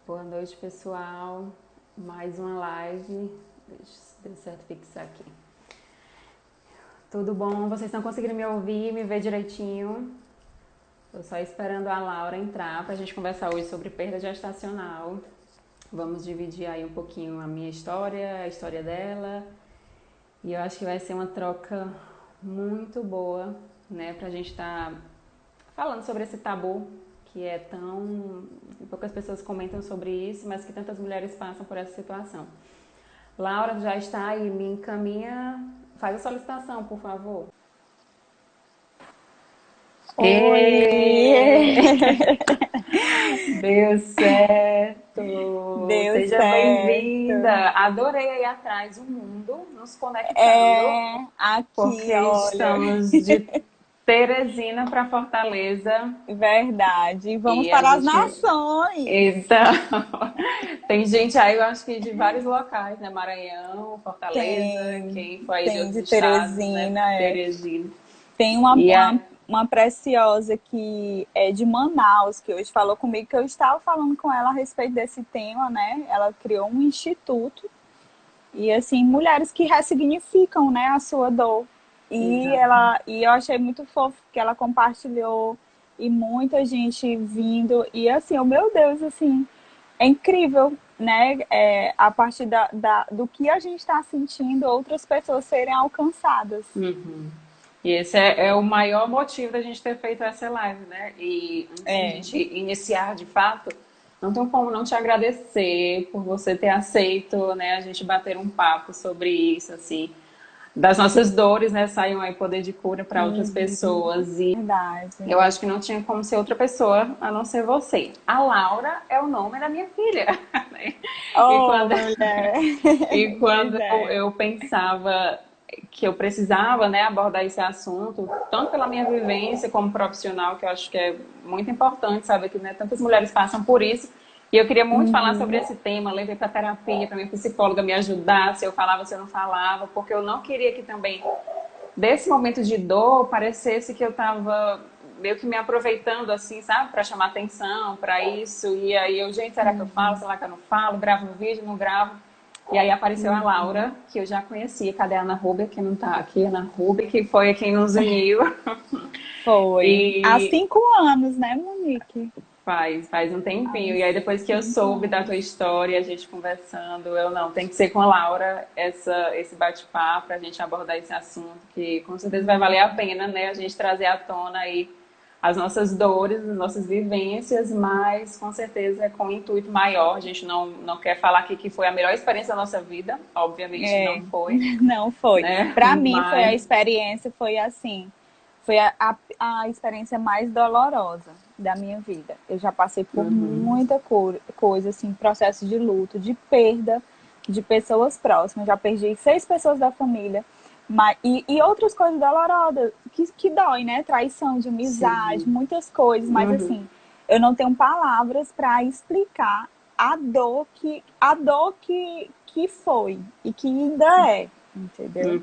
Boa noite, pessoal. Mais uma live. Deixa se deu certo fixar aqui. Tudo bom? Vocês estão conseguindo me ouvir, me ver direitinho? Estou só esperando a Laura entrar para a gente conversar hoje sobre perda gestacional. Vamos dividir aí um pouquinho a minha história, a história dela. E eu acho que vai ser uma troca muito boa, né? Pra gente estar falando sobre esse tabu que é tão... poucas pessoas comentam sobre isso, mas que tantas mulheres passam por essa situação. Laura já está aí, me encaminha, faz a solicitação, por favor. Oi! Deu certo! Deu Seja bem-vinda! certo. Adorei aí atrás o mundo nos conectando, Aqui, porque olha, estamos de Teresina para Fortaleza verdade. Vamos e a para as gente... nações. Então, tem gente aí, eu acho que de vários locais, né? Maranhão, Fortaleza, Tem, quem foi aí de tem outros de estados, né? Teresina, Teresina. Tem uma, E a... uma, uma preciosa que é de Manaus, que hoje falou comigo, que eu estava falando com ela a respeito desse tema, né? Ela criou um instituto. E assim, mulheres que ressignificam, né, a sua dor. Exato. E eu achei muito fofo que ela compartilhou e muita gente vindo e assim, oh meu Deus, assim, é incrível, né? A partir do que a gente está sentindo, outras pessoas serem alcançadas. E esse é o maior motivo da gente ter feito essa live, né? E antes da É, gente iniciar de fato, não tem como não te agradecer por você ter aceito, né? A gente bater um papo sobre isso, assim. Das nossas dores, né? Saiam aí poder de cura para outras pessoas. E verdade. eu acho que não tinha como ser outra pessoa a não ser você. A Laura é o nome da minha filha. Né? E Oh, quando, mulher. e Pois quando é. eu pensava que eu precisava, né, abordar esse assunto, tanto pela minha vivência como profissional, que eu acho que é muito importante saber que, né, tantas mulheres passam por isso. E eu queria muito falar sobre esse tema, levei para terapia, para minha psicóloga me ajudar, se eu falava, se eu não falava, porque eu não queria que também desse momento de dor parecesse que eu estava meio que me aproveitando assim, sabe, para chamar atenção para isso. E aí eu, gente, será que eu falo? Será que eu não falo? Gravo um vídeo, não gravo? E aí apareceu a Laura, que eu já conhecia. Cadê a Ana Rubia, que não tá aqui? Ana Rubia, que foi quem nos uniu. Foi. Há E 5 anos, né, Monique? faz um Há tempinho. E aí depois que eu 5 soube da tua anos. história, a gente conversando, eu não, tem que ser com a Laura esse bate-papo, pra gente abordar esse assunto, que com certeza vai valer a pena, né? A gente trazer à tona aí as nossas dores, as nossas vivências, mas com certeza é com um intuito maior. A gente não quer falar aqui que foi a melhor experiência da nossa vida, obviamente não É, foi, não foi. né? Para mim, foi a Mas experiência, foi assim, foi a experiência mais dolorosa da minha vida. Eu já passei por muita coisa, assim, processo de luto, de perda de pessoas próximas. Já perdi 6 pessoas da família. E outras coisas dolorosas, que dói, né? Traição de amizade, sim. muitas coisas, mas Uhum. assim, eu não tenho palavras para explicar a dor que foi e que ainda é, entendeu?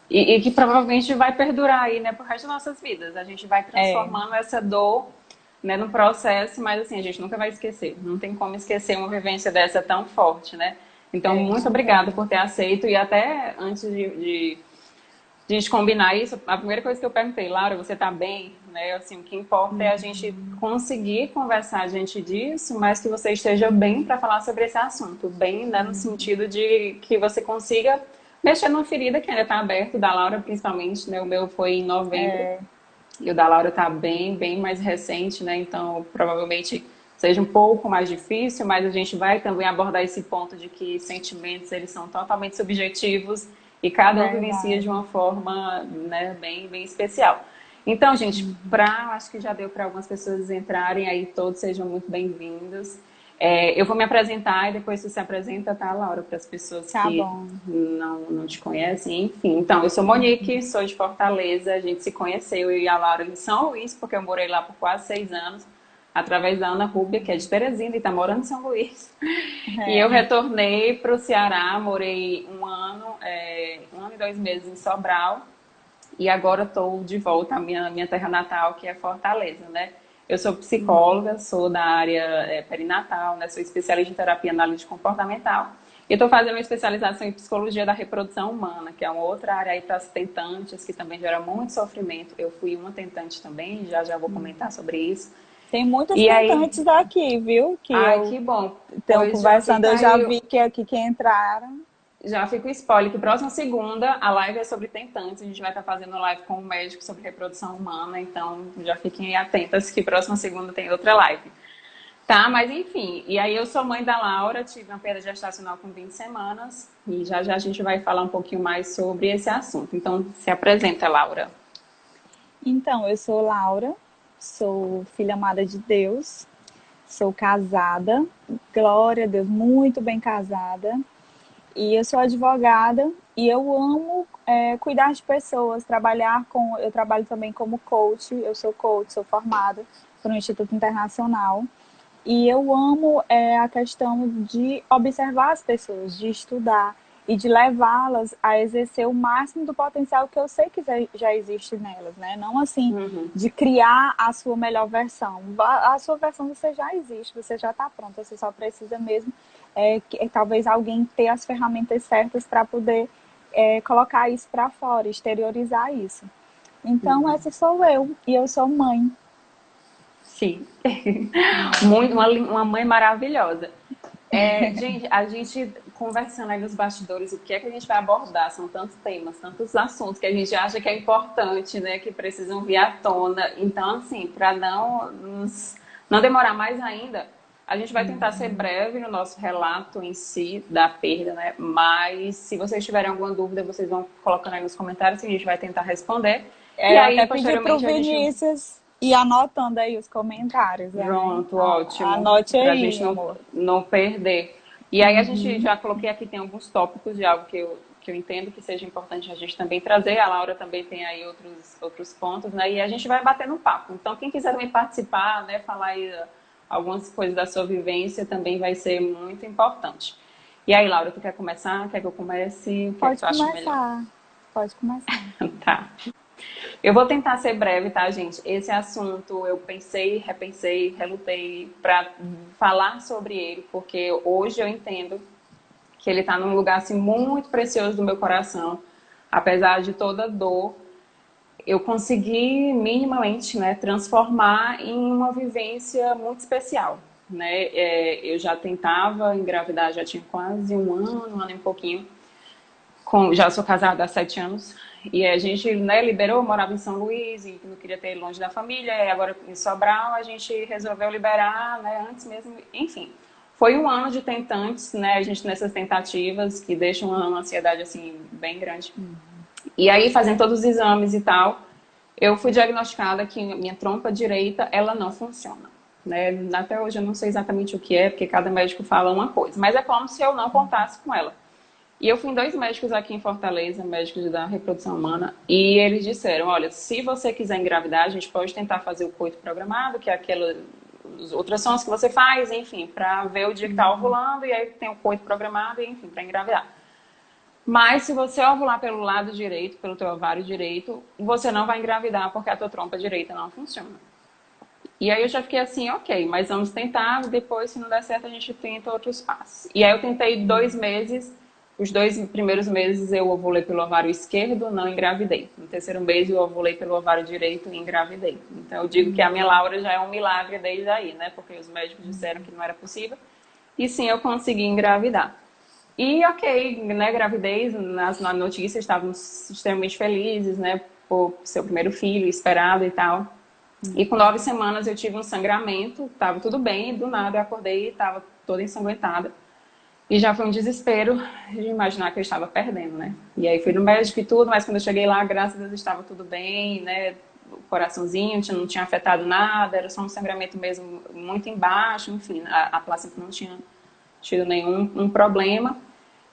E que provavelmente vai perdurar aí, né, pro resto das nossas vidas. A gente vai É, transformando essa dor, né, no processo, mas assim, a gente nunca vai esquecer. Não tem como esquecer uma vivência dessa tão forte, né? Então, muito não obrigada tem. por ter aceito. E até antes de a gente combinar isso, a primeira coisa que eu perguntei, Laura, você tá bem? Né? Assim, o que importa é a gente conseguir conversar diante disso, mas que você esteja bem para falar sobre esse assunto. Bem, né, no sentido de que você consiga mexer numa ferida que ainda está aberta, o da Laura principalmente, né? O meu foi em novembro É, e o da Laura está bem mais recente, né? Então, provavelmente seja um pouco mais difícil, mas a gente vai também abordar esse ponto de que sentimentos, eles são totalmente subjetivos e cada um vivencia de verdade. uma forma, né, bem especial. Então, gente, acho que já deu para algumas pessoas entrarem aí, todos sejam muito bem-vindos. Eu vou me apresentar e depois você se apresenta, tá, Laura, para as pessoas Tá que bom. não te conhecem, enfim. Então, eu sou Monique, sou de Fortaleza, a gente se conheceu, eu e a Laura em São Luís, porque eu morei lá por quase 6 anos, através da Ana Rúbia, que é de Teresina e está morando em São Luís. E eu É, retornei para o Ceará, morei 1 ano e 2 meses em Sobral, e agora estou de volta à minha terra natal, que é Fortaleza, né? Eu sou psicóloga, sou da área perinatal, né? Sou especialista em terapia analítica comportamental. E estou fazendo uma especialização em psicologia da reprodução humana, que é uma outra área aí para as tentantes, que também gera muito sofrimento. Eu fui uma tentante também, já já vou comentar sobre isso. Tem muitas E aí, tentantes aqui, viu? Que ai, eu que bom. tenho Pois já conversando, fica eu já aí, vi que aqui que entraram. já fica o spoiler, que próxima segunda a live é sobre tentantes. A gente vai estar fazendo live com um médico sobre reprodução humana, então já fiquem atentas que próxima segunda tem outra live. Tá, mas enfim, e aí eu sou mãe da Laura, tive uma perda gestacional com 20 semanas e já já a gente vai falar um pouquinho mais sobre esse assunto. Então, se apresenta, Laura. Então, eu sou Laura, sou filha amada de Deus, sou casada, glória a Deus, muito bem casada. E eu sou advogada e eu amo cuidar de pessoas, trabalhar com. Eu trabalho também como coach, eu sou coach, sou formada por um Instituto Internacional. E eu amo a questão de observar as pessoas, de estudar e de levá-las a exercer o máximo do potencial que eu sei que já existe nelas, né? Não assim, Uhum. de criar a sua melhor versão. A sua versão você já existe, você já está pronta, você só precisa mesmo talvez alguém ter as ferramentas certas para poder colocar isso para fora, exteriorizar isso. Então, essa sou eu, e eu sou mãe. Sim, muito, uma mãe maravilhosa. Gente, a gente conversando aí nos bastidores, o que é que a gente vai abordar? São tantos temas, tantos assuntos que a gente acha que é importante, né? Que precisam vir à tona. Então, assim, para não demorar mais ainda, a gente vai tentar ser breve no nosso relato em si da perda, né? Mas se vocês tiverem alguma dúvida, vocês vão colocando aí nos comentários que a gente vai tentar responder. E Eu aí, até pedi para o posteriormente, a gente... Vinícius ir anotando aí os comentários, né? Pronto, ótimo. Anote Pra aí, gente amor. não perder. E aí a gente já coloquei aqui, tem alguns tópicos de algo que eu entendo que seja importante a gente também trazer. A Laura também tem aí outros pontos, né? E a gente vai bater no papo. Então, quem quiser também participar, né? Falar aí algumas coisas da sua vivência também vai ser muito importante. E aí, Laura, tu quer começar? Quer que eu comece? O que é que Pode tu acha melhor? começar. Pode começar. Tá. Eu vou tentar ser breve, tá, gente? Esse assunto eu pensei, repensei, relutei para falar sobre ele, porque hoje eu entendo que ele está num lugar assim muito precioso do meu coração. Apesar de toda a dor, eu consegui minimamente, né, transformar em uma vivência muito especial, né? Eu já tentava engravidar, já tinha quase um ano e um pouquinho. Já sou casada há 7 anos e a gente, né, liberou, morava em São Luís e não queria ter ele longe da família, e agora em Sobral a gente resolveu liberar, né, antes mesmo, enfim. Foi um ano de tentantes, né, a gente nessas tentativas que deixam uma ansiedade assim bem grande. E aí fazendo todos os exames e tal, eu fui diagnosticada que minha trompa direita, ela não funciona. Né? Até hoje eu não sei exatamente o que é, porque cada médico fala uma coisa, mas é como se eu não contasse com ela. E eu fui em 2 médicos aqui em Fortaleza, médicos da reprodução humana, e eles disseram, olha, se você quiser engravidar, a gente pode tentar fazer o coito programado, que é aquelas ultrassons que você faz, enfim, para ver o dia que está ovulando, e aí tem o coito programado, enfim, para engravidar. Mas se você ovular pelo lado direito, pelo teu ovário direito, você não vai engravidar porque a tua trompa direita não funciona. E aí eu já fiquei assim, ok, mas vamos tentar, depois se não der certo a gente tenta outros passos. E aí eu tentei 2 meses, os 2 primeiros meses eu ovulei pelo ovário esquerdo, não engravidei. No terceiro mês eu ovulei pelo ovário direito e engravidei. Então eu digo que a minha Laura já é um milagre desde aí, né? Porque os médicos disseram que não era possível. E sim, eu consegui engravidar. E ok, né, gravidez, na notícia estávamos extremamente felizes, né, por seu primeiro filho, esperado e tal. E com 9 semanas eu tive um sangramento, estava tudo bem, do nada eu acordei e estava toda ensanguentada. E já foi um desespero de imaginar que eu estava perdendo, né? E aí fui no médico e tudo, mas quando eu cheguei lá, graças a Deus estava tudo bem, né? O coraçãozinho não tinha afetado nada, era só um sangramento mesmo muito embaixo, enfim, a placenta não tinha tido nenhum problema.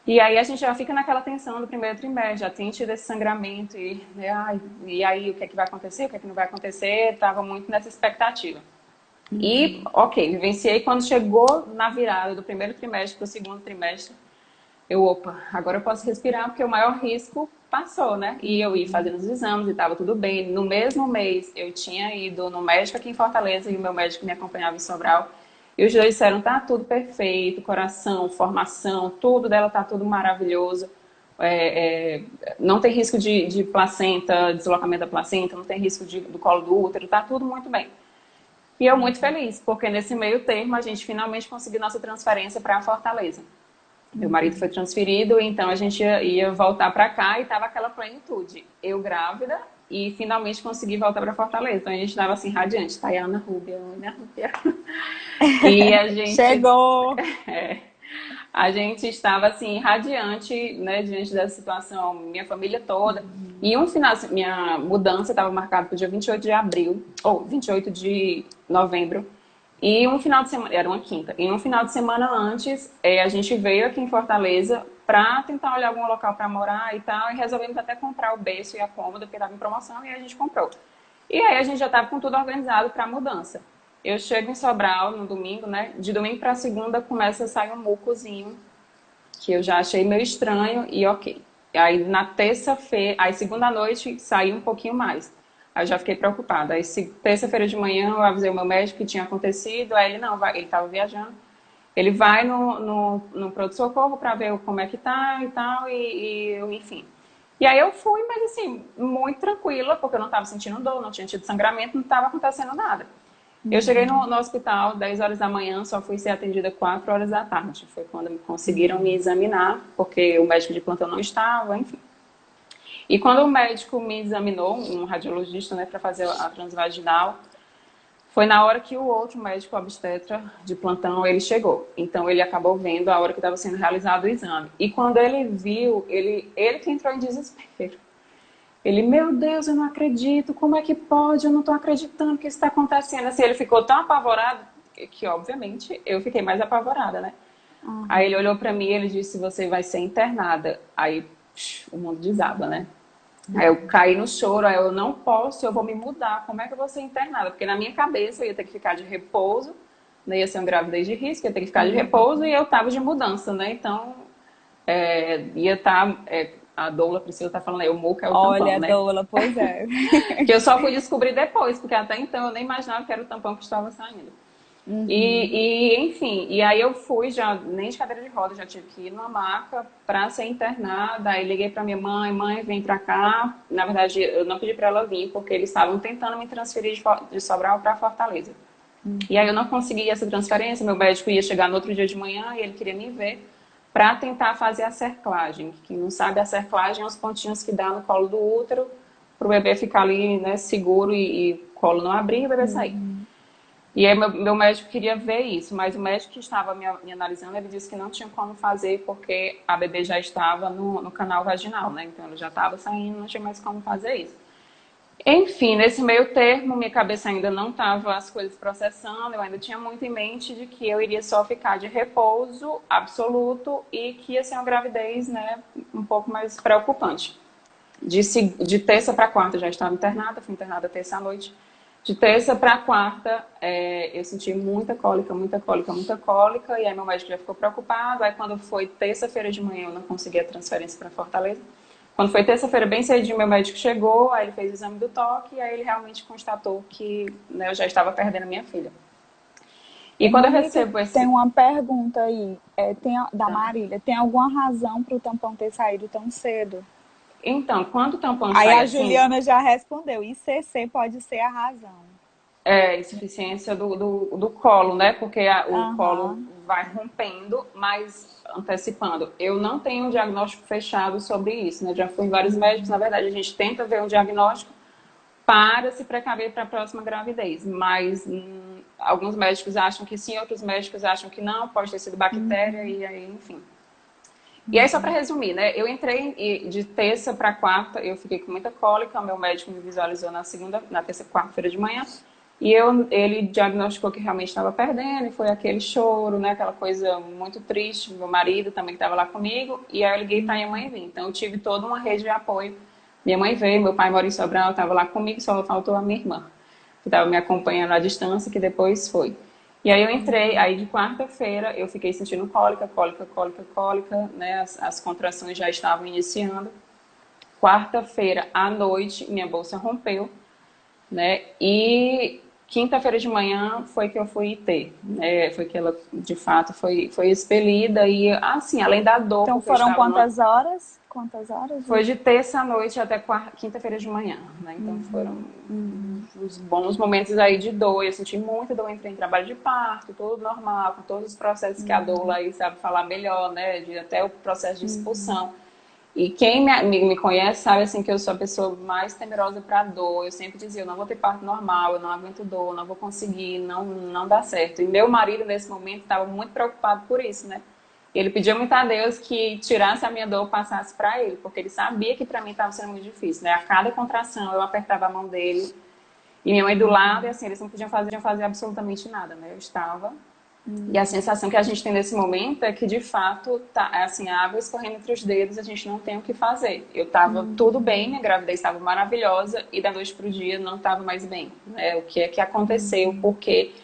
E aí a gente já fica naquela tensão do primeiro trimestre, já tem tido esse sangramento e, né, e aí o que é que vai acontecer, o que é que não vai acontecer, estava muito nessa expectativa. E, ok, vivenciei quando chegou na virada do primeiro trimestre para o segundo trimestre, opa, agora eu posso respirar porque o maior risco passou, né? E eu ia fazendo os exames e tava tudo bem. No mesmo mês, eu tinha ido no médico aqui em Fortaleza e o meu médico me acompanhava em Sobral. E os dois disseram, tá tudo perfeito, coração, formação, tudo dela tá tudo maravilhoso. Não tem risco de placenta, deslocamento da placenta, não tem risco do colo do útero, tá tudo muito bem. E eu muito feliz, porque nesse meio termo a gente finalmente conseguiu nossa transferência para Fortaleza. Meu marido foi transferido, então a gente ia voltar para cá e estava aquela plenitude. Eu grávida e finalmente consegui voltar para Fortaleza. Então a gente estava assim, radiante. Tayana Rúbia, Ana Rúbia. E a gente... Chegou! É, a gente estava assim, radiante, né, diante dessa situação, minha família toda. E um final, minha mudança estava marcada para o dia 28 de abril, ou 28 de novembro. E um final de semana, era uma quinta, e um final de semana antes, a gente veio aqui em Fortaleza para tentar olhar algum local para morar e tal, e resolvemos até comprar o berço e a cômoda, porque estava em promoção, e aí a gente comprou. E aí a gente já estava com tudo organizado para a mudança. Eu chego em Sobral no domingo, né? De domingo para segunda começa a sair um mucozinho, que eu já achei meio estranho e ok. Aí na terça-feira, aí segunda noite saiu um pouquinho mais. Aí eu já fiquei preocupada. Aí terça-feira de manhã eu avisei o meu médico que tinha acontecido, aí ele não, vai, ele estava viajando. Ele vai no pronto-socorro para ver como é que tá e tal, enfim. E aí eu fui, mas assim, muito tranquila, porque eu não estava sentindo dor, não tinha tido sangramento, não estava acontecendo nada. Eu cheguei no hospital 10 horas da manhã, só fui ser atendida 4 horas da tarde. Foi quando conseguiram me examinar, porque o médico de plantão não estava, enfim. E quando o médico me examinou, um radiologista, né, para fazer a transvaginal, foi na hora que o outro médico obstetra de plantão, ele chegou. Então, ele acabou vendo a hora que estava sendo realizado o exame. E quando ele viu, ele que entrou em desespero. Ele, meu Deus, eu não acredito, como é que pode? Eu não estou acreditando que isso está acontecendo. Assim, ele ficou tão apavorado que, obviamente, eu fiquei mais apavorada, né? Uhum. Aí ele olhou para mim e ele disse, você vai ser internada. Aí, o mundo desaba, né? Aí eu caí no choro, aí eu não posso, eu vou me mudar, como é que eu vou ser internada? Porque na minha cabeça eu ia ter que ficar de repouso, né? Ia ser uma gravidez de risco, ia ter que ficar de repouso e eu estava de mudança, né? Então, ia estar, a doula Priscila tá falando aí, o muco é o Olha, tampão, né? doula, pois é. Que eu só fui descobrir depois, porque até então eu nem imaginava que era o tampão que estava saindo. Uhum. Enfim, e aí eu fui, já nem de cadeira de roda, já tive que ir numa maca para ser internada. Aí liguei para minha mãe, mãe, vem para cá. Na verdade, eu não pedi para ela vir, porque eles estavam tentando me transferir de Sobral para Fortaleza. E aí eu não consegui essa transferência, meu médico ia chegar no outro dia de manhã e ele queria me ver para tentar fazer a cerclagem. Quem não sabe, a cerclagem é os pontinhos que dá no colo do útero, para o bebê ficar ali, né, seguro e o colo não abrir e o bebê sair. E aí meu médico queria ver isso, mas o médico que estava me analisando, ele disse que não tinha como fazer porque a bebê já estava no canal vaginal, né? Então ela já estava saindo, não tinha mais como fazer isso. Enfim, nesse meio termo, minha cabeça ainda não estava as coisas processando, eu ainda tinha muito em mente de que eu iria só ficar de repouso absoluto e que ia ser uma gravidez, né, um pouco mais preocupante. De terça para quarta eu já estava internada, fui internada terça à noite. De terça para quarta, eu senti muita cólica, muita cólica, muita cólica, e aí meu médico já ficou preocupado. Aí quando foi terça-feira de manhã, eu não consegui a transferência para Fortaleza. Quando foi terça-feira, bem cedinho, meu médico chegou, aí ele fez o exame do toque, e aí ele realmente constatou que, né, eu já estava perdendo a minha filha. E quando eu recebo esse... Tem uma pergunta aí, da Marília. Tem alguma razão para o tampão ter saído tão cedo? Então, quando o tampão aí sai a assim... Juliana já respondeu, ICC pode ser a razão. Insuficiência do colo, né? Porque o colo vai rompendo, mas antecipando. Eu não tenho um diagnóstico fechado sobre isso, né? Já fui em vários médicos, na verdade a gente tenta ver um diagnóstico para se precaver para a próxima gravidez, mas alguns médicos acham que sim, outros médicos acham que não, pode ter sido bactéria e aí, enfim. E aí, só para resumir, né? Eu entrei de terça para quarta, eu fiquei com muita cólica, o meu médico me visualizou na terça, quarta-feira de manhã, e ele diagnosticou que realmente estava perdendo, e foi aquele choro, né? Aquela coisa muito triste, meu marido também que estava lá comigo, e aí eu liguei para minha mãe vir. Então, eu tive toda uma rede de apoio. Minha mãe veio, meu pai mora em Sobral, estava lá comigo, só faltou a minha irmã, que estava me acompanhando à distância, que depois foi. E aí eu entrei, aí de quarta-feira eu fiquei sentindo cólica, né? As contrações já estavam iniciando. quarta-feira à noite, minha bolsa rompeu, né? E quinta-feira de manhã foi que eu fui ter, né? Foi que ela, de fato, foi expelida e, assim, além da dor, Então porque eu foram estava numa... quantas horas? Quantas horas? Foi de terça à noite até quinta-feira de manhã, né? Então foram uns bons momentos aí de dor. Eu senti muita dor, entrei em trabalho de parto, tudo normal, com todos os processos que a doula aí sabe falar melhor, né? Até o processo de expulsão. E quem me conhece sabe assim que eu sou a pessoa mais temerosa para dor. Eu sempre dizia, eu não vou ter parto normal, eu não aguento dor, não vou conseguir, não dá certo. E meu marido nesse momento estava muito preocupado por isso, né? Ele pedia muito a Deus que tirasse a minha dor, passasse para ele, porque ele sabia que para mim estava sendo muito difícil, né? A cada contração eu apertava a mão dele e minha mãe do lado, e assim, eles não podiam fazer absolutamente nada, né? Eu estava. E a sensação que a gente tem nesse momento é que, de fato, tá, assim, a água escorrendo entre os dedos, a gente não tem o que fazer. Eu estava tudo bem, minha gravidez estava maravilhosa, e da noite para o dia não estava mais bem. Né? O que é que aconteceu, por quê?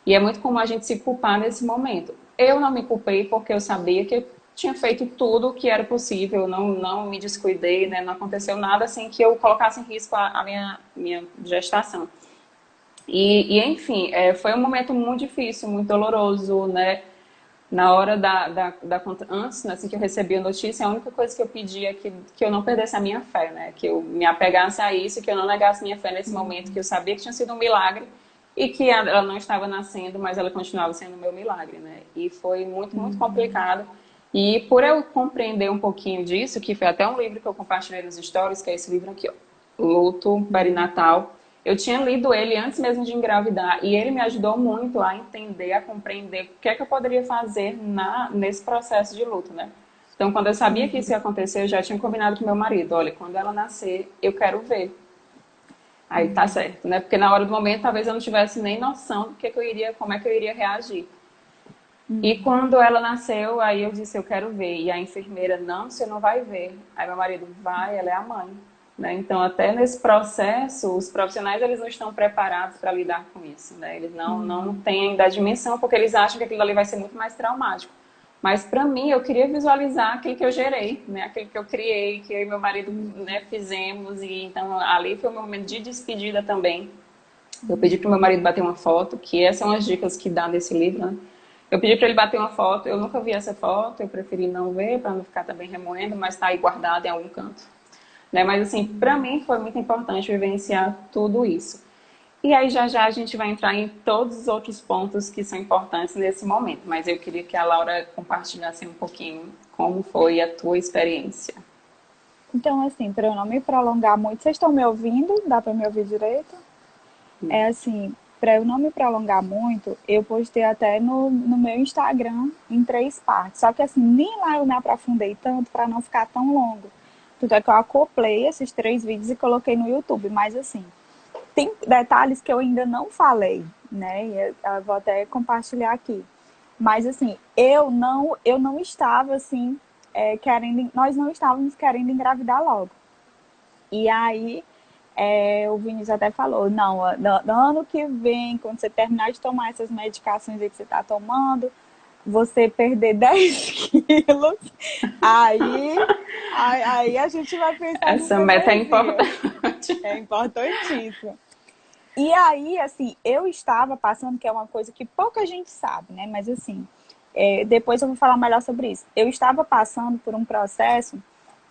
E é muito comum a gente se culpar nesse momento. Eu não me culpei porque eu sabia que eu tinha feito tudo o que era possível, não me descuidei, né? Não aconteceu nada assim que eu colocasse em risco a minha gestação. Enfim, foi um momento muito difícil, muito doloroso, né? Na hora antes, né, assim que eu recebi a notícia, a única coisa que eu pedi é que eu não perdesse a minha fé, né? Que eu me apegasse a isso, que eu não negasse minha fé nesse momento, que eu sabia que tinha sido um milagre e que ela não estava nascendo, mas ela continuava sendo o meu milagre, né? E foi muito, muito complicado. E por eu compreender um pouquinho disso, que foi até um livro que eu compartilhei nos stories, que é esse livro aqui, ó, Luto Perinatal. Eu tinha lido ele antes mesmo de engravidar e ele me ajudou muito a entender, a compreender o que é que eu poderia fazer nesse processo de luto, né? Então, quando eu sabia que isso ia acontecer, eu já tinha combinado com meu marido, olha, quando ela nascer, eu quero ver. Aí tá certo, né? Porque na hora do momento, talvez eu não tivesse nem noção do que eu iria, como é que eu iria reagir. E quando ela nasceu, aí eu disse, eu quero ver. E a enfermeira, não, você não vai ver. Aí meu marido, vai, ela é a mãe. Né? Então, até nesse processo, os profissionais eles não estão preparados para lidar com isso. Né? Eles não têm ainda a dimensão, porque eles acham que aquilo ali vai ser muito mais traumático. Mas para mim, eu queria visualizar aquilo que eu gerei, né? Aquilo que eu criei, que eu e meu marido, né, fizemos. E então, ali foi um momento de despedida também. Eu pedi para o meu marido bater uma foto, que essas são as dicas que dá nesse livro, né? Eu pedi para ele bater uma foto, eu nunca vi essa foto, eu preferi não ver, para não ficar também remoendo, mas está aí guardada em algum canto. Né? Mas assim, para mim foi muito importante vivenciar tudo isso. E aí já já a gente vai entrar em todos os outros pontos que são importantes nesse momento. Mas eu queria que a Laura compartilhasse um pouquinho como foi a tua experiência. Então, assim, para eu não me prolongar muito, vocês estão me ouvindo? Dá para me ouvir direito? É assim, para eu não me prolongar muito, eu postei até no meu Instagram em 3 partes. Só que assim, nem lá eu me aprofundei tanto para não ficar tão longo. Tanto é que eu acoplei esses 3 vídeos e coloquei no YouTube. Mas assim, tem detalhes que eu ainda não falei, né? E eu vou até compartilhar aqui. Mas assim, eu não estava assim, nós não estávamos querendo engravidar logo. E aí, o Vinícius até falou, não, no ano que vem, quando você terminar de tomar essas medicações aí que você está tomando, você perder 10 quilos, aí a gente vai pensar no Essa meta é bebezinho. importante. É importantíssimo. E aí, assim, eu estava passando, que é uma coisa que pouca gente sabe, né? Mas assim, depois eu vou falar melhor sobre isso. Eu estava passando por um processo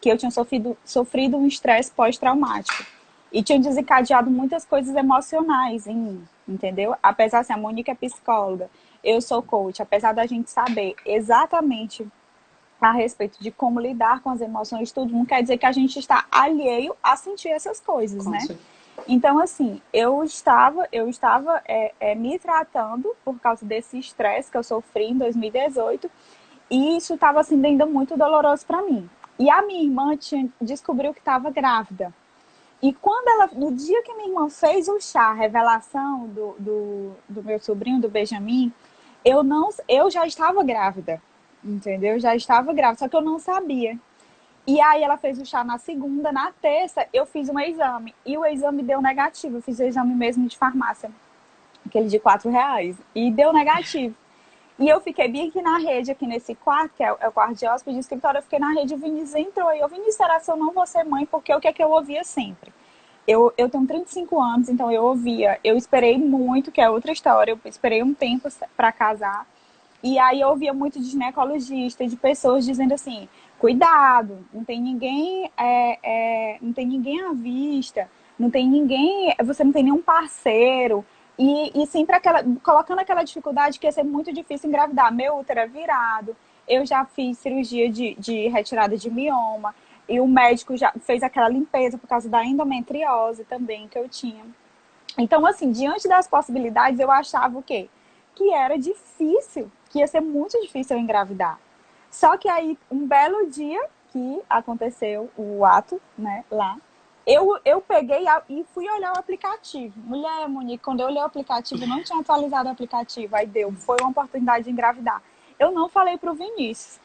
que eu tinha sofrido um estresse pós-traumático. E tinha desencadeado muitas coisas emocionais em mim, entendeu? Apesar, assim, a Monique é psicóloga, eu sou coach, apesar da gente saber exatamente a respeito de como lidar com as emoções, tudo não quer dizer que a gente está alheio a sentir essas coisas, Com né? certeza. Então, assim, eu estava me tratando por causa desse estresse que eu sofri em 2018 e isso estava sendo ainda muito doloroso para mim. E a minha irmã descobriu que estava grávida. E no dia que minha irmã fez o chá, a revelação do meu sobrinho, do Benjamin, eu já estava grávida, entendeu? Eu já estava grávida, só que eu não sabia. E aí ela fez o chá na segunda, na terça eu fiz um exame. E o exame deu negativo. Eu fiz o exame mesmo de farmácia, aquele de R$ 4. E deu negativo. E eu fiquei bem aqui na rede, aqui nesse quarto, que é o quarto de hóspede, de escritório, eu fiquei na rede, o Vinícius entrou. E eu, Vinícius, será que eu não vou ser mãe? Porque o que é que eu ouvia sempre? Eu tenho 35 anos, então eu ouvia, eu esperei muito, que é outra história, eu esperei um tempo para casar. E aí eu ouvia muito de ginecologista, de pessoas dizendo assim, cuidado, não tem ninguém, não tem ninguém à vista, não tem ninguém, você não tem nenhum parceiro. E sempre colocando aquela dificuldade que ia ser muito difícil engravidar. Meu útero é virado, eu já fiz cirurgia de retirada de mioma, e o médico já fez aquela limpeza por causa da endometriose também que eu tinha. Então, assim, diante das possibilidades, eu achava o quê? Que era difícil, que ia ser muito difícil eu engravidar. Só que aí, um belo dia que aconteceu o ato, né, lá, eu peguei e fui olhar o aplicativo. Mulher, Monique, quando eu olhei o aplicativo, eu não tinha atualizado o aplicativo. Aí foi uma oportunidade de engravidar. Eu não falei pro Vinícius.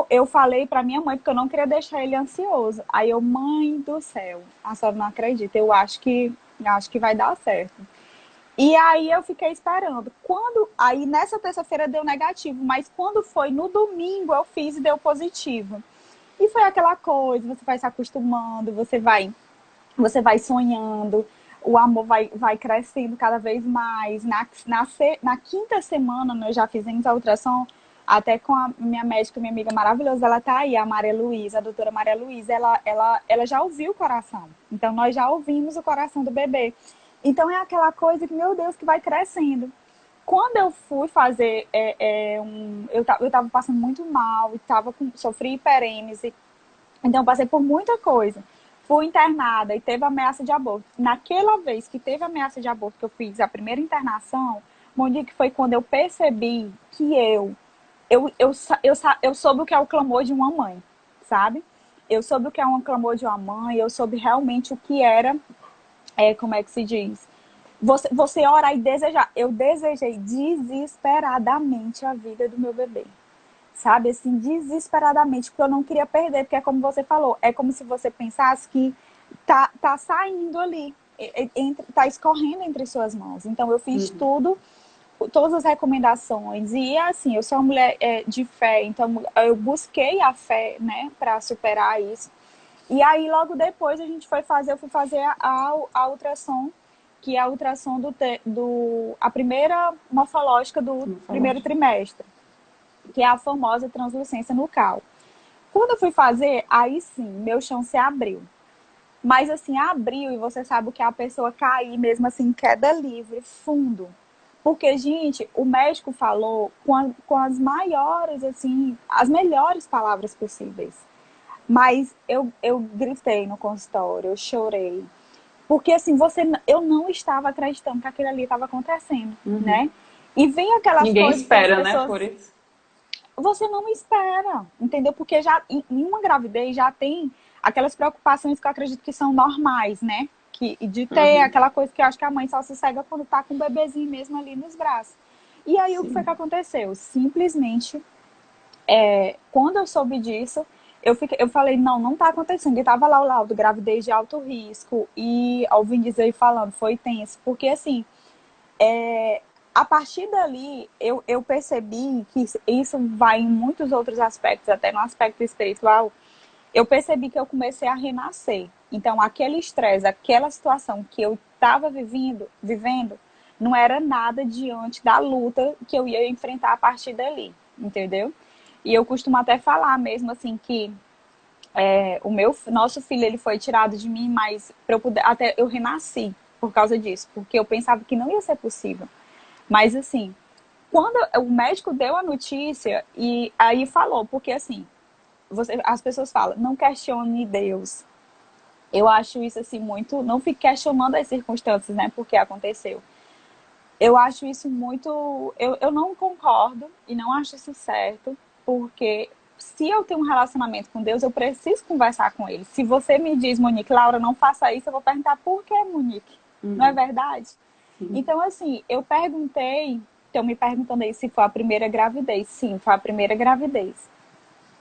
Eu falei pra minha mãe, porque eu não queria deixar ele ansioso. Aí eu, mãe do céu, a senhora não acredita, eu acho que vai dar certo. E aí eu fiquei esperando. Aí nessa terça-feira deu negativo, mas quando foi no domingo eu fiz e deu positivo. E foi aquela coisa, você vai se acostumando, você vai sonhando, o amor vai crescendo cada vez mais. Na quinta semana, nós já fizemos a ultrassom, até com a minha médica, minha amiga maravilhosa, ela tá aí, a Maria Luísa, a doutora Maria Luísa, ela já ouviu o coração. Então, nós já ouvimos o coração do bebê. Então, é aquela coisa que, meu Deus, que vai crescendo. Quando eu fui fazer, eu tava passando muito mal, sofri hiperêmese, então, passei por muita coisa. Fui internada e teve ameaça de aborto. Naquela vez que teve ameaça de aborto, que eu fiz a primeira internação, Monique, foi quando eu percebi que eu soube o que é o clamor de uma mãe, sabe? Eu soube o que é um clamor de uma mãe, eu soube realmente o que era, como é que se diz? Você orar e desejar. Eu desejei desesperadamente a vida do meu bebê. Sabe, assim, desesperadamente, porque eu não queria perder, porque é como você falou, é como se você pensasse que tá saindo ali, tá escorrendo entre suas mãos. Então eu fiz tudo, todas as recomendações, e assim, eu sou uma mulher de fé, então eu busquei a fé, né, para superar isso. E aí logo depois eu fui fazer a ultrassom, que é a ultrassom a primeira morfológica do primeiro trimestre, que é a famosa translucência nucal. Quando eu fui fazer, aí sim, meu chão se abriu. Mas assim, abriu e você sabe o que é a pessoa cair mesmo assim, queda livre, fundo. Porque, gente, o médico falou com as maiores, assim, as melhores palavras possíveis. Mas eu gritei no consultório, eu chorei. Porque, assim, eu não estava acreditando que aquilo ali estava acontecendo, né? E vem aquelas Ninguém coisas que as espera, né, pessoas... por isso. Você não espera, entendeu? Porque já em uma gravidez já tem aquelas preocupações que eu acredito que são normais, né? De ter aquela coisa que eu acho que a mãe só sossega quando tá com o bebezinho mesmo ali nos braços. E aí o que foi que aconteceu? Simplesmente, quando eu soube disso, eu falei, não tá acontecendo. E tava lá o laudo, gravidez de alto risco. E ao Vin dizer falando, foi tenso. Porque assim, a partir dali, eu percebi que isso vai em muitos outros aspectos, até no aspecto espiritual. Eu percebi que eu comecei a renascer. Então, aquele estresse, aquela situação que eu estava vivendo, não era nada diante da luta que eu ia enfrentar a partir dali, entendeu? E eu costumo até falar mesmo assim que nosso filho ele foi tirado de mim, mas até eu renasci por causa disso, porque eu pensava que não ia ser possível. Mas assim, quando o médico deu a notícia e aí falou, porque assim, as pessoas falam, não questione Deus. Eu acho isso assim muito, não fique questionando as circunstâncias, né, porque aconteceu. Eu acho isso muito, eu não concordo e não acho isso certo, porque se eu tenho um relacionamento com Deus, eu preciso conversar com Ele. Se você me diz, Monique, Laura, não faça isso, eu vou perguntar por que, Monique? Não é verdade? Então, assim, eu perguntei, estão me perguntando aí se foi a primeira gravidez. Sim, foi a primeira gravidez.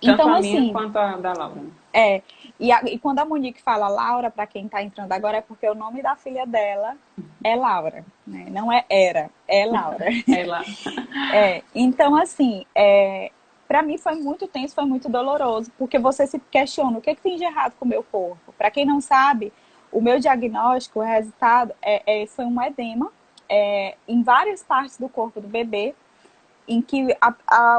Tanto Então, a minha assim, quanto a da Laura. É, e quando a Monique fala Laura, para quem está entrando agora, é porque o nome da filha dela é Laura, né? Não é Era, é Laura. É lá. Então, assim, para mim foi muito tenso, foi muito doloroso, porque você se questiona o que, que tem de errado com o meu corpo. Para quem não sabe, o meu diagnóstico, o resultado, foi um edema em várias partes do corpo do bebê, em que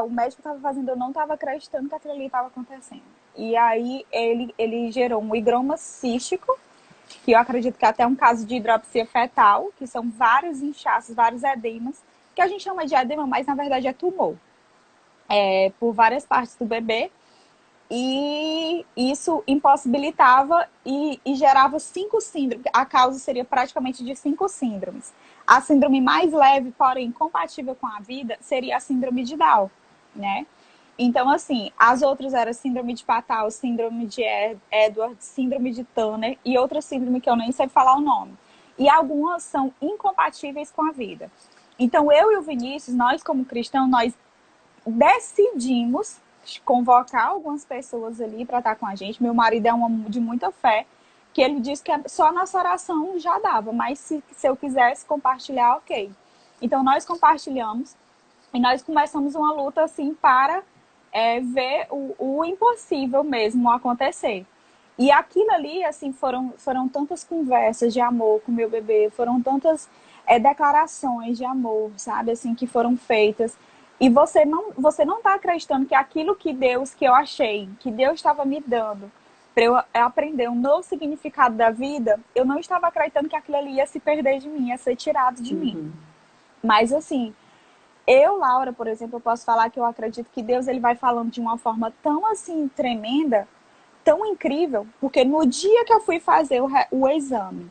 o médico estava fazendo, eu não estava acreditando que aquilo ali estava acontecendo. E aí ele gerou um higroma cístico, que eu acredito que é até um caso de hidropsia fetal, que são vários inchaços, vários edemas, que a gente chama de edema, mas na verdade é tumor, por várias partes do bebê. E isso impossibilitava e gerava 5 síndromes. A causa seria praticamente de 5 síndromes. A síndrome mais leve, porém compatível com a vida, seria a síndrome de Down, né? Então, assim, as outras eram síndrome de Patal, síndrome de Edward, síndrome de Turner e outra síndrome que eu nem sei falar o nome. E algumas são incompatíveis com a vida. Então, eu e o Vinícius, nós como cristãos, nós decidimos convocar algumas pessoas ali para estar com a gente. Meu marido é um homem de muita fé, que ele disse que só a nossa oração já dava, mas se eu quisesse compartilhar, ok. Então, nós compartilhamos e nós começamos uma luta assim para ver o impossível mesmo acontecer. E aquilo ali, assim, foram tantas conversas de amor com o meu bebê, foram tantas declarações de amor, sabe, assim, que foram feitas. E você não tá acreditando que aquilo que eu achei, que Deus estava me dando, para eu aprender um novo significado da vida, eu não estava acreditando que aquilo ali ia se perder de mim, ia ser tirado de mim. Mas, assim, Laura, por exemplo, eu posso falar que eu acredito que Deus ele vai falando de uma forma tão assim tremenda, tão incrível, porque no dia que eu fui fazer o exame,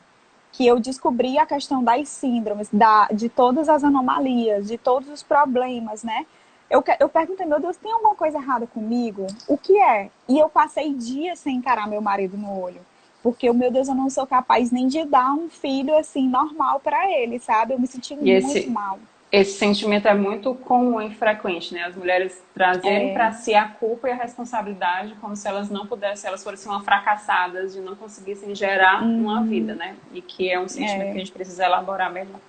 que eu descobri a questão das síndromes, de todas as anomalias, de todos os problemas, né? Eu perguntei, meu Deus, tem alguma coisa errada comigo? O que é? E eu passei dias sem encarar meu marido no olho. Porque, meu Deus, eu não sou capaz nem de dar um filho, assim, normal para ele, sabe? Eu me senti E muito mal. esse sentimento é muito comum e frequente, né? As mulheres trazerem para si a culpa e a responsabilidade como se elas não pudessem, elas fossem uma fracassadas de não conseguissem gerar uma vida, né? E que é um sentimento que a gente precisa elaborar melhor.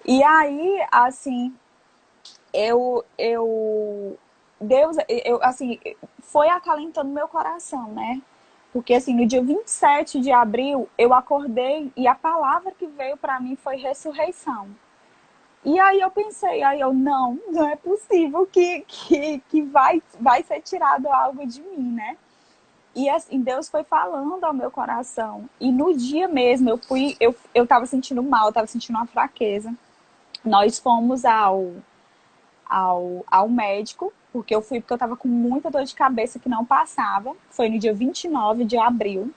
E aí, assim, Deus, assim, foi acalentando meu coração, né? Porque, assim, no dia 27 de abril, eu acordei e a palavra que veio para mim foi ressurreição. E aí eu pensei, não é possível que vai ser tirado algo de mim, né? E assim, Deus foi falando ao meu coração. E no dia mesmo, eu tava sentindo mal, eu tava sentindo uma fraqueza. Nós fomos ao médico, porque eu tava com muita dor de cabeça que não passava. Foi no dia 29 de abril.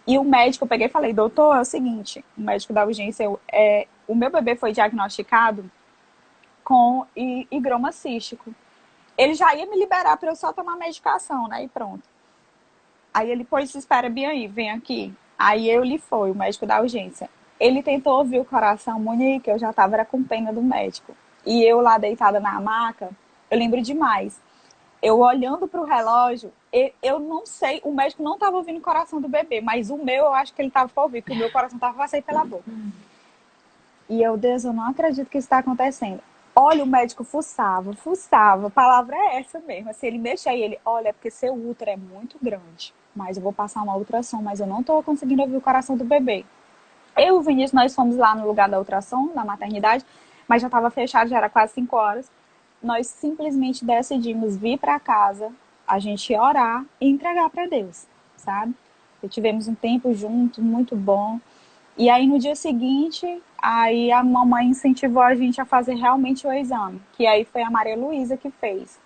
E o médico, eu peguei e falei, doutor, é o seguinte, o médico da urgência, o meu bebê foi diagnosticado com higroma cístico. Ele já ia me liberar para eu só tomar medicação, né? E pronto. Aí ele, pois, espera bem aí, vem aqui. Aí o médico da urgência. Ele tentou ouvir o coração, Monique, eu já tava com pena do médico. E eu lá deitada na maca, eu lembro demais. Eu olhando pro relógio, eu não sei, o médico não tava ouvindo o coração do bebê, mas o meu eu acho que ele tava pra ouvir, porque o meu coração tava pra sair pela boca. E Deus, eu não acredito que isso está acontecendo. Olha, o médico fuçava, a palavra é essa mesmo. Se ele mexer aí, olha, é porque seu útero é muito grande, mas eu vou passar uma ultrassom, mas eu não estou conseguindo ouvir o coração do bebê. Eu e o Vinícius, nós fomos lá no lugar da ultrassom, na maternidade, mas já estava fechado, já era quase 5 horas. Nós simplesmente decidimos vir para casa, a gente orar e entregar para Deus, sabe? E tivemos um tempo juntos, muito bom. E aí, no dia seguinte, aí a mamãe incentivou a gente a fazer realmente o exame, que aí foi a Maria Luísa que fez.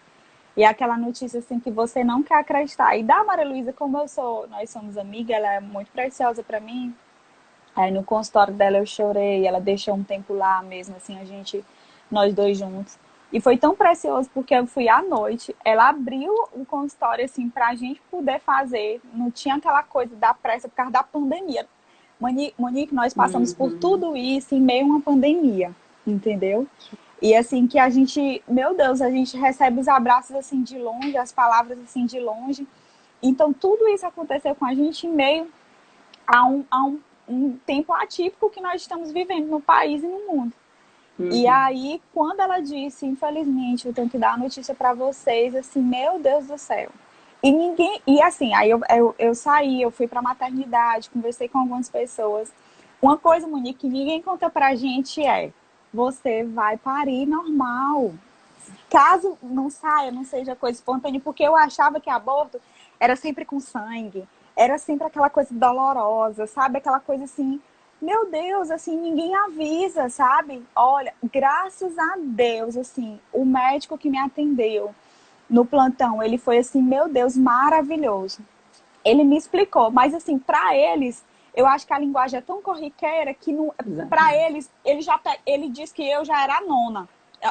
E aquela notícia, assim, que você não quer acreditar. E da Maria Luísa, como nós somos amigas, ela é muito preciosa para mim. Aí no consultório dela eu chorei, ela deixou um tempo lá mesmo, assim, nós dois juntos. E foi tão precioso porque eu fui à noite, ela abriu o consultório, assim, pra gente poder fazer. Não tinha aquela coisa da pressa por causa da pandemia. Monique, nós passamos por tudo isso em meio a uma pandemia, entendeu? E assim, que a gente, meu Deus, a gente recebe os abraços assim de longe, as palavras assim de longe. Então, tudo isso aconteceu com a gente em meio a um tempo atípico que nós estamos vivendo no país e no mundo. E aí, quando ela disse, infelizmente, eu tenho que dar a notícia para vocês, assim, meu Deus do céu. E ninguém. E assim, aí eu saí, eu fui para a maternidade, conversei com algumas pessoas. Uma coisa, Monique, que ninguém conta pra gente é: você vai parir normal. Caso não saia, não seja coisa espontânea, porque eu achava que aborto era sempre com sangue, era sempre aquela coisa dolorosa, sabe? Aquela coisa assim, meu Deus, assim, ninguém avisa, sabe? Olha, graças a Deus, assim, o médico que me atendeu no plantão, ele foi assim, meu Deus, maravilhoso. Ele me explicou, mas assim, para eles, eu acho que a linguagem é tão corriqueira que para eles, ele disse que eu já era a nona.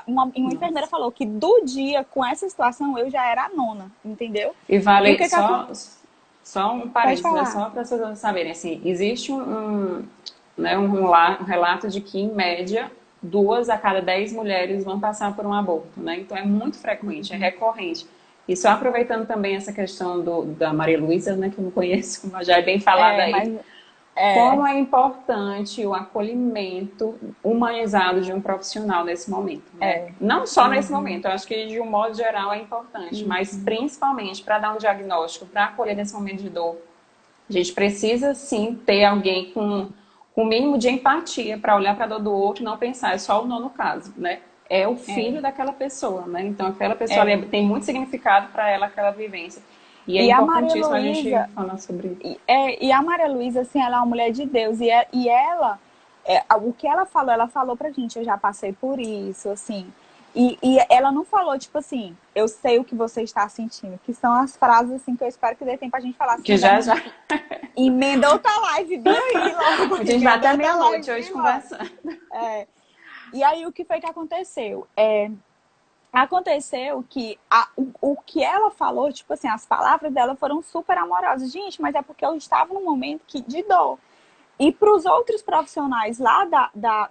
Uma enfermeira falou que do dia, com essa situação, eu já era a nona, entendeu? E E o vale que só um pode parênteses, né? falar. Só para vocês saberem, assim, existe né, um relato de que, em média, 2 a cada 10 mulheres vão passar por um aborto, né? Então é muito frequente, é recorrente. E só aproveitando também essa questão da Maria Luísa, né, que eu não conheço, mas já é bem falada aí, Mas como é importante o acolhimento humanizado de um profissional nesse momento, né? Não só nesse momento, eu acho que de um modo geral é importante, mas principalmente para dar um diagnóstico, para acolher nesse momento de dor. A gente precisa sim ter alguém com o mínimo de empatia para olhar para a dor do outro e não pensar, é só o nono caso, né? É o filho daquela pessoa, né? Então aquela pessoa ali tem muito significado para ela, aquela vivência. E é E a Maria importantíssimo a gente Luísa, falar sobre isso. e a Maria Luísa, assim, ela é uma mulher de Deus. E ela, o que ela falou pra gente, eu já passei por isso, assim. E ela não falou, tipo assim, eu sei o que você está sentindo, que são as frases, assim, que eu espero que dê tempo a gente falar. Que Senão, já. emenda outra live, bem aí logo. A gente vai até meia-noite hoje conversando. E aí, o que foi que aconteceu? Aconteceu que o que ela falou, tipo assim, as palavras dela foram super amorosas. Gente, mas é porque eu estava num momento de dor. E para os outros profissionais lá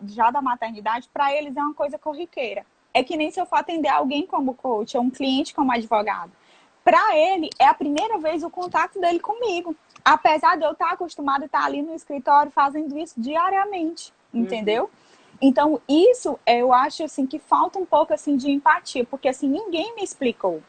já da maternidade, para eles é uma coisa corriqueira. É que nem se eu for atender alguém como coach, ou um cliente como advogado. Para ele, é a primeira vez o contato dele comigo. Apesar de eu estar acostumada a estar ali no escritório fazendo isso diariamente, entendeu? Então, isso eu acho assim que falta um pouco assim de empatia, porque assim ninguém me explicou.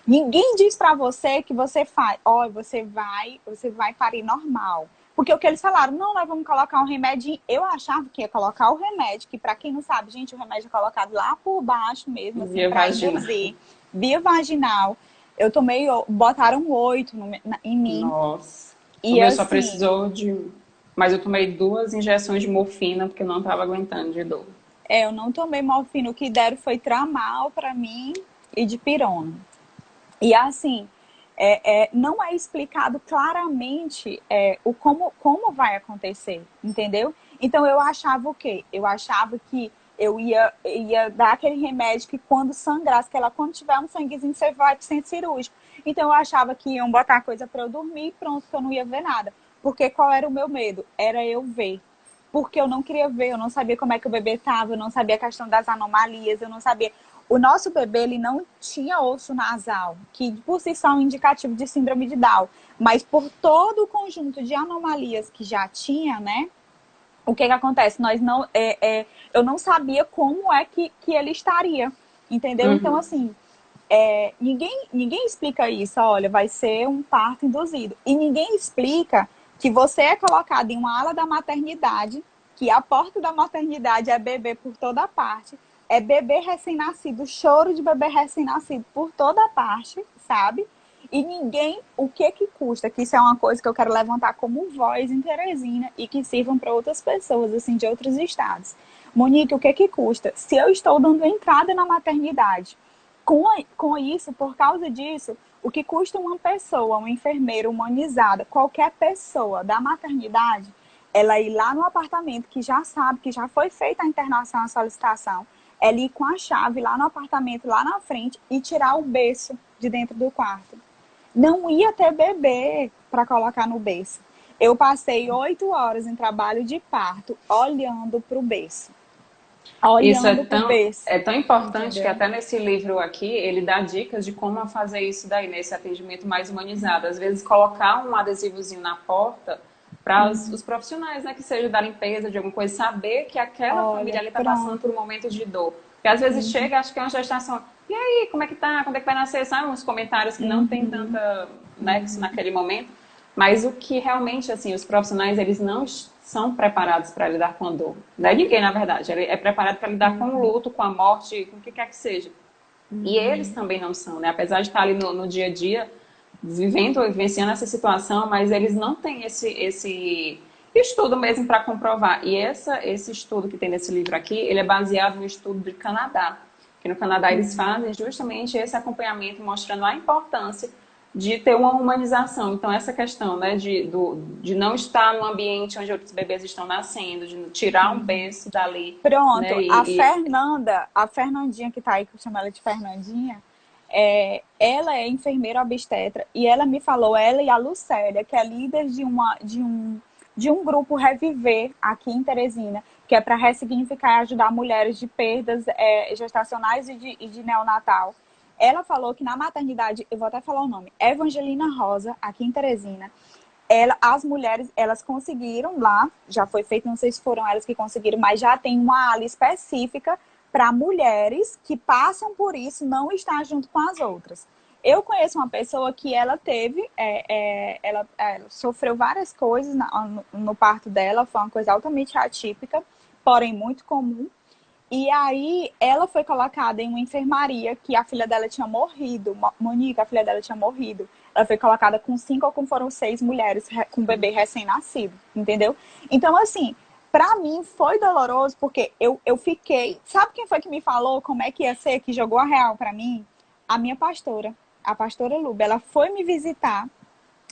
Ninguém diz para você que você faz, ó, você vai parir normal. Porque o que eles falaram, não, nós vamos colocar um remédio. Eu achava que ia colocar o remédio, que para quem não sabe, gente, o remédio é colocado lá por baixo mesmo, assim, para induzir, via vaginal. Eu tomei, botaram 8 em mim. Nossa. O E meu só assim, precisou de. Mas eu tomei 2 injeções de morfina porque eu não estava aguentando de dor. eu não tomei morfina, o que deram foi tramal para mim e dipirona. E assim, não é explicado claramente como vai acontecer, entendeu? Então eu achava o quê? Eu achava que eu ia dar aquele remédio que quando sangrasse, que ela quando tiver um sanguezinho você vai pro centro cirúrgico. Então eu achava que iam botar coisa para eu dormir e pronto, que eu não ia ver nada. Porque qual era o meu medo? Era eu ver. Porque eu não queria ver, eu não sabia como é que o bebê estava, eu não sabia a questão das anomalias, eu não sabia. O nosso bebê, ele não tinha osso nasal, que por si só é um indicativo de síndrome de Down. Mas por todo o conjunto de anomalias que já tinha, né? O que acontece? Eu não sabia como é que ele estaria, entendeu? Então, assim, ninguém explica isso. Olha, vai ser um parto induzido. E ninguém explica que você é colocado em uma ala da maternidade, que a porta da maternidade é bebê por toda parte, é bebê recém-nascido, choro de bebê recém-nascido por toda parte, sabe? E ninguém, o que custa? Que isso é uma coisa que eu quero levantar como voz em Teresina e que sirvam para outras pessoas, assim, de outros estados. Monique, o que custa? Se eu estou dando entrada na maternidade, com isso, por causa disso, o que custa uma pessoa, uma enfermeira humanizada, qualquer pessoa da maternidade, ela ir lá no apartamento que já sabe, que já foi feita a internação, a solicitação, ela ir com a chave lá no apartamento, lá na frente, e tirar o berço de dentro do quarto. Não ia ter bebê para colocar no berço. Eu passei 8 horas em trabalho de parto olhando para o berço. Isso olhando pro berço, é tão importante que entendeu? até nesse livro aqui ele dá dicas de como fazer isso daí, nesse atendimento mais humanizado. Às vezes colocar um adesivozinho na porta para os profissionais, né, que seja da limpeza, de alguma coisa, saber que aquela família Olha, ali está passando por um pronto. momento de dor. Porque às vezes chega, acho que é uma gestação, e aí, como é que tá? Quando é que vai nascer? Sabe, uns comentários que não tem Uhum, tanta nexo naquele momento. Mas o que realmente, assim, os profissionais, eles não são preparados para lidar com a dor. Não é ninguém, na verdade. Ele é preparado para lidar com o luto, com a morte, com o que quer que seja. E eles também não são, né? Apesar de estar ali no dia a dia, vivendo, vivenciando essa situação, mas eles não têm esse estudo mesmo para comprovar. E esse estudo que tem nesse livro aqui, ele é baseado no estudo do Canadá. Que no Canadá eles fazem justamente esse acompanhamento, mostrando a importância de ter uma humanização. Então, essa questão, né, de não estar no ambiente onde outros bebês estão nascendo, de tirar um berço dali, pronto. né, A Fernandinha que tá aí, que eu chamo ela de Fernandinha, ela é enfermeira obstetra e ela me falou, ela e a Lucélia, que é líder de um grupo Reviver aqui em Teresina, que é para ressignificar e ajudar mulheres de perdas gestacionais e de neonatal. Ela falou que na maternidade, eu vou até falar o nome, Evangelina Rosa, aqui em Teresina, as mulheres, elas conseguiram lá, já foi feito, não sei se foram elas que conseguiram, mas já tem uma ala específica para mulheres que passam por isso não estar junto com as outras. Eu conheço uma pessoa que ela teve, ela sofreu várias coisas no parto dela, foi uma coisa altamente atípica, porém muito comum. E aí ela foi colocada em uma enfermaria que a filha dela tinha morrido. Monique, a filha dela tinha morrido. Ela foi colocada com 5 ou com foram 6 mulheres com um bebê recém-nascido, entendeu? Então, assim, pra mim foi doloroso porque eu fiquei. Sabe quem foi que me falou como é que ia ser, que jogou a real pra mim? A minha pastora, a pastora Lube. Ela foi me visitar,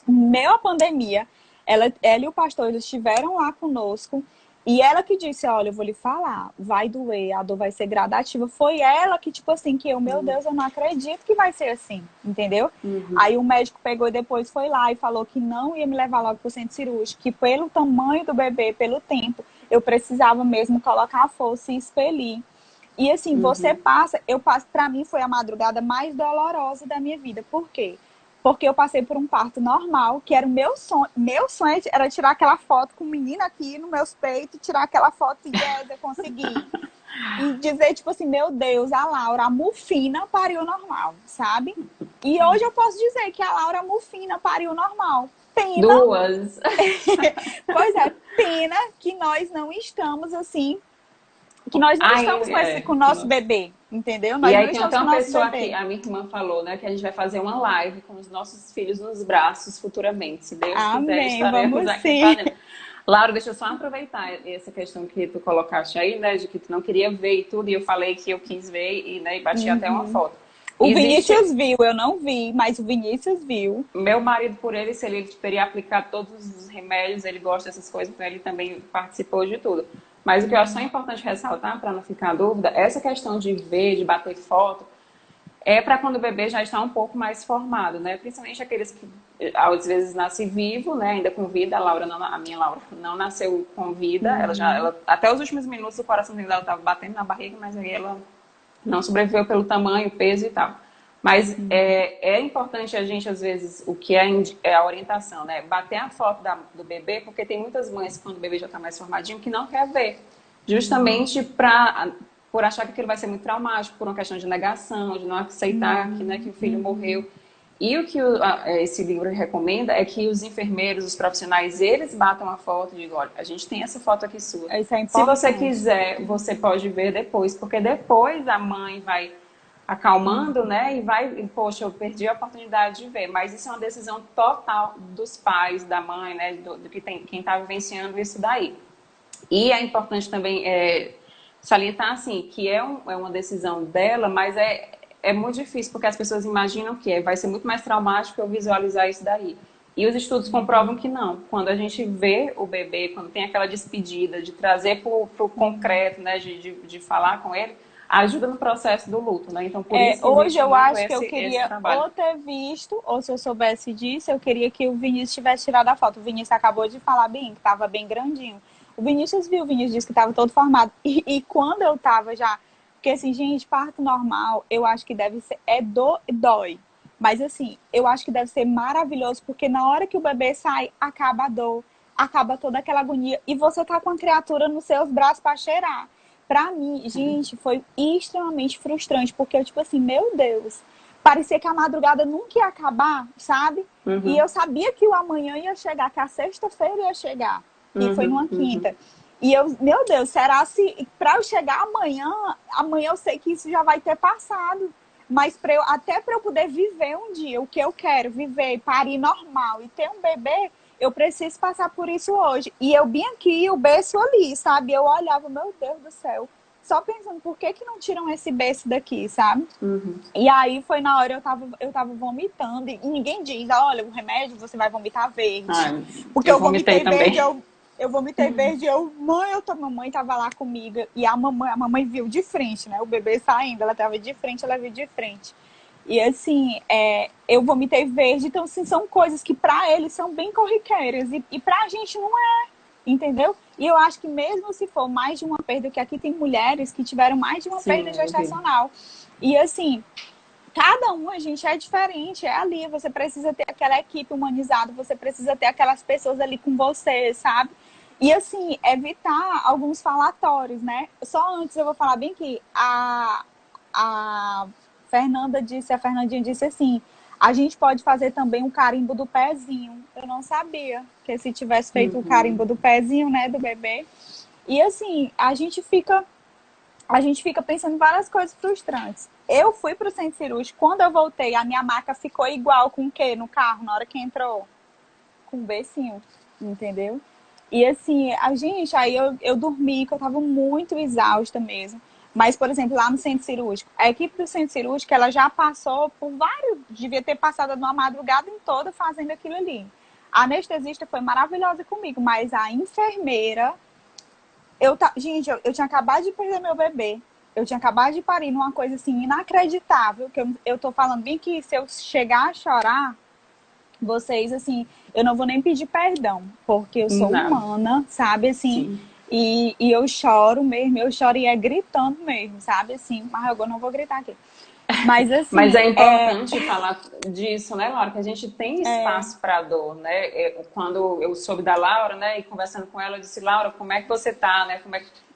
meio a pandemia. Ela e o pastor, eles estiveram lá conosco. E ela que disse, olha, eu vou lhe falar, vai doer, a dor vai ser gradativa. Foi ela que, tipo assim, que eu, meu Deus, eu não acredito que vai ser assim, entendeu? Aí o médico pegou e depois foi lá e falou que não ia me levar logo pro centro cirúrgico, que pelo tamanho do bebê, pelo tempo, eu precisava mesmo colocar a força e expelir. E assim, eu passo, pra mim foi a madrugada mais dolorosa da minha vida. Por quê? Porque eu passei por um parto normal, que era o meu sonho. Meu sonho era tirar aquela foto com o menino aqui nos meus peitos, tirar aquela foto e yes, eu consegui. E dizer, tipo assim, meu Deus, a Laura, a Mufina, pariu normal, sabe? E hoje eu posso dizer que a Laura a Mufina pariu normal. Pena, duas. pois é, pena que nós não estamos assim, que nós não Ai, estamos com o nosso bebê, entendeu? E Nós não aí tem estamos até com o uma nosso pessoa aqui, bebê. a minha irmã falou, né, que a gente vai fazer uma live com os nossos filhos nos braços futuramente. Se Deus quiser, Amém, estaremos vamos aqui sim. fazendo. Laura, deixa eu só aproveitar essa questão que tu colocaste aí, né, de que tu não queria ver e tudo, e eu falei que eu quis ver e, né, e bati até uma foto. O Existe, Vinícius viu, eu não vi, mas o Vinícius viu. meu marido, por ele, se ele teria aplicado todos os remédios, ele gosta dessas coisas, então ele também participou de tudo. Mas o que eu acho só importante ressaltar, para não ficar dúvida, essa questão de ver, de bater foto, é para quando o bebê já está um pouco mais formado, né? Principalmente aqueles que às vezes nasce vivo, né? Ainda com vida. A minha Laura não nasceu com vida. Até os últimos minutos o coraçãozinho dela estava batendo na barriga, mas aí ela não sobreviveu pelo tamanho, peso e tal. Mas é importante a gente, às vezes, o que é a orientação, né? Bater a foto do bebê, porque tem muitas mães, quando o bebê já está mais formadinho, que não quer ver. Justamente por achar que aquilo vai ser muito traumático, por uma questão de negação, de não aceitar que, né, que o filho morreu. E o que esse livro recomenda é que os enfermeiros, os profissionais, eles batam a foto e digam, olha, a gente tem essa foto aqui sua. Isso é Se você importante. quiser, você pode ver depois, porque depois a mãe vai acalmando, né? E vai, poxa, eu perdi a oportunidade de ver. Mas isso é uma decisão total dos pais, da mãe, né? Do que quem está vivenciando isso daí. E é importante também salientar, assim, que é uma decisão dela, mas é muito difícil, porque as pessoas imaginam que vai ser muito mais traumático eu visualizar isso daí. E os estudos comprovam que não. Quando a gente vê o bebê, quando tem aquela despedida, de trazer para o concreto, né, de falar com ele, ajuda no processo do luto, né? Então, por isso que Hoje existe eu muito acho que eu esse queria trabalho. ou ter visto, ou se eu soubesse disso, eu queria que o Vinícius tivesse tirado a foto. O Vinícius acabou de falar bem, que estava bem grandinho. O Vinícius viu, o Vinícius disse que estava todo formado. E quando eu tava já... Porque assim, gente, parto normal, eu acho que deve ser... Dói. Mas assim, eu acho que deve ser maravilhoso, porque na hora que o bebê sai, acaba a dor, acaba toda aquela agonia. E você tá com a criatura nos seus braços para cheirar. Pra mim, gente, foi extremamente frustrante, porque eu, tipo assim, meu Deus, parecia que a madrugada nunca ia acabar, sabe? E eu sabia que o amanhã ia chegar, que a sexta-feira ia chegar, que foi numa quinta. E eu, meu Deus, será se pra eu chegar amanhã eu sei que isso já vai ter passado. Mas até para eu poder viver um dia, o que eu quero, viver, parir normal e ter um bebê, eu preciso passar por isso hoje. E eu vim aqui, o berço ali, sabe? Eu olhava, meu Deus do céu, só pensando, por que que não tiram esse berço daqui, sabe? E aí foi na hora eu tava vomitando, e ninguém diz, olha, o remédio você vai vomitar verde. Porque eu vomitei verde, eu vomitei verde, mamãe tava lá comigo, e a mamãe viu de frente, né? O bebê saindo, ela tava de frente, ela viu de frente. E assim, eu vomitei verde, então assim, são coisas que pra eles são bem corriqueiras, e pra gente não é, entendeu? E eu acho que mesmo se for mais de uma perda, que aqui tem mulheres que tiveram mais de uma perda gestacional. E assim, cada um, a gente é diferente, é ali, você precisa ter aquela equipe humanizada, você precisa ter aquelas pessoas ali com você, sabe? E assim, evitar alguns falatórios, né? Só antes eu vou falar bem que a Fernandinha disse assim, a gente pode fazer também um carimbo do pezinho. Eu não sabia que se tivesse feito o carimbo do pezinho, né, do bebê. E assim, a gente fica pensando em várias coisas frustrantes. Eu fui pro centro cirúrgico, quando eu voltei, a minha maca ficou igual com o quê no carro, na hora que entrou? Com o becinho, entendeu? E assim, aí eu dormi, que eu tava muito exausta mesmo. Mas, por exemplo, lá no centro cirúrgico, a equipe do centro cirúrgico, ela já passou por vários, devia ter passado uma madrugada em toda fazendo aquilo ali. A anestesista foi maravilhosa comigo, mas a enfermeira, gente, eu tinha acabado de perder meu bebê. Eu tinha acabado de parir numa coisa assim inacreditável, que eu tô falando bem que se eu chegar a chorar, vocês, assim, eu não vou nem pedir perdão, porque eu sou humana, sabe, assim, e eu choro mesmo, eu choro e é gritando mesmo, sabe, assim, mas agora não vou gritar aqui. Mas assim... Mas é importante falar disso, né, Laura? Que a gente tem espaço para dor, né? Quando eu soube da Laura, né, e conversando com ela, eu disse, Laura, como é que você tá, né?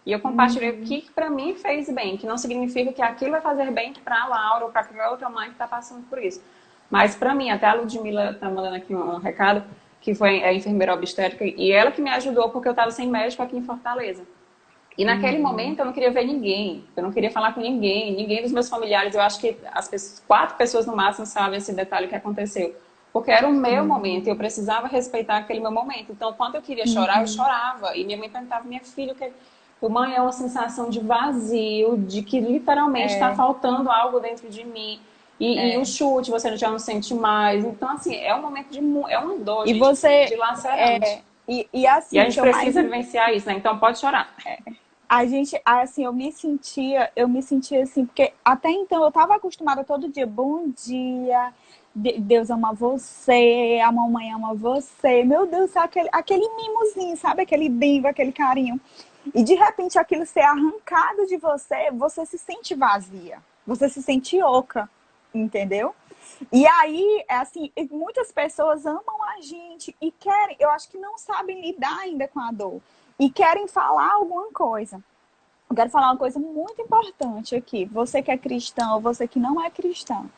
E eu compartilhei o que para mim fez bem, que não significa que aquilo vai fazer bem para a Laura ou para qualquer outra mãe que está passando por isso. Mas para mim, até a Ludmilla tá mandando aqui um recado, que foi a enfermeira obstétrica, e ela que me ajudou porque eu estava sem médico aqui em Fortaleza. E naquele momento eu não queria ver ninguém, eu não queria falar com ninguém dos meus familiares. Eu acho que as pessoas, 4 pessoas no máximo sabem esse detalhe que aconteceu. Porque era o meu momento e eu precisava respeitar aquele meu momento. Então, quando eu queria chorar, eu chorava. E minha mãe perguntava, minha filha, mãe, é uma sensação de vazio, de que literalmente está faltando algo dentro de mim. E o chute, você já não sente mais. Então, assim, é um momento é uma dor, gente, dilacerante. Assim, e a gente precisa vivenciar isso, né? Então, pode chorar. A gente, assim, eu me sentia assim, porque até então eu estava acostumada todo dia, bom dia, Deus ama você, a mamãe ama você, meu Deus, aquele mimozinho, sabe? Aquele bimbo, aquele carinho. E de repente aquilo ser arrancado de você, você se sente vazia, você se sente oca, entendeu? E aí, assim, muitas pessoas amam a gente e querem, eu acho que não sabem lidar ainda com a dor. E querem falar alguma coisa. Eu quero falar uma coisa muito importante aqui. Você que é cristão ou você que não é cristão,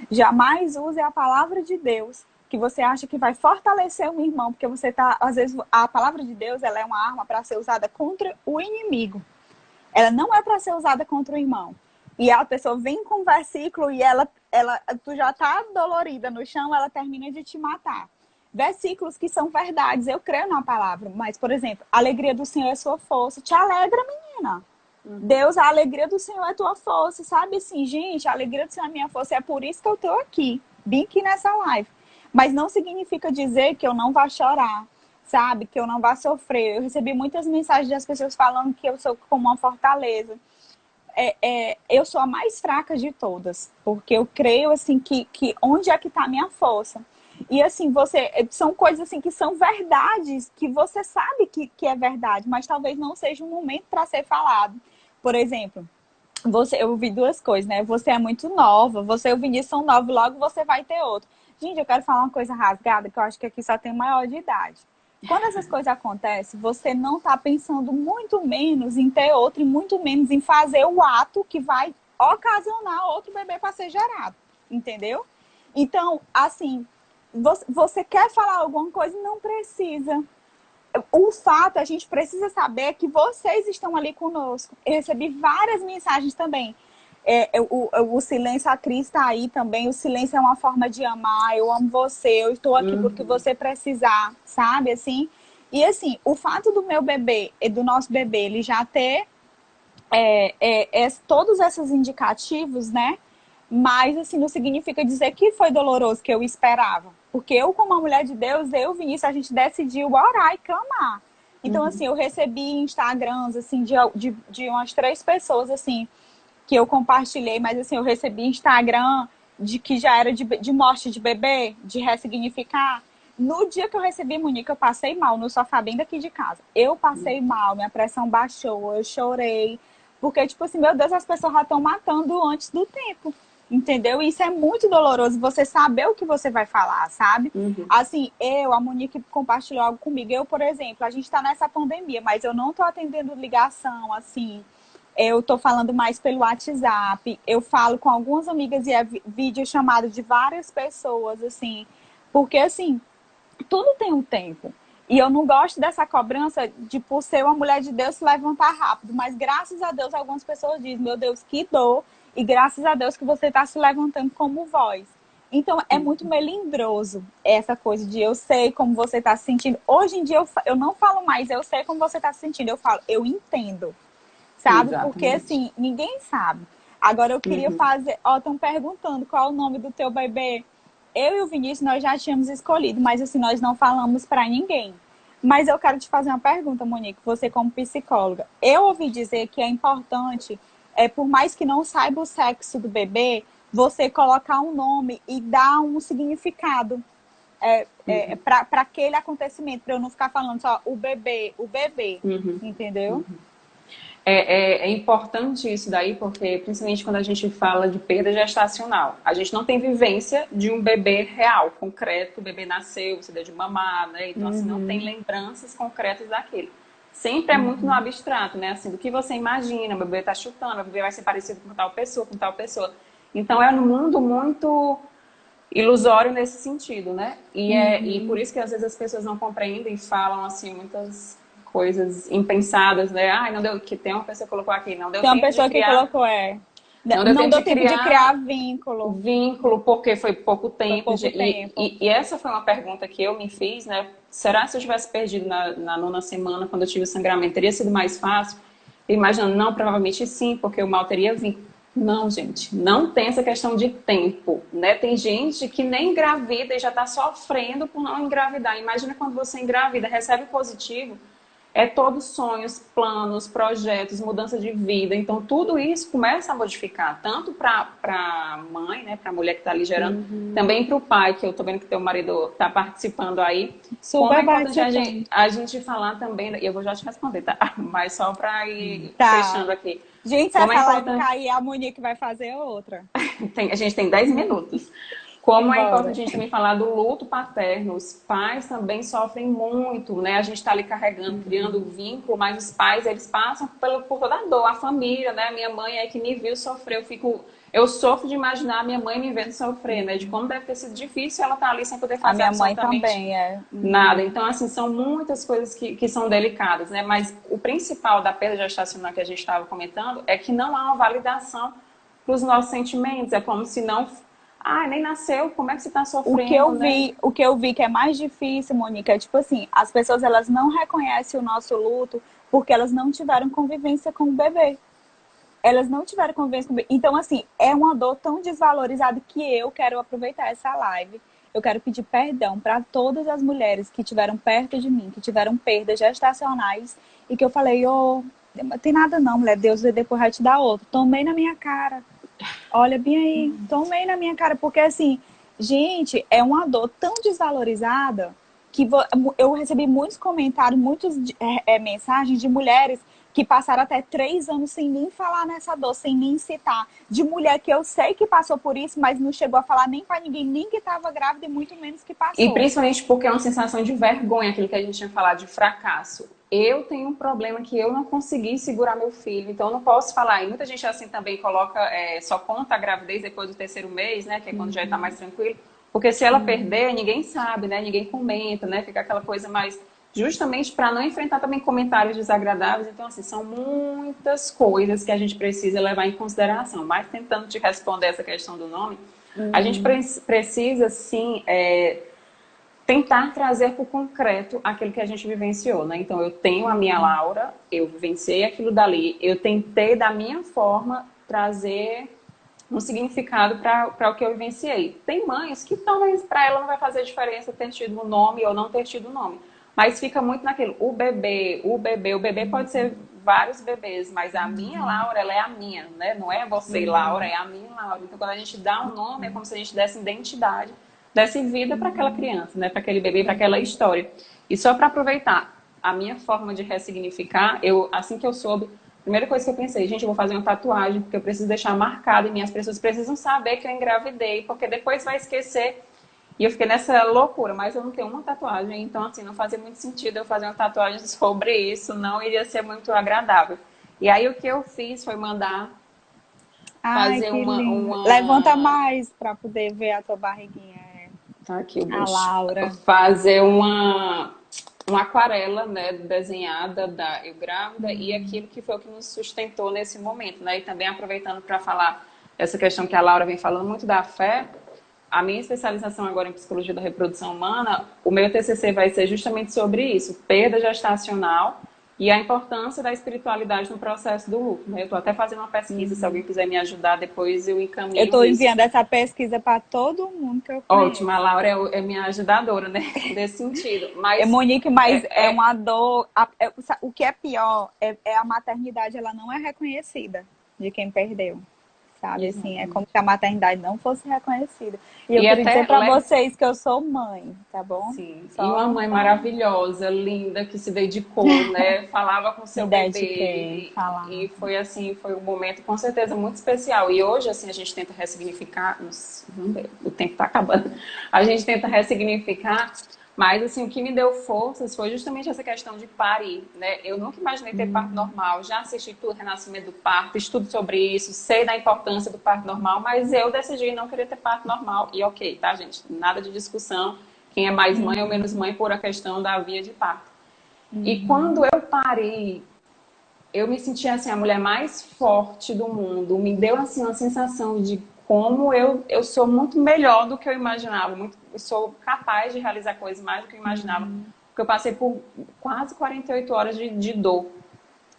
jamais use a palavra de Deus que você acha que vai fortalecer um irmão, porque você tá, às vezes, a palavra de Deus, ela é uma arma para ser usada contra o inimigo. Ela não é para ser usada contra o irmão. E a pessoa vem com um versículo e tu já tá dolorida no chão, ela termina de te matar. Versículos que são verdades, eu creio na palavra, mas, por exemplo, a alegria do Senhor é sua força. Te alegra, menina. Deus, a alegria do Senhor é tua força, sabe assim, gente, a alegria do Senhor é minha força, é por isso que eu tô aqui, vim aqui nessa live. Mas não significa dizer que eu não vá chorar, sabe, que eu não vá sofrer. Eu recebi muitas mensagens das pessoas falando que eu sou como uma fortaleza. Eu sou a mais fraca de todas, porque eu creio assim que onde é que está a minha força. E assim, são coisas assim que são verdades, que você sabe que é verdade, mas talvez não seja um momento para ser falado. Por exemplo, eu ouvi duas coisas, né? Você é muito nova, você e o Vinícius são novos, logo você vai ter outro. Gente, eu quero falar uma coisa rasgada, que eu acho que aqui só tem maior de idade. Quando essas coisas acontecem, você não tá pensando muito menos em ter outro e muito menos em fazer o ato que vai ocasionar outro bebê para ser gerado, entendeu? Então, assim, você quer falar alguma coisa? Não precisa. O fato, a gente precisa saber que vocês estão ali conosco. Eu recebi várias mensagens também. O silêncio, a Cris está aí também. O silêncio é uma forma de amar. Eu amo você. Eu estou aqui porque você precisar, sabe? Assim. E assim, o fato do meu bebê, do nosso bebê, ele já ter todos esses indicativos, né? Mas, assim, não significa dizer que foi doloroso, que eu esperava. Porque eu, como uma mulher de Deus, Vinícius, a gente decidiu orar e clamar. Então, assim, eu recebi Instagrams, assim, de umas 3 pessoas, assim, que eu compartilhei. Mas, assim, eu recebi Instagram de que já era de morte de bebê, de ressignificar. No dia que eu recebi, Monique, eu passei mal no sofá bem daqui de casa. Eu passei mal, minha pressão baixou, eu chorei. Porque, tipo assim, meu Deus, as pessoas já estão matando antes do tempo. Entendeu? E isso é muito doloroso, você saber o que você vai falar, sabe? Assim, a Monique compartilhou algo comigo. Eu, por exemplo, a gente tá nessa pandemia, mas eu não tô atendendo ligação, assim. Eu tô falando mais pelo WhatsApp. Eu falo com algumas amigas e é vídeo chamado de várias pessoas, assim. Porque, assim, tudo tem um tempo. E eu não gosto dessa cobrança de, por ser uma mulher de Deus, se levantar rápido. Mas graças a Deus, algumas pessoas dizem, meu Deus, que dor. E graças a Deus que você está se levantando como voz. Então, é muito melindroso essa coisa de eu sei como você está se sentindo. Hoje em dia, eu não falo mais, eu sei como você está se sentindo. Eu falo, eu entendo. Sabe? Exatamente. Porque, assim, ninguém sabe. Agora, eu queria fazer... estão perguntando qual é o nome do teu bebê. Eu e o Vinícius, nós já tínhamos escolhido, mas assim, nós não falamos para ninguém. Mas eu quero te fazer uma pergunta, Monique, você como psicóloga. Eu ouvi dizer que é importante, por mais que não saiba o sexo do bebê, você colocar um nome e dar um significado para aquele acontecimento, para eu não ficar falando só o bebê, entendeu? É importante isso daí, porque principalmente quando a gente fala de perda gestacional, a gente não tem vivência de um bebê real, concreto, o bebê nasceu, você deu de mamar, né? Então, assim, não tem lembranças concretas daquele. Sempre é muito no abstrato, né? Assim, do que você imagina, o bebê tá chutando, o bebê vai ser parecido com tal pessoa, com tal pessoa. Então, é um mundo muito ilusório nesse sentido, né? E por isso que às vezes as pessoas não compreendem e falam, assim, muitas coisas impensadas, né? Ai, não deu, que tem uma pessoa que colocou aqui, não deu Tem uma tempo pessoa de criar, que colocou, não deu tempo de criar vínculo. Vínculo, porque foi pouco tempo. Foi pouco tempo. E essa foi uma pergunta que eu me fiz, né? Será que se eu tivesse perdido na 9ª semana, quando eu tive o sangramento, teria sido mais fácil? Imaginando, não, provavelmente sim, porque o mal teria vindo. Não, gente, não tem essa questão de tempo, né? Tem gente que nem engravida e já está sofrendo por não engravidar. Imagina quando você engravida, recebe positivo, é todos sonhos, planos, projetos, mudança de vida. Então, tudo isso começa a modificar, tanto para a mãe, né, para a mulher que está ali gerando, também para o pai, que eu estou vendo que teu marido está participando aí. Como é importante a gente falar também, e eu vou já te responder, tá? Mas só para ir fechando aqui. Gente, se essa live cair, a Monique vai fazer outra. A gente tem 10 minutos. Como é importante a gente também falar do luto paterno. Os pais também sofrem muito, né? A gente está ali carregando, criando vínculo, mas os pais, eles passam por toda a dor. A família, né? Minha mãe é que me viu sofrer. Eu sofro de imaginar a minha mãe me vendo sofrer, né? De como deve ter sido difícil ela estar ali sem poder fazer absolutamente nada. Então, assim, são muitas coisas que são delicadas, né? Mas o principal da perda gestacional que a gente estava comentando é que não há uma validação para os nossos sentimentos. É como se não... nem nasceu, como é que você está sofrendo? O que eu vi que é mais difícil, Mônica, é tipo assim, as pessoas elas não reconhecem o nosso luto porque elas não tiveram convivência com o bebê. Elas não tiveram convivência com o bebê. Então, assim, é uma dor tão desvalorizada que eu quero aproveitar essa live. Eu quero pedir perdão para todas as mulheres que estiveram perto de mim, que tiveram perdas gestacionais e que eu falei, tem nada não, mulher, Deus depois vai te dar outro. Tomei na minha cara. Olha bem aí, tomei na minha cara, porque assim, Gente, é uma dor tão desvalorizada que eu recebi muitos comentários, muitas mensagens de mulheres que passaram até 3 anos sem nem falar nessa dor, sem nem citar. De mulher que eu sei que passou por isso, mas não chegou a falar nem pra ninguém, nem que estava grávida e muito menos que E passou. principalmente porque é uma sensação de vergonha, aquilo que a gente tinha falado de fracasso. Eu tenho um problema que eu não consegui segurar meu filho, então eu não posso falar. E muita gente assim também coloca, só conta a gravidez depois do terceiro mês, né? Que é quando já está mais tranquilo. Porque se ela perder, ninguém sabe, né? Ninguém comenta, né? Fica aquela coisa mais... Justamente para não enfrentar também comentários desagradáveis. Então, assim, são muitas coisas que a gente precisa levar em consideração. Mas tentando te responder essa questão do nome, a gente precisa, sim, tentar trazer para o concreto aquilo que a gente vivenciou, né? Então, eu tenho a minha Laura, eu vivenciei aquilo dali, eu tentei, da minha forma, trazer um significado para o que eu vivenciei. Tem mães que talvez para ela não vai fazer diferença ter tido um nome ou não ter tido um nome, mas fica muito naquilo, o bebê pode ser vários bebês, mas a minha Laura, ela é a minha, né? Não é você, Laura, é a minha Laura. Então, quando a gente dá um nome, é como se a gente desse identidade, desse vida para aquela criança, né? Para aquele bebê, para aquela história. E só para aproveitar a minha forma de ressignificar, assim que eu soube, a primeira coisa que eu pensei, gente, eu vou fazer uma tatuagem, porque eu preciso deixar marcado em mim, as pessoas precisam saber que eu engravidei, porque depois vai esquecer. E eu fiquei nessa loucura, mas eu não tenho uma tatuagem, então assim, não fazia muito sentido eu fazer uma tatuagem sobre isso, não iria ser muito agradável. E aí o que eu fiz foi mandar Ai, fazer que uma, lindo. Levanta uma... mais para poder ver a tua barriguinha. Tá aqui o A bucho. Laura. Fazer uma aquarela, né, desenhada da eu grávida e aquilo que foi o que nos sustentou nesse momento, né? E também aproveitando para falar essa questão que a Laura vem falando muito da fé, a minha especialização agora em psicologia da reprodução humana, o meu TCC vai ser justamente sobre isso, perda gestacional e a importância da espiritualidade no processo do luto, né? Eu estou até fazendo uma pesquisa, se alguém quiser me ajudar, depois eu Eu encaminho estou isso. enviando essa pesquisa para todo mundo que eu Ótimo, conheço. a Laura é minha ajudadora, né? Nesse sentido. Mas Monique, mas é uma dor. O que é pior é a maternidade, ela não é reconhecida de quem perdeu. Sabe, assim, é como se a maternidade não fosse reconhecida. E eu e queria até dizer para vocês que eu sou mãe, tá bom? sim. E uma Só mãe pra... maravilhosa, linda, que se dedicou, né? Falava com me seu dediquei, bebê. falar. E foi assim, foi um momento com certeza muito especial. E hoje, assim, a gente tenta ressignificar. Vamos ver, o tempo tá acabando. A gente tenta ressignificar. Mas, assim, o que me deu forças foi justamente essa questão de parir, né? Eu nunca imaginei ter parto normal. Já assisti tudo, Renascimento do Parto, estudo sobre isso, sei da importância do parto normal, mas eu decidi não querer ter parto normal. E ok, tá, gente? Nada de discussão. Quem é mais mãe ou menos mãe por a questão da via de parto. E quando eu parei, eu me senti assim, a mulher mais forte do mundo. Me deu assim uma sensação de como eu sou muito melhor do que eu imaginava. Eu sou capaz de realizar coisas mais do que eu imaginava. Porque eu passei por quase 48 horas de dor,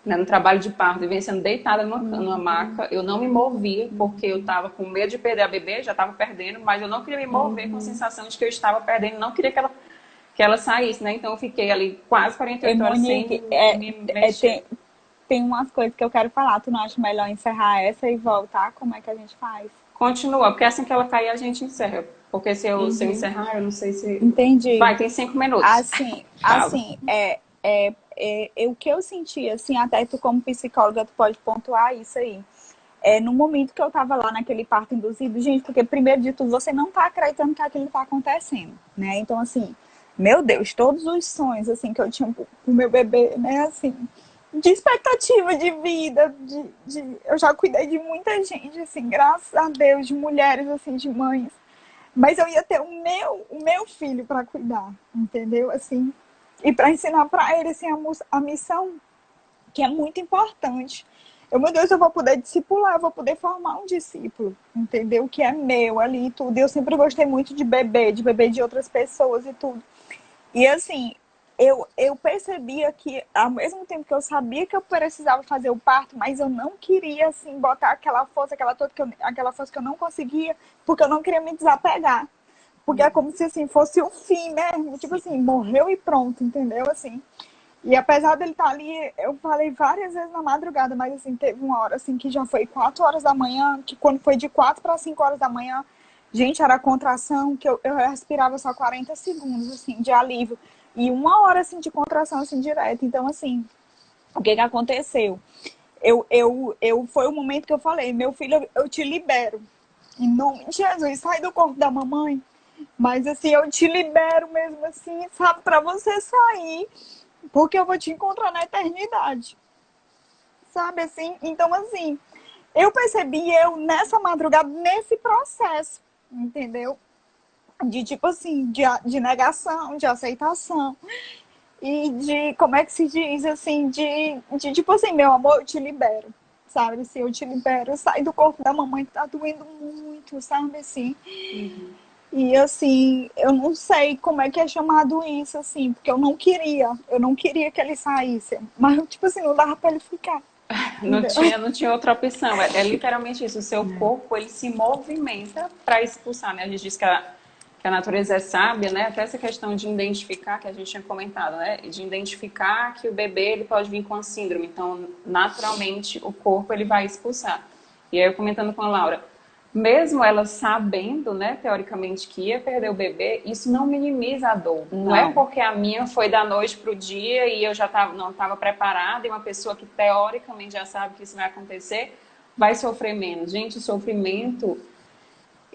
né, no trabalho de parto. Eu venho sendo deitada numa maca. Eu não me movia porque eu estava com medo de perder a bebê, já estava perdendo, mas eu não queria me mover com a sensação de que eu estava perdendo. Não queria que ela saísse, né? Então eu fiquei ali quase 48 horas sem Monique, me mexer. tem umas coisas que eu quero falar. Tu não acha melhor encerrar essa e voltar? Como é que a gente faz? Continua, porque assim que ela cair, a gente encerra. Porque se eu encerrar, eu não sei se. Entendi. Vai, tem 5 minutos. Assim, Fala. assim, o que eu senti, assim, até tu como psicóloga, tu pode pontuar isso aí. No momento que eu tava lá naquele parto induzido, gente, porque primeiro de tudo, você não tá acreditando que aquilo tá acontecendo, né? Então, assim, meu Deus, todos os sonhos, assim, que eu tinha com o meu bebê, né, assim, de expectativa de vida, eu já cuidei de muita gente, assim, graças a Deus, de mulheres, assim, de mães. Mas eu ia ter o meu filho para cuidar, entendeu? Assim, e para ensinar para ele, assim, a missão, que é muito importante. Meu Deus, eu vou poder discipular, eu vou poder formar um discípulo, entendeu? Que é meu ali e tudo. E eu sempre gostei muito de beber de outras pessoas e tudo. E assim, eu percebia que, ao mesmo tempo que eu sabia que eu precisava fazer o parto, mas eu não queria, assim, botar aquela força, aquela força que eu não conseguia, porque eu não queria me desapegar. Porque é como se, assim, fosse o fim mesmo. Tipo assim, morreu e pronto, entendeu? Assim. E apesar dele estar ali, eu falei várias vezes na madrugada, mas assim, teve uma hora assim que já foi 4 horas da manhã, que quando foi de 4 para 5 horas da manhã, Gente, era a contração que eu respirava só 40 segundos, assim, de alívio. E 1 hora, assim, de contração, assim, direto. Então, assim, o que que aconteceu? Foi o momento que eu falei, meu filho, eu te libero. Em nome de Jesus, sai do corpo da mamãe. Mas, assim, eu te libero mesmo, assim, sabe, pra você sair. Porque eu vou te encontrar na eternidade. Sabe, assim? Então, assim, eu percebi nessa madrugada, nesse processo, entendeu? De tipo assim, de negação, de aceitação. E de, como é que se diz, assim, de tipo assim, meu amor, eu te libero. Sabe, assim, eu te libero. Sai do corpo da mamãe que tá doendo muito, sabe, assim. Uhum. E assim, eu não sei como é que é chamado isso, assim, porque eu não queria que ele saísse. Mas, tipo assim, não dava pra ele ficar. Entendeu? Não tinha outra opção. É literalmente isso. O seu corpo, ele se movimenta para expulsar, né? A gente diz que a natureza é sábia, né? Até essa questão de identificar, que a gente tinha comentado, né? De identificar que o bebê, ele pode vir com a síndrome. Então, naturalmente, o corpo, ele vai expulsar. E aí, eu comentando com a Laura, mesmo ela sabendo, né, teoricamente, que ia perder o bebê, isso não minimiza a dor. Não é Não. porque a minha foi da noite para o dia e eu já não estava preparada, e uma pessoa que teoricamente já sabe que isso vai acontecer, vai sofrer menos. Gente, o sofrimento,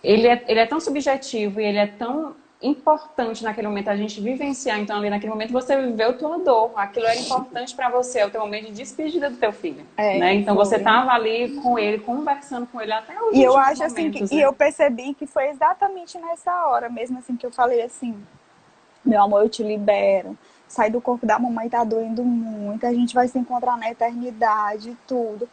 ele é tão subjetivo e ele é tão importante naquele momento a gente vivenciar. Então, ali naquele momento você viveu tua dor. Aquilo era importante para você, é o teu momento de despedida do teu filho, né? Então você Foi. estava ali com ele, conversando com ele até os E eu últimos acho assim momentos, e né? eu percebi que foi exatamente nessa hora mesmo assim que eu falei assim, meu amor, eu te libero. Sai do corpo da mamãe, tá doendo muito. A gente vai se encontrar na eternidade e tudo.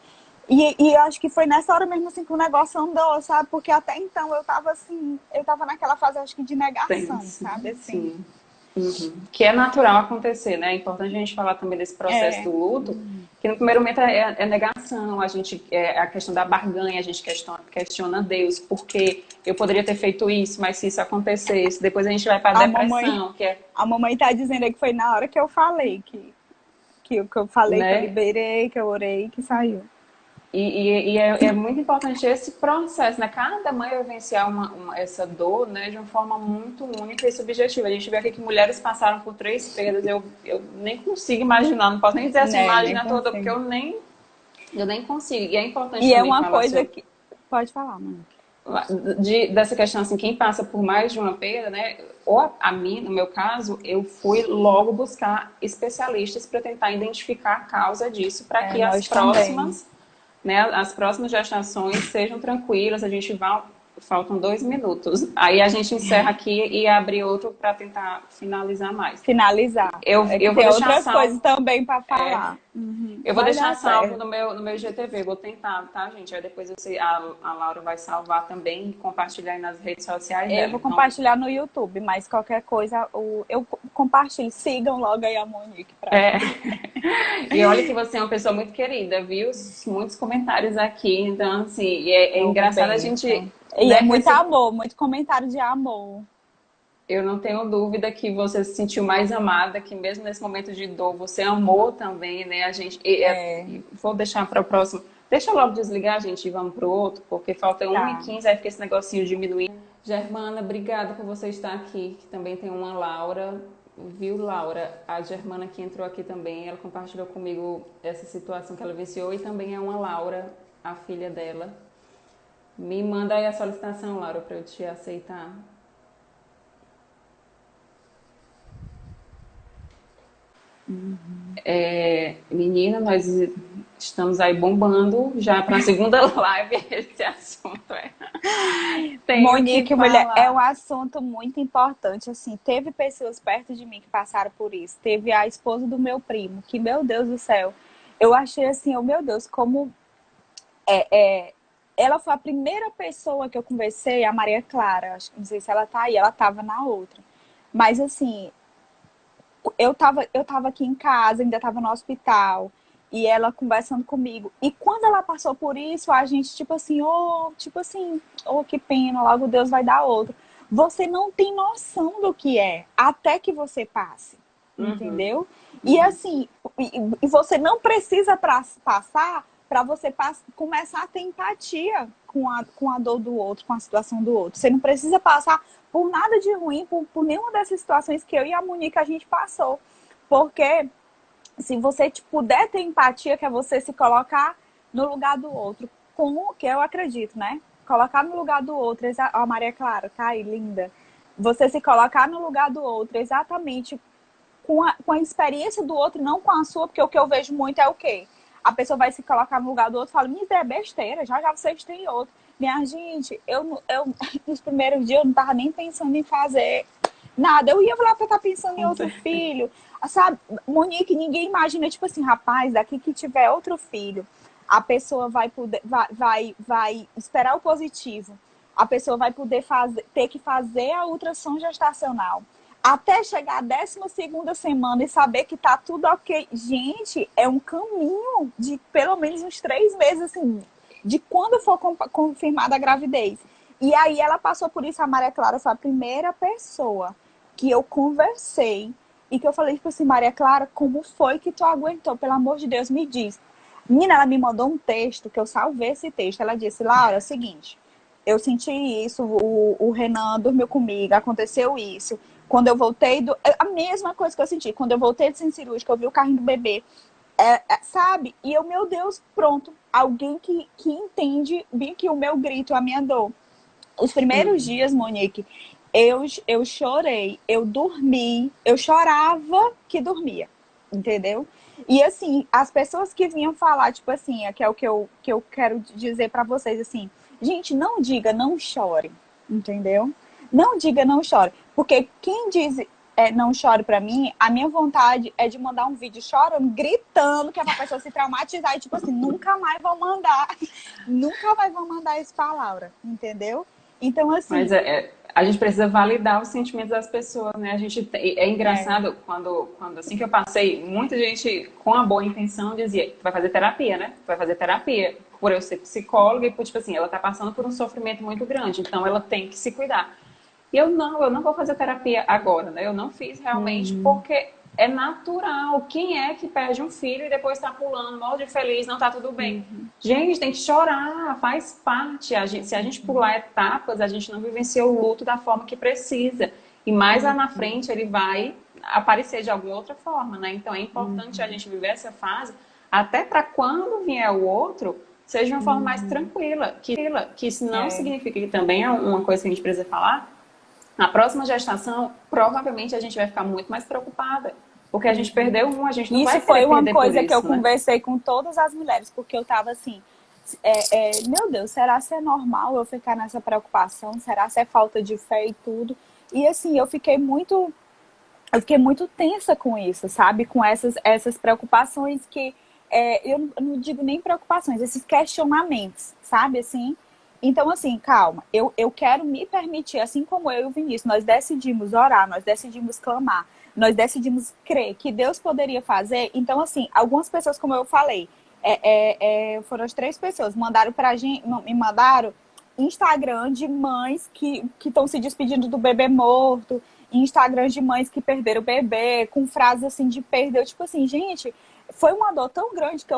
E acho que foi nessa hora mesmo assim que o negócio andou, sabe? Porque até então eu tava assim, eu tava naquela fase, acho que de negação, Tem, sabe? Assim. sim. Uhum. Que é natural acontecer, né? É importante a gente falar também desse processo É, do luto, que no primeiro momento é negação, a gente a questão da barganha, a gente questiona Deus, porque eu poderia ter feito isso, mas se isso acontecesse, depois a gente vai para a a mamãe, depressão, que é, a mamãe tá dizendo aí que foi na hora que eu falei, que eu falei, que eu né? liberei, que eu orei, que saiu. É muito importante esse processo, né? Cada mãe vai vivenciar essa dor, né, de uma forma muito única e subjetiva. A gente vê aqui que mulheres passaram por 3 perdas, eu nem consigo imaginar, não posso nem dizer assim, Né, nem imagina toda, porque consigo. eu nem consigo. E é importante E é também uma falar coisa sobre que. Pode falar, mãe. dessa questão assim, quem passa por mais de uma perda, né? Ou a mim, no meu caso, eu fui logo buscar especialistas para tentar identificar a causa disso, para É, que as nós também. próximas, né, as próximas gestações sejam tranquilas. A gente vai, faltam 2 minutos. Aí a gente encerra aqui e abre outro para tentar finalizar mais. Finalizar. É que Eu vou tem deixar outras coisas salvo. também para É, falar. Uhum. eu vou Vai deixar dar salvo certo. no meu IGTV, vou tentar, tá, gente? Aí depois a Laura vai salvar também e compartilhar aí nas redes sociais Eu dela. vou Então, compartilhar no YouTube, mas qualquer coisa eu compartilho. Sigam logo aí a Monique pra é. poder. E olha que você é uma pessoa muito querida, viu? Muitos comentários aqui, então, assim, é É uma engraçado a gente, bênção. E né, é muito amor, muito comentário de amor. eu não tenho dúvida que você se sentiu mais amada, que mesmo nesse momento de dor você amou também, né? A gente, É, vou deixar para o próximo. Deixa eu logo desligar, gente, e vamos para o outro, porque falta 1 e tá. 15 aí fica esse negocinho diminuindo. Germana, obrigada por você estar aqui, que também tem uma Laura, viu, Laura? A Germana que entrou aqui também, ela compartilhou comigo essa situação que ela venciou e também é uma Laura, a filha dela. Me manda aí a solicitação, Laura, para eu te aceitar. Menina, nós estamos aí bombando já para a segunda live. Esse assunto tenho que Monique, mulher, é um falar. assunto muito importante. Assim, teve pessoas perto de mim que passaram por isso. Teve a esposa do meu primo, que, meu Deus do céu, eu achei assim, oh meu Deus, como ela foi a primeira pessoa que eu conversei, a Maria Clara, acho que não sei se ela tá aí, ela tava na outra. Mas assim, eu tava aqui em casa, ainda tava no hospital, e ela conversando comigo. E quando ela passou por isso, a gente, oh, que pena, logo Deus vai dar outro. Você não tem noção do que é, até que você passe, Uhum, entendeu? E uhum, assim, e você não precisa passar para você começar a ter empatia com a dor do outro, com a situação do outro. Você não precisa passar por nada de ruim, por nenhuma dessas situações que eu e a Monique a gente passou. Porque se você puder ter empatia, que é você se colocar no lugar do outro, com o que eu acredito, né? Colocar no lugar do outro, a Maria Clara, tá aí, linda. Você se colocar no lugar do outro exatamente com a experiência do outro, não com a sua, porque o que eu vejo muito é o quê? A pessoa vai se colocar no lugar do outro e fala, minha ideia é besteira, já vocês têm outro. Minha gente, eu nos primeiros dias eu não tava nem pensando em fazer nada. Eu ia lá pra estar pensando em outro filho. Sabe, Monique, ninguém imagina, tipo assim, rapaz, daqui que tiver outro filho, a pessoa vai esperar o positivo. A pessoa vai poder ter que fazer a ultrassom gestacional. Até chegar a 12ª semana e saber que tá tudo ok. Gente, é um caminho de pelo menos uns 3 meses, assim, de quando for confirmada a gravidez. E aí ela passou por isso, a Maria Clara foi a primeira pessoa que eu conversei e que eu falei, tipo assim, Maria Clara, como foi que tu aguentou? Pelo amor de Deus, me diz. Menina, ela me mandou um texto, que eu salvei esse texto. Ela disse, Laura, é o seguinte, eu senti isso, o Renan dormiu comigo, aconteceu isso. Quando eu voltei, a mesma coisa que eu senti. Quando eu voltei de centro cirúrgico, eu vi o carrinho do bebê, sabe? E eu, meu Deus, pronto. Alguém que entende bem que o meu grito, a minha dor. Os primeiros dias, Monique, eu chorei, eu dormi, eu chorava que dormia, entendeu? E assim, as pessoas que vinham falar, tipo assim, que é o que eu quero dizer pra vocês, assim, gente, não diga não chore, entendeu? Não diga não chore, porque quem diz não chore pra mim, a minha vontade é de mandar um vídeo chorando, gritando, que é pra pessoa se traumatizar e tipo assim, nunca mais vão mandar essa palavra, entendeu? Então, assim... Mas a gente precisa validar os sentimentos das pessoas, né? É engraçado quando assim que eu passei, muita gente com a boa intenção dizia, tu vai fazer terapia, né? Tu vai fazer terapia. Por eu ser psicóloga e por, tipo assim, ela tá passando por um sofrimento muito grande, então ela tem que se cuidar. E eu não vou fazer terapia agora, né? Eu não fiz realmente porque é natural. Quem é que perde um filho e depois tá pulando, morre de feliz, não tá tudo bem? Gente, tem que chorar, faz parte. Se a gente pular etapas, a gente não vivenciou o luto da forma que precisa. E mais lá na frente ele vai aparecer de alguma outra forma, né? Então é importante a gente viver essa fase, até para quando vier o outro, seja de uma forma mais tranquila. Que isso não significa que também é uma coisa que a gente precisa falar. Na próxima gestação, provavelmente a gente vai ficar muito mais preocupada. Porque a gente perdeu um, a gente não vai Isso foi uma perder coisa por que eu isso, né? conversei com todas as mulheres, porque eu tava assim, meu Deus, será que é normal eu ficar nessa preocupação? Será que é falta de fé e tudo? E assim, eu fiquei muito tensa com isso, sabe? Com essas preocupações que, eu não digo nem preocupações, esses questionamentos, sabe? Assim, então, assim, calma, eu quero me permitir, assim como eu e o Vinícius, nós decidimos orar, nós decidimos clamar, nós decidimos crer que Deus poderia fazer. Então, assim, algumas pessoas, como eu falei, foram as 3 pessoas, mandaram pra gente, me mandaram Instagram de mães que estão se despedindo do bebê morto, Instagram de mães que perderam o bebê, com frases assim de perdeu. Tipo assim, gente, foi uma dor tão grande que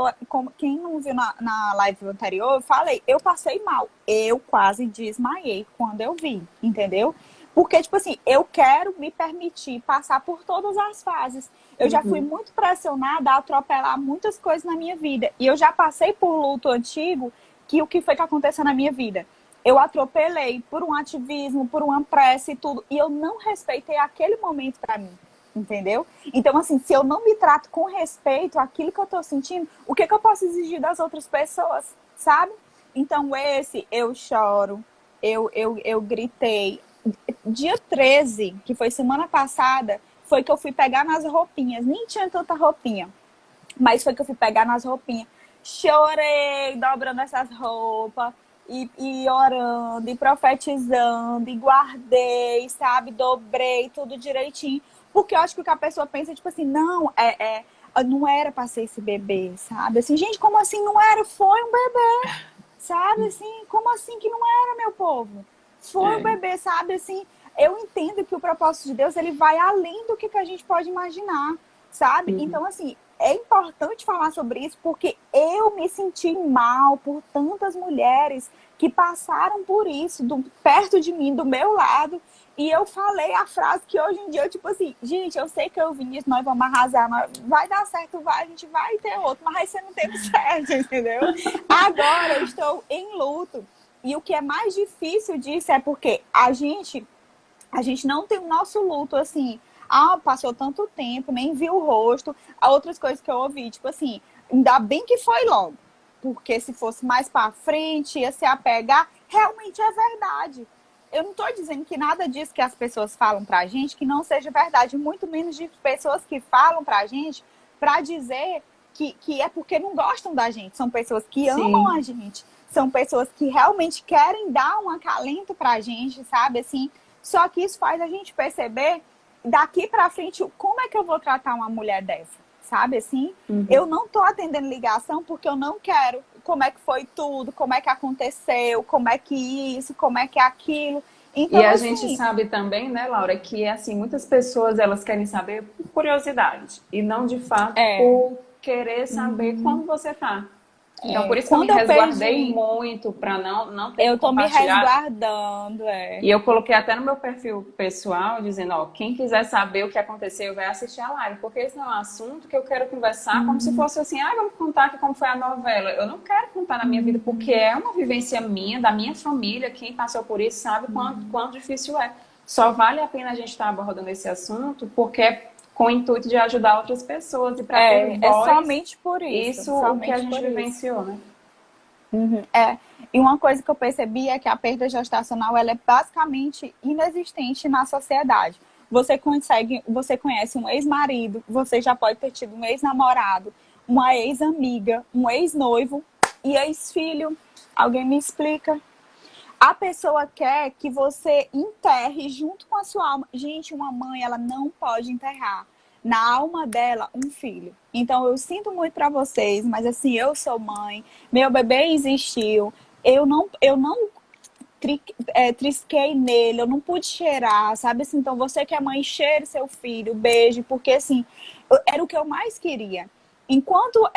quem não viu na live anterior, eu falei, eu passei mal. Eu quase desmaiei quando eu vi, entendeu? Porque, tipo assim, eu quero me permitir passar por todas as fases. Eu já fui muito pressionada a atropelar muitas coisas na minha vida. E eu já passei por luto antigo, que o que foi que aconteceu na minha vida? Eu atropelei por um ativismo, por uma pressa e tudo. E eu não respeitei aquele momento pra mim, entendeu? Então, assim, se eu não me trato com respeito àquilo que eu tô sentindo, o que eu posso exigir das outras pessoas, sabe? Então, eu choro, eu gritei. Dia 13, que foi semana passada, foi que eu fui pegar nas roupinhas. Nem tinha tanta roupinha, mas foi que eu fui pegar nas roupinhas. Chorei dobrando essas roupas e orando e profetizando e guardei, sabe? Dobrei tudo direitinho. Porque eu acho que o que a pessoa pensa é tipo assim, não, não era pra ser esse bebê, sabe? Assim, gente, como assim não era? Foi um bebê, sabe? Assim, como assim que não era, meu povo? Foi um bebê, sabe? Assim, eu entendo que o propósito de Deus, ele vai além do que a gente pode imaginar, sabe? Então, assim, é importante falar sobre isso porque eu me senti mal por tantas mulheres que passaram por isso, perto de mim, do meu lado. E eu falei a frase que hoje em dia, eu, tipo assim, gente, eu sei que eu vim isso, nós vamos arrasar, vai dar certo, vai, a gente vai ter outro, mas você não teve certo, entendeu? Agora eu estou em luto. E o que é mais difícil disso é porque a gente não tem o nosso luto, assim, passou tanto tempo, nem viu o rosto. Outras coisas que eu ouvi, tipo assim, ainda bem que foi logo, porque se fosse mais pra frente, ia se apegar, realmente é verdade. Eu não tô dizendo que nada disso que as pessoas falam pra gente que não seja verdade, muito menos de pessoas que falam pra gente pra dizer que é porque não gostam da gente. São pessoas que amam a gente, são pessoas que realmente querem dar um acalento pra gente, sabe, assim. Só que isso faz a gente perceber, daqui pra frente, como é que eu vou tratar uma mulher dessa, sabe, assim? Eu não tô atendendo ligação porque eu não quero. Como é que foi tudo, como é que aconteceu, como é que isso, como é que aquilo. Então, e a assim, gente sabe também, né, Laura, que assim, muitas pessoas elas querem saber por curiosidade e não de fato por querer saber como você tá. Então, por isso que eu me quando eu resguardei perdi, muito para não ter que eu tô me compartilhar. resguardando, E eu coloquei até no meu perfil pessoal, dizendo, ó, quem quiser saber o que aconteceu, vai assistir a live, porque esse não é um assunto que eu quero conversar como se fosse assim, vamos contar aqui como foi a novela. Eu não quero contar na minha vida, porque é uma vivência minha, da minha família, quem passou por isso sabe quanto difícil é. Só vale a pena a gente estar abordando esse assunto, porque é com o intuito de ajudar outras pessoas e para ter é voz, somente por isso, o que a somente gente por isso. vivenciou, né? E uma coisa que eu percebi é que a perda gestacional ela é basicamente inexistente na sociedade. Você conhece um ex-marido, você já pode ter tido um ex-namorado, uma ex-amiga, um ex-noivo e ex-filho. Alguém me explica? A pessoa quer que você enterre junto com a sua alma. Gente, uma mãe, ela não pode enterrar na alma dela um filho. Então, eu sinto muito para vocês, mas assim, eu sou mãe, meu bebê existiu, eu não trisquei nele, eu não pude cheirar, sabe assim? Então, você que é mãe, cheire seu filho, beije, porque assim, era o que eu mais queria. Enquanto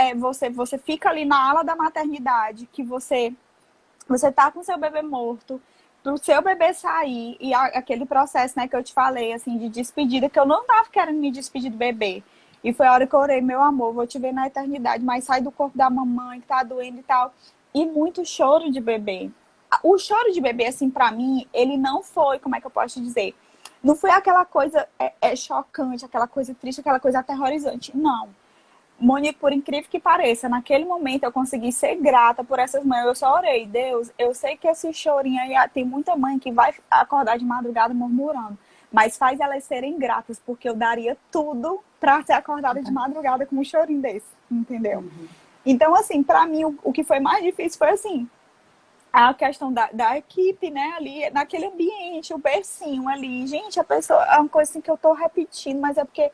você fica ali na ala da maternidade, que você tá com seu bebê morto, pro seu bebê sair, e aquele processo, né, que eu te falei, assim, de despedida, que eu não tava querendo me despedir do bebê. E foi a hora que eu orei, meu amor, vou te ver na eternidade, mas sai do corpo da mamãe, que tá doendo e tal. E muito choro de bebê. O choro de bebê, assim, pra mim, ele não foi, como é que eu posso te dizer? Não foi aquela coisa chocante, aquela coisa triste, aquela coisa aterrorizante. Não. Monique, por incrível que pareça, naquele momento eu consegui ser grata por essas mães. Eu só orei, Deus, eu sei que esse chorinho aí, tem muita mãe que vai acordar de madrugada murmurando, mas faz elas serem gratas, porque eu daria tudo pra ser acordada de madrugada com um chorinho desse, entendeu? Então, assim, pra mim, o que foi mais difícil foi, assim, a questão da equipe, né, ali, naquele ambiente, o bercinho ali. Gente, a pessoa, é uma coisa assim que eu tô repetindo, mas é porque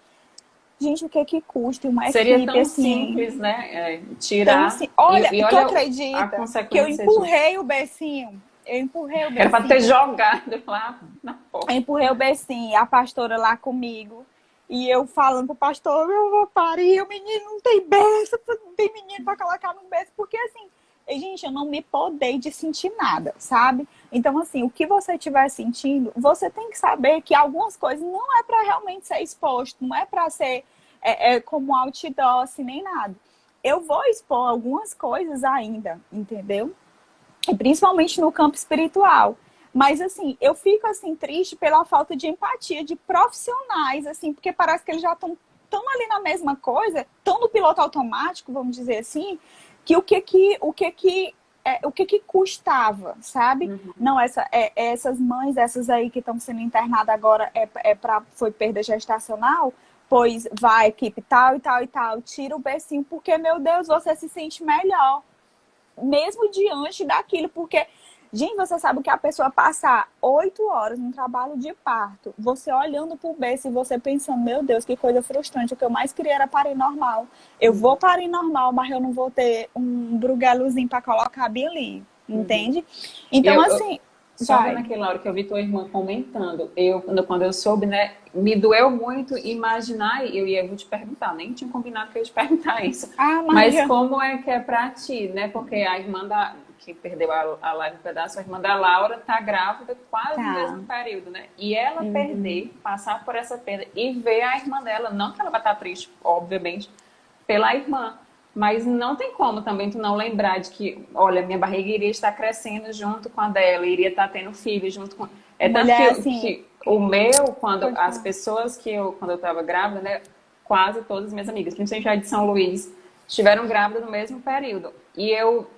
gente, o que que custa uma Seria equipe tão assim? simples, né? Então, Tirar. assim, olha, E tu olha a acredita que eu consequência disso. empurrei o becinho? Eu empurrei o Era para ter becinho. jogado lá na Eu porta. empurrei o becinho, a pastora lá comigo. E eu falando pro pastor, eu vou parir, o menino não tem berço, não tem menino pra colocar no berço. Porque assim, gente, eu não me podei de sentir nada, sabe? Então, assim, o que você estiver sentindo, você tem que saber que algumas coisas não é pra realmente ser exposto, não é pra ser como outdoor, assim, nem nada. Eu vou expor algumas coisas ainda, entendeu? E principalmente no campo espiritual. Mas, assim, eu fico, assim, triste pela falta de empatia de profissionais, assim, porque parece que eles já estão tão ali na mesma coisa, tão no piloto automático, vamos dizer assim, que o que que custava, sabe? Não, essas mães, essas aí que estão sendo internadas agora foi perda gestacional, pois vai, equipe tal e tal e tal, tira o becinho, porque, meu Deus, você se sente melhor mesmo diante daquilo, porque, gente, você sabe que a pessoa passar 8 horas num trabalho de parto, você olhando pro berço e você pensando, meu Deus, que coisa frustrante, o que eu mais queria era parir normal. Eu vou parir normal, mas eu não vou ter um bruguelozinho para colocar bem ali, entende? Então, Eu, assim... Só vendo aquela hora que eu vi tua irmã comentando, quando eu soube, né, me doeu muito imaginar, eu vou te perguntar, nem tinha combinado que eu ia te perguntar isso. Ah, Mas Maria. como é que é pra ti, né? Porque a irmã que perdeu a live um pedaço, a irmã da Laura tá grávida quase no Tá. mesmo período, né? E ela Uhum. passar por essa perda e ver a irmã dela, não que ela vai estar triste, obviamente, pela irmã. Mas não tem como também tu não lembrar de que, olha, minha barriga iria estar crescendo junto com a dela, iria estar tendo filho junto com... É tanto Mulher, assim, que o meu, quando pode as falar. pessoas quando eu estava grávida, né, quase todas as minhas amigas, principalmente a de São Luís, estiveram grávidas no mesmo período. E eu,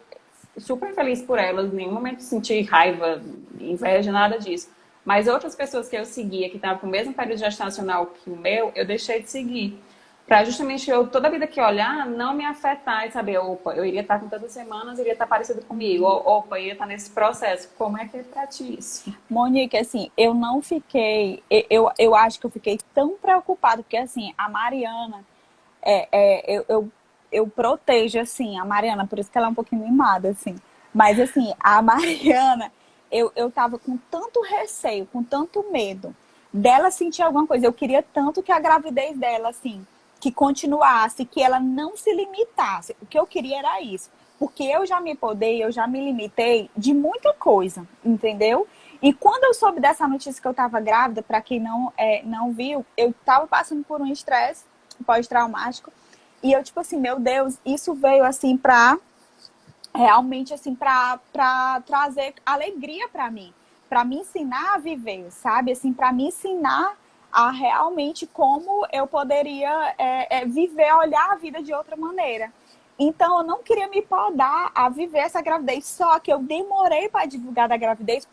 super feliz por elas, em nenhum momento senti raiva, inveja, nada disso. Mas outras pessoas que eu seguia, que estavam com o mesmo período gestacional que o meu, eu deixei de seguir. Para justamente eu, toda vida que olhar, não me afetar e saber, opa, eu iria estar com tantas semanas, iria estar parecido comigo, opa, eu iria estar nesse processo. Como é que é pra ti isso? Monique, assim, eu não fiquei. Eu acho que eu fiquei tão preocupada, porque, assim, a Mariana, eu protejo, assim, a Mariana, por isso que ela é um pouquinho mimada, assim. Mas, assim, a Mariana, eu tava com tanto receio, com tanto medo dela sentir alguma coisa. Eu queria tanto que a gravidez dela, assim, que continuasse, que ela não se limitasse. O que eu queria era isso. Porque eu já me podei, eu já me limitei de muita coisa, entendeu? E quando eu soube dessa notícia que eu tava grávida, para quem não viu, eu tava passando por um estresse pós-traumático. E eu, tipo assim, meu Deus, isso veio assim pra realmente assim para trazer alegria para mim, para me ensinar a viver, sabe? Assim, para me ensinar a realmente como eu poderia viver, olhar a vida de outra maneira. Então, eu não queria me podar a viver essa gravidez, só que eu demorei para divulgar da gravidez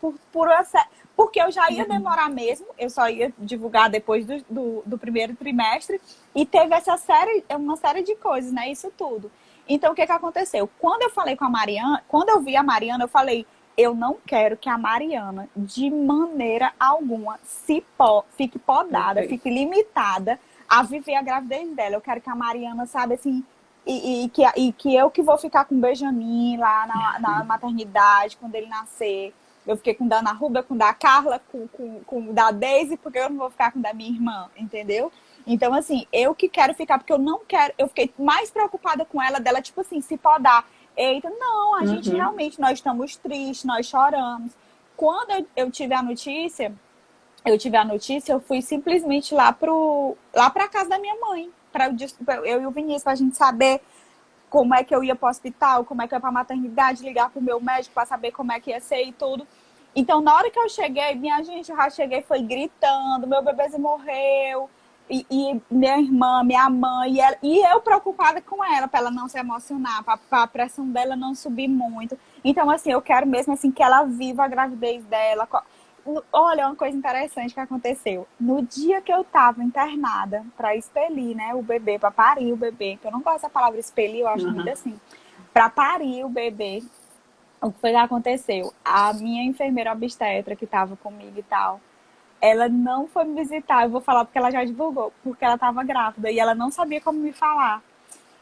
porque eu já ia demorar mesmo, eu só ia divulgar depois do primeiro trimestre, e teve uma série de coisas, né? Isso tudo. Então, o que aconteceu? Quando eu falei com a Mariana, quando eu vi a Mariana, eu falei, eu não quero que a Mariana, de maneira alguma, fique podada, Perfeito. fique limitada a viver a gravidez dela. Eu quero que a Mariana, sabe, assim, e que eu que vou ficar com o Benjamin lá na maternidade, quando ele nascer. Eu fiquei com o da Ana Rúbia, com o da Carla, com o da Daisy, porque eu não vou ficar com o da minha irmã, entendeu? Então, assim, eu que quero ficar, porque eu não quero. Eu fiquei mais preocupada com ela, dela, tipo assim, se podar. Eita, não, a gente Uhum. realmente, nós estamos tristes, nós choramos. Quando eu tive a notícia, eu fui simplesmente lá pra casa da minha mãe. Eu e o Vinícius, pra gente saber como é que eu ia pro hospital, como é que eu ia pra maternidade, ligar pro meu médico pra saber como é que ia ser e tudo. Então, na hora que eu cheguei, minha gente, eu já cheguei, foi gritando, meu bebezinho morreu, e minha irmã, minha mãe, e eu preocupada com ela, para ela não se emocionar, para a pressão dela não subir muito. Então, assim, eu quero mesmo assim que ela viva a gravidez dela. Olha, uma coisa interessante que aconteceu. No dia que eu tava internada para expelir, né, o bebê, para parir o bebê, que eu não gosto da palavra expelir, eu acho muito Uhum. assim, para parir o bebê, o que foi que aconteceu? A minha enfermeira obstetra que tava comigo e tal, ela não foi me visitar, eu vou falar porque ela já divulgou, porque ela estava grávida e ela não sabia como me falar.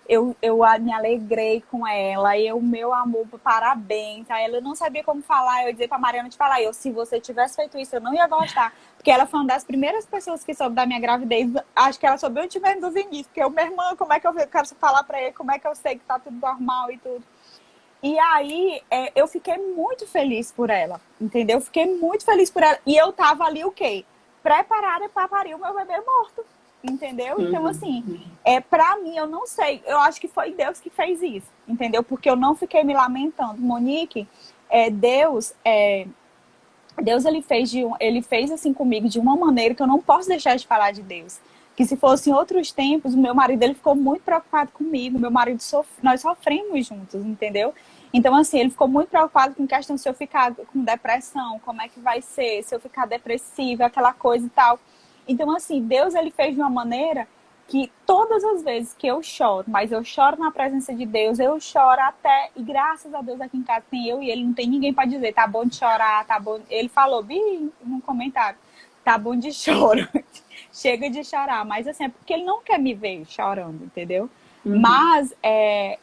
Eu me alegrei com ela, meu amor, parabéns. Aí ela não sabia como falar, eu dizia pra Mariana te falar, se você tivesse feito isso, eu não ia gostar. Porque ela foi uma das primeiras pessoas que soube da minha gravidez. Acho que ela soube antes mesmo do Vinícius, porque eu, minha irmã, como é que eu quero falar pra ele, como é que eu sei que tá tudo normal e tudo. E aí, eu fiquei muito feliz por ela, entendeu? Fiquei muito feliz por ela. E eu tava ali, o quê? Preparada para parir o meu bebê morto, entendeu? Então, assim, Uhum. pra mim, eu não sei. Eu acho que foi Deus que fez isso, entendeu? Porque eu não fiquei me lamentando. Monique, Deus, Deus ele fez assim comigo de uma maneira que eu não posso deixar de falar de Deus. Que se fosse em outros tempos, o meu marido ele ficou muito preocupado comigo, meu marido nós sofremos juntos, entendeu? Então, assim, ele ficou muito preocupado com questão se eu ficar com depressão, como é que vai ser, se eu ficar depressiva, aquela coisa e tal. Então, assim, Deus ele fez de uma maneira que todas as vezes que eu choro, mas eu choro na presença de Deus, eu choro até, e graças a Deus aqui em casa tem eu e ele, não tem ninguém para dizer, tá bom de chorar, tá bom. Ele falou, vi num comentário, tá bom de choro, chega de chorar, mas assim, é porque ele não quer me ver chorando, entendeu? Mas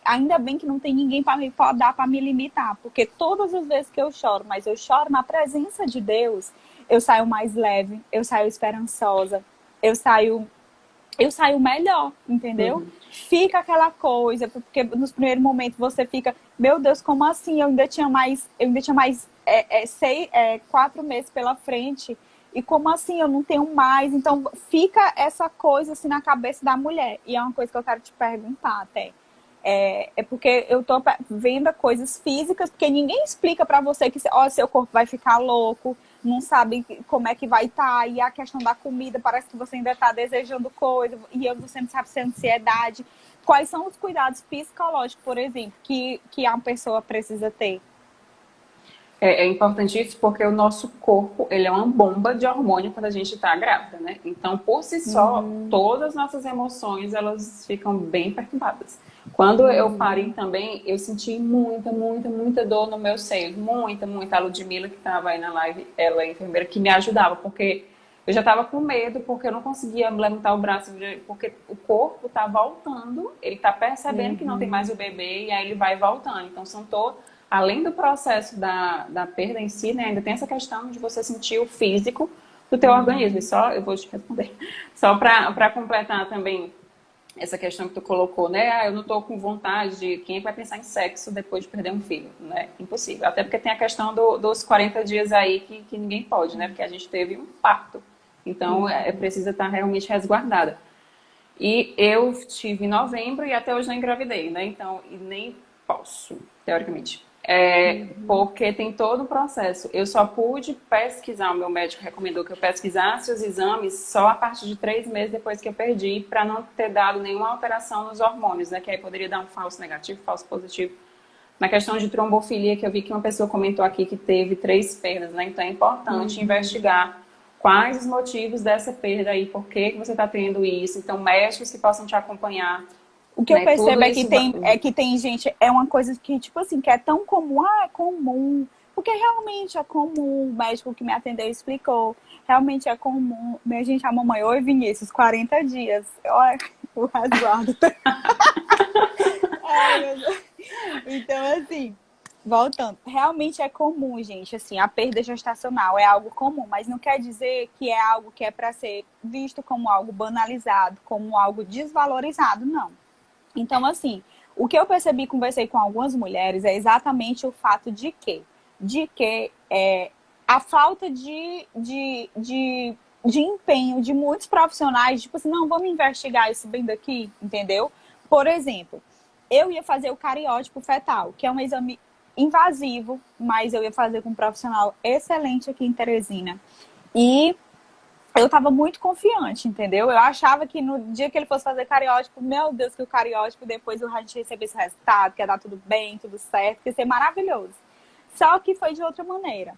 ainda bem que não tem ninguém para me podar, para me limitar, porque todas as vezes que eu choro, mas eu choro na presença de Deus, eu saio mais leve, eu saio esperançosa, eu saio melhor, entendeu? Fica aquela coisa, porque nos primeiros momentos você fica, meu Deus, como assim? Eu ainda tinha mais 4 meses pela frente, e como assim? Eu não tenho mais. Então fica essa coisa assim na cabeça da mulher. E é uma coisa que eu quero te perguntar até. Porque eu tô vendo coisas físicas, porque ninguém explica pra você que seu corpo vai ficar louco, não sabe como é que vai estar, e a questão da comida, parece que você ainda está desejando coisa, e você não sabe se é ansiedade. Quais são os cuidados psicológicos, por exemplo, que a pessoa precisa ter? É importante isso porque o nosso corpo, ele é uma bomba de hormônio quando a gente está grávida, né? Então, por si só, todas as nossas emoções, elas ficam bem perturbadas. Quando eu parei também, eu senti muita dor no meu seio. Muita. A Ludmilla, que estava aí na live, ela é enfermeira, que me ajudava, porque eu já estava com medo, porque eu não conseguia levantar o braço, porque o corpo está voltando, ele está percebendo que não tem mais o bebê, e aí ele vai voltando. Então, são todos... Além do processo da perda em si, né, ainda tem essa questão de você sentir o físico do teu organismo. E só, eu vou te responder, só para completar também essa questão que tu colocou, né? Eu não tô com vontade de... Quem vai pensar em sexo depois de perder um filho, né? Impossível. Até porque tem a questão dos 40 dias aí que ninguém pode, né? Porque a gente teve um parto. Então, precisa estar realmente resguardada. E eu tive em novembro e até hoje não engravidei, né? Então, e nem posso, teoricamente. Porque tem todo o processo. Eu só pude pesquisar, o meu médico recomendou que eu pesquisasse os exames só a partir de 3 meses depois que eu perdi, para não ter dado nenhuma alteração nos hormônios, né? Que aí poderia dar um falso negativo, falso positivo. Na questão de trombofilia, que eu vi que uma pessoa comentou aqui que teve 3 perdas, né? Então é importante investigar quais os motivos dessa perda aí, por que você está tendo isso. Então, médicos que possam te acompanhar. O que eu Né? percebo Tudo é isso que tem gente, é uma coisa que, tipo assim, que é tão comum, é comum, porque realmente é comum, o médico que me atendeu explicou, realmente é comum. Minha gente, a mamãe, oi Vinícius, 40 dias, olha o resguardo. Ai, meu Deus. Então, assim, voltando, realmente é comum, gente, assim, a perda gestacional é algo comum, mas não quer dizer que é algo que é para ser visto como algo banalizado, como algo desvalorizado, não. Então, assim, o que eu percebi, conversei com algumas mulheres, é exatamente o fato de que a falta de empenho de muitos profissionais, tipo assim, não, vamos investigar isso bem daqui, entendeu? Por exemplo, eu ia fazer o cariótipo fetal, que é um exame invasivo, mas eu ia fazer com um profissional excelente aqui em Teresina. E eu tava muito confiante, entendeu? Eu achava que no dia que ele fosse fazer cariótipo, meu Deus, que o cariótipo, depois a gente recebesse o resultado, que ia dar tudo bem, tudo certo, que ia ser maravilhoso. Só que foi de outra maneira.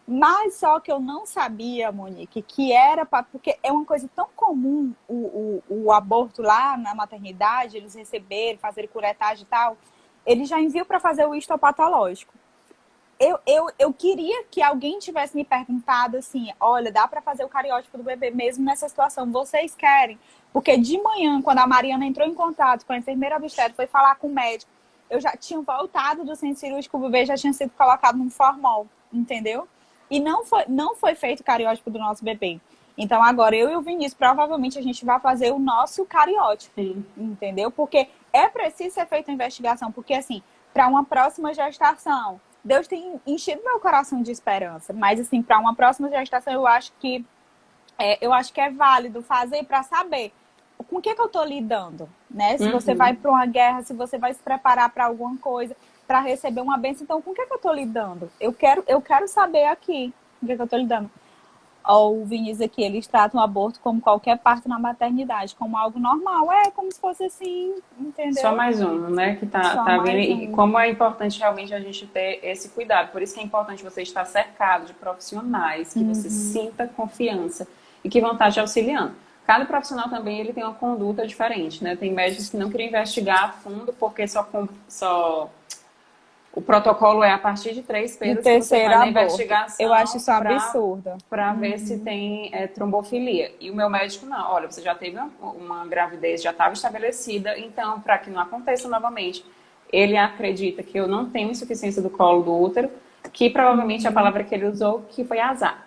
Mas só que eu não sabia, Monique, que era para... Porque é uma coisa tão comum o aborto lá na maternidade, eles receberem, fazer curetagem e tal. Ele já enviou para fazer o histopatológico. Eu queria que alguém tivesse me perguntado assim, olha, dá para fazer o cariótipo do bebê mesmo nessa situação, vocês querem? Porque de manhã, quando a Mariana entrou em contato com a enfermeira obstétrica, foi falar com o médico, eu já tinha voltado do centro cirúrgico, o bebê já tinha sido colocado num formol, entendeu? E não foi feito o cariótipo do nosso bebê. Então agora eu e o Vinícius, provavelmente a gente vai fazer o nosso cariótipo, entendeu? Porque é preciso ser feita a investigação, porque assim, para uma próxima gestação, Deus tem enchido meu coração de esperança, mas assim, para uma próxima gestação eu acho que é válido fazer para saber com o que eu estou lidando, né? Se você vai para uma guerra, se você vai se preparar para alguma coisa, para receber uma bênção, então com o que eu estou lidando? Eu quero saber aqui com o que eu estou lidando. O Vinícius aqui, eles tratam o aborto como qualquer parto na maternidade, como algo normal. É como se fosse assim, entendeu? Só mais um, né? Que tá vendo. E como é importante realmente a gente ter esse cuidado. Por isso que é importante você estar cercado de profissionais, que você sinta confiança e que vão estar te auxiliando. Cada profissional também ele tem uma conduta diferente, né? Tem médicos que não queriam investigar a fundo porque o protocolo é a partir de 3 De períodos que você terceiro faz a aborto. investigação Eu acho isso absurdo. para ver se tem trombofilia. E o meu médico, não, olha, você já teve uma gravidez, já estava estabelecida, então, para que não aconteça novamente, ele acredita que eu não tenho insuficiência do colo do útero, que provavelmente a palavra que ele usou, que foi azar.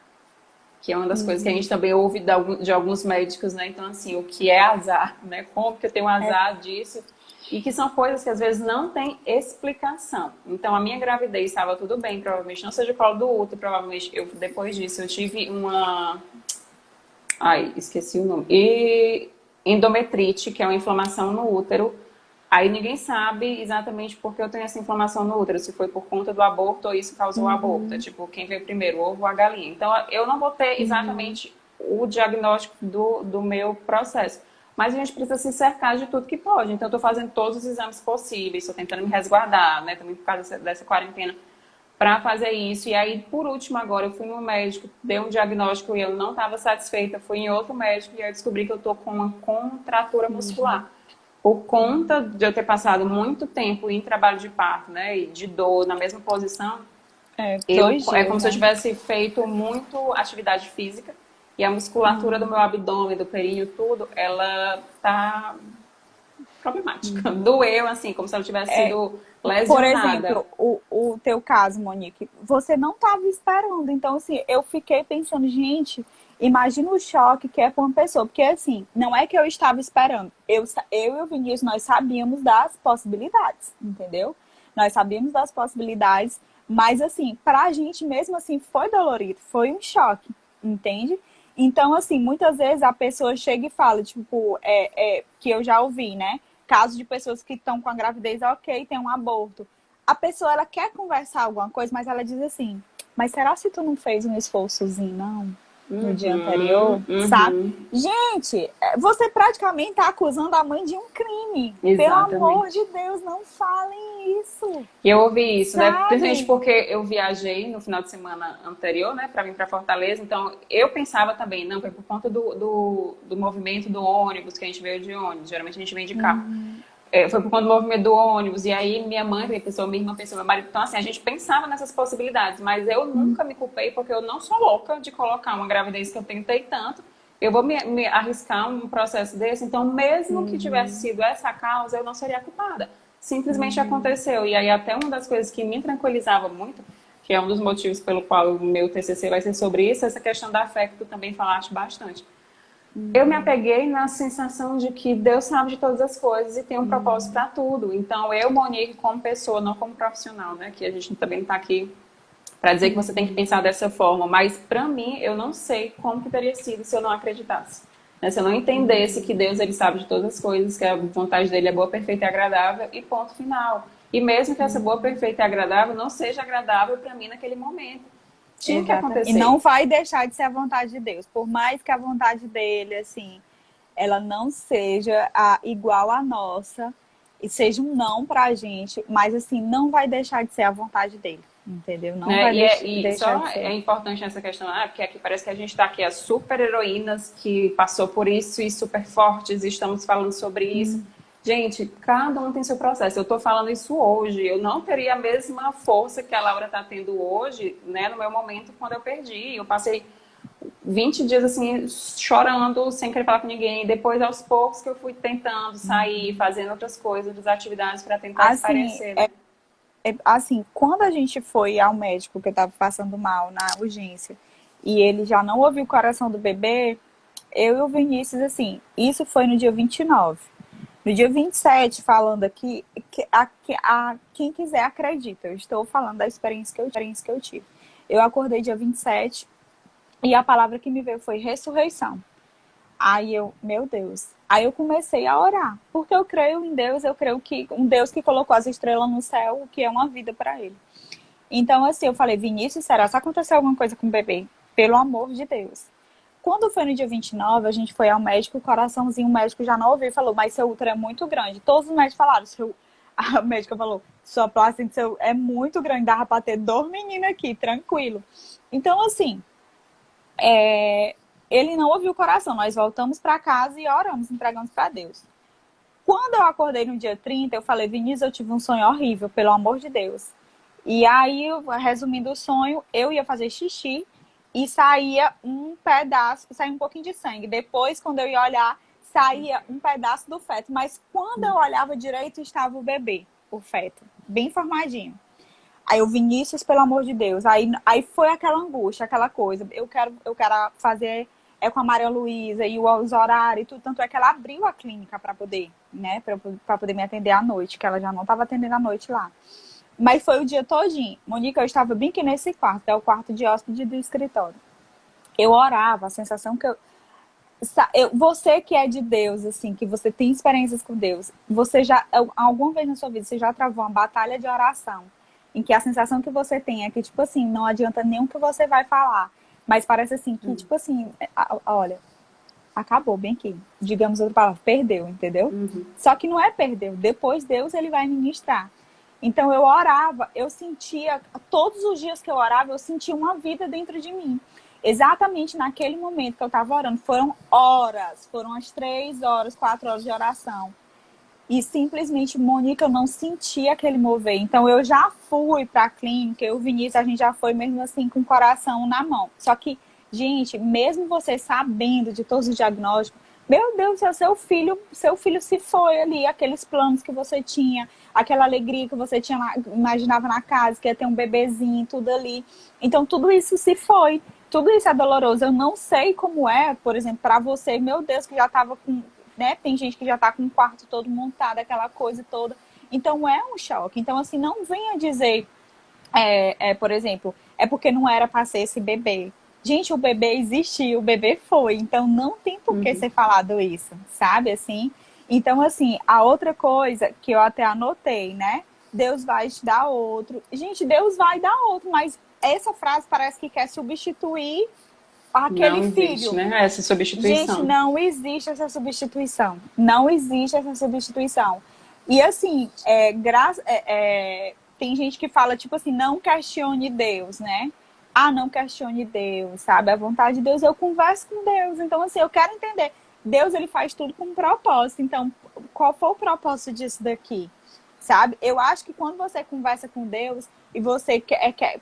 Que é uma das coisas que a gente também ouve de alguns médicos, né? Então, assim, o que é azar, né? Como que eu tenho azar disso? E que são coisas que às vezes não tem explicação. Então, a minha gravidez estava tudo bem, provavelmente não seja colo do útero, provavelmente depois disso eu tive uma... Ai, esqueci o nome. E endometrite, que é uma inflamação no útero. Aí ninguém sabe exatamente por que eu tenho essa inflamação no útero, se foi por conta do aborto ou isso causou o aborto. É tipo, quem veio primeiro, o ovo ou a galinha. Então, eu não vou ter exatamente o diagnóstico do meu processo. Mas a gente precisa se cercar de tudo que pode. Então, eu estou fazendo todos os exames possíveis, estou tentando me resguardar, né? Também por causa dessa quarentena, para fazer isso. E aí, por último, agora, eu fui no médico, dei um diagnóstico e eu não estava satisfeita. Fui em outro médico e eu descobri que eu estou com uma contratura muscular. Por conta de eu ter passado muito tempo em trabalho de parto, né? E de dor na mesma posição, é como se eu tivesse feito muito atividade física. E a musculatura do meu abdômen, do períneo, tudo, ela tá problemática. Doeu, assim, como se ela tivesse sido lesionada. Por exemplo, o teu caso, Monique, você não estava esperando. Então, assim, eu fiquei pensando, gente, imagina o choque que é para uma pessoa. Porque, assim, não é que eu estava esperando. Eu e o Vinícius, nós sabíamos das possibilidades, entendeu? Nós sabíamos das possibilidades, mas, assim, pra gente mesmo, assim, foi dolorido, foi um choque, entende? Então, assim, muitas vezes a pessoa chega e fala, tipo, que eu já ouvi, né? Casos de pessoas que estão com a gravidez, ok, tem um aborto. A pessoa, ela quer conversar alguma coisa, mas ela diz assim, mas será se tu não fez um esforçozinho, não? No dia anterior, sabe? Gente, você praticamente está acusando a mãe de um crime. Exatamente. Pelo amor de Deus, não falem isso. E eu ouvi isso, sabe? Né? Principalmente porque eu viajei no final de semana anterior, né? Para vir para Fortaleza. Então, eu pensava também, não, foi por conta do movimento do ônibus, que a gente veio de ônibus. Geralmente a gente vem de carro. Foi por conta do movimento do ônibus. E aí, minha mãe pensou, minha irmã pensou, meu marido. Então, assim, a gente pensava nessas possibilidades. Mas eu nunca me culpei, porque eu não sou louca de colocar uma gravidez que eu tentei tanto. Eu vou me arriscar um processo desse. Então, mesmo que tivesse sido essa a causa, eu não seria culpada. Simplesmente aconteceu. E aí, até uma das coisas que me tranquilizava muito, que é um dos motivos pelo qual o meu TCC vai ser sobre isso, essa questão da fé que tu também falaste bastante. Eu me apeguei na sensação de que Deus sabe de todas as coisas e tem um propósito para tudo. Então, eu, Monique, como pessoa, não como profissional, né? Que a gente também não está aqui para dizer que você tem que pensar dessa forma. Mas, para mim, eu não sei como que teria sido se eu não acreditasse. Né? Se eu não entendesse que Deus, ele sabe de todas as coisas, que a vontade dele é boa, perfeita e agradável, e ponto final. E mesmo que essa boa, perfeita e agradável não seja agradável para mim naquele momento. Tinha que acontecer. E não vai deixar de ser a vontade de Deus. Por mais que a vontade dele, assim, ela não seja igual à nossa, e seja um não pra gente, mas, assim, não vai deixar de ser a vontade dele. Entendeu? Não vai deixar de ser. É importante nessa questão, porque aqui parece que a gente está aqui as super heroínas que passou por isso e super fortes, e estamos falando sobre isso. Gente, cada um tem seu processo. Eu estou falando isso hoje. Eu não teria a mesma força que a Laura está tendo hoje, né, no meu momento quando eu perdi. Eu passei 20 dias assim, chorando, sem querer falar com ninguém. Depois, aos poucos, que eu fui tentando sair, fazendo outras coisas, outras atividades para tentar esparecer. Né? Assim, quando a gente foi ao médico, que eu estava passando mal na urgência, e ele já não ouviu o coração do bebê, eu e o Vinícius, assim, isso foi no dia 29. No dia 27, falando aqui, quem quiser acredita, eu estou falando da experiência que eu tive. Eu acordei dia 27 e a palavra que me veio foi ressurreição. Aí eu, meu Deus. Aí eu comecei a orar, porque eu creio em Deus, eu creio que um Deus que colocou as estrelas no céu, que é uma vida para ele. Então, assim, eu falei, Vinícius, será se acontecer alguma coisa com o bebê? Pelo amor de Deus. Quando foi no dia 29, a gente foi ao médico, o coraçãozinho, o médico já não ouviu e falou, mas seu útero é muito grande. Todos os médicos falaram, a médica falou, sua placenta é muito grande, dava pra ter 2 meninos aqui, tranquilo. Então, assim, ele não ouviu o coração, nós voltamos pra casa e oramos, entregamos pra Deus. Quando eu acordei no dia 30, eu falei, Vinícius, eu tive um sonho horrível, pelo amor de Deus. E aí, resumindo o sonho, eu ia fazer xixi e saía um pedaço, saía um pouquinho de sangue. Depois, quando eu ia olhar, saía um pedaço do feto. Mas quando eu olhava direito, estava o bebê, o feto, bem formadinho. Aí eu, Vinícius, pelo amor de Deus. Aí foi aquela angústia, aquela coisa. Eu quero fazer com a Maria Luísa e os horários e tudo. Tanto é que ela abriu a clínica para poder, né? Para poder me atender à noite, que ela já não estava atendendo à noite lá. Mas foi o dia todinho. Mônica, eu estava bem que nesse quarto, é o quarto de hóspede do escritório. Eu orava, a sensação que você que é de Deus, assim, que você tem experiências com Deus, você já, alguma vez na sua vida, você já travou uma batalha de oração, em que a sensação que você tem é que, tipo assim, não adianta nem o que você vai falar, mas parece assim, que, tipo assim, olha, acabou bem aqui, digamos outra palavra, perdeu, entendeu? Só que não é perdeu, depois Deus, ele vai ministrar. Então eu orava, eu sentia, todos os dias que eu orava, eu sentia uma vida dentro de mim. Exatamente naquele momento que eu estava orando, foram horas, foram as 3 horas, 4 horas de oração. E simplesmente, Mônica, eu não sentia aquele mover. Então eu já fui para a clínica, eu, Vinícius, a gente já foi mesmo assim com o coração na mão. Só que, gente, mesmo você sabendo de todos os diagnósticos, meu Deus, seu filho se foi ali, aqueles planos que você tinha, aquela alegria que você tinha, imaginava na casa, que ia ter um bebezinho, tudo ali. Então tudo isso se foi. Tudo isso é doloroso. Eu não sei como é, por exemplo, para você, meu Deus, que já estava com, né? Tem gente que já está com o quarto todo montado, aquela coisa toda. Então é um choque. Então, assim, não venha dizer, por exemplo, é porque não era para ser esse bebê. Gente, o bebê existiu, o bebê foi. Então, não tem por que ser falado isso, sabe? Assim. Então, assim, a outra coisa que eu até anotei, né? Deus vai te dar outro. Gente, Deus vai dar outro, mas essa frase parece que quer substituir aquele Não existe, filho. né? Essa substituição. Gente, não existe essa substituição. Não existe essa substituição. E assim, tem gente que fala, tipo assim, não questione Deus, né? Ah, não questione Deus, sabe? A vontade de Deus, eu converso com Deus. Então, assim, eu quero entender. Deus, ele faz tudo com um propósito. Então, qual foi o propósito disso daqui? Sabe? Eu acho que quando você conversa com Deus e você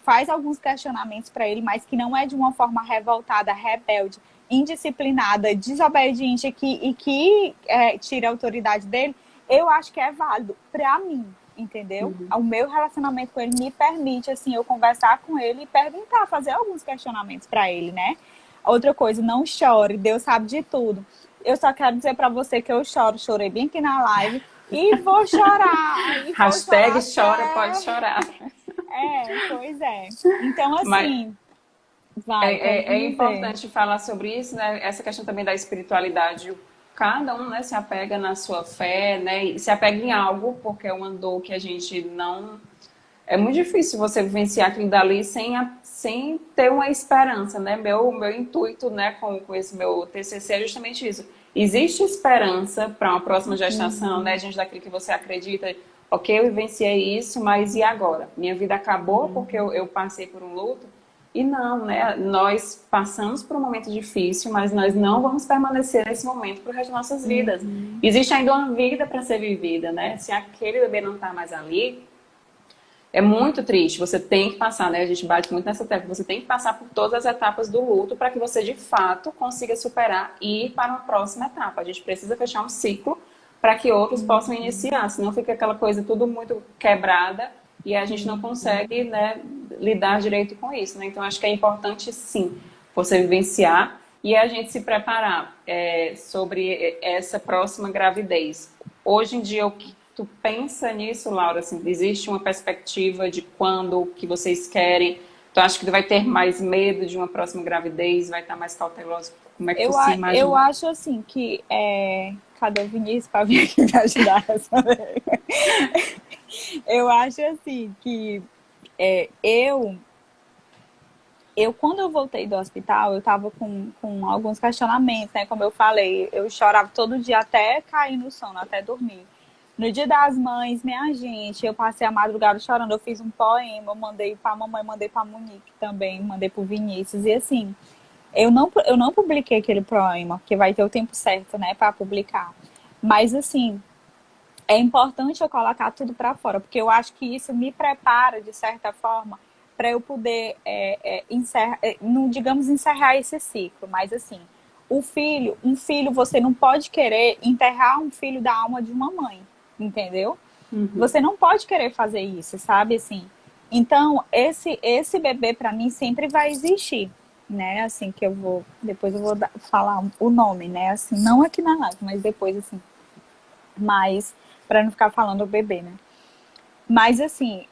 faz alguns questionamentos para ele, mas que não é de uma forma revoltada, rebelde, indisciplinada, desobediente e que tira a autoridade dele, eu acho que é válido para mim, entendeu? O meu relacionamento com ele me permite, assim, eu conversar com ele e perguntar, fazer alguns questionamentos para ele, né? Outra coisa, não chore, Deus sabe de tudo. Eu só quero dizer para você que eu chorei bem aqui na live e vou chorar. Hashtag chora, pode chorar. Pois é. Então, assim, é importante falar sobre isso, né? Essa questão também da espiritualidade. Cada um, né, se apega na sua fé, né? E se apega em algo, porque é uma dor que a gente não... É muito difícil você vivenciar aquilo dali sem ter uma esperança, né? Meu intuito, né, com esse meu TCC é justamente isso. Existe esperança para uma próxima gestação, né? Diante daquilo que você acredita. Ok, eu vivenciei isso, mas e agora? Minha vida acabou porque eu passei por um luto? E não, né? Nós passamos por um momento difícil, mas nós não vamos permanecer nesse momento pro resto de nossas vidas. Existe ainda uma vida para ser vivida, né? Se aquele bebê não está mais ali, é muito triste. Você tem que passar, né? A gente bate muito nessa tecla. Você tem que passar por todas as etapas do luto para que você, de fato, consiga superar e ir para uma próxima etapa. A gente precisa fechar um ciclo para que outros possam iniciar. Senão fica aquela coisa tudo muito quebrada e a gente não consegue, né, lidar direito com isso, né? Então, acho que é importante, sim, você vivenciar e a gente se preparar sobre essa próxima gravidez. Hoje em dia, o que tu pensa nisso, Laura? Assim, existe uma perspectiva de quando que vocês querem? Tu acha que tu vai ter mais medo de uma próxima gravidez? Vai estar mais cauteloso? Como é que tu se imagina? Eu acho assim que... Cadê o Vinícius para vir aqui me ajudar a saber? Eu acho assim que quando eu voltei do hospital, eu tava com alguns questionamentos, né? Como eu falei, eu chorava todo dia até cair no sono, até dormir. No Dia das Mães, minha gente, eu passei a madrugada chorando. Eu fiz um poema, eu mandei pra mamãe, mandei pra Monique também, mandei pro Vinícius. E assim, eu não publiquei aquele poema, porque vai ter o tempo certo, né, pra publicar. Mas assim, é importante eu colocar tudo para fora, porque eu acho que isso me prepara, de certa forma, para eu poder, não digamos encerrar esse ciclo, mas assim, um filho, você não pode querer enterrar um filho da alma de uma mãe, entendeu? Uhum. Você não pode querer fazer isso, sabe, assim. Então, esse bebê para mim sempre vai existir, né? Assim que depois eu vou falar o nome, né? Assim, não aqui na live, mas depois assim, mas para não ficar falando o bebê, né? Mas assim,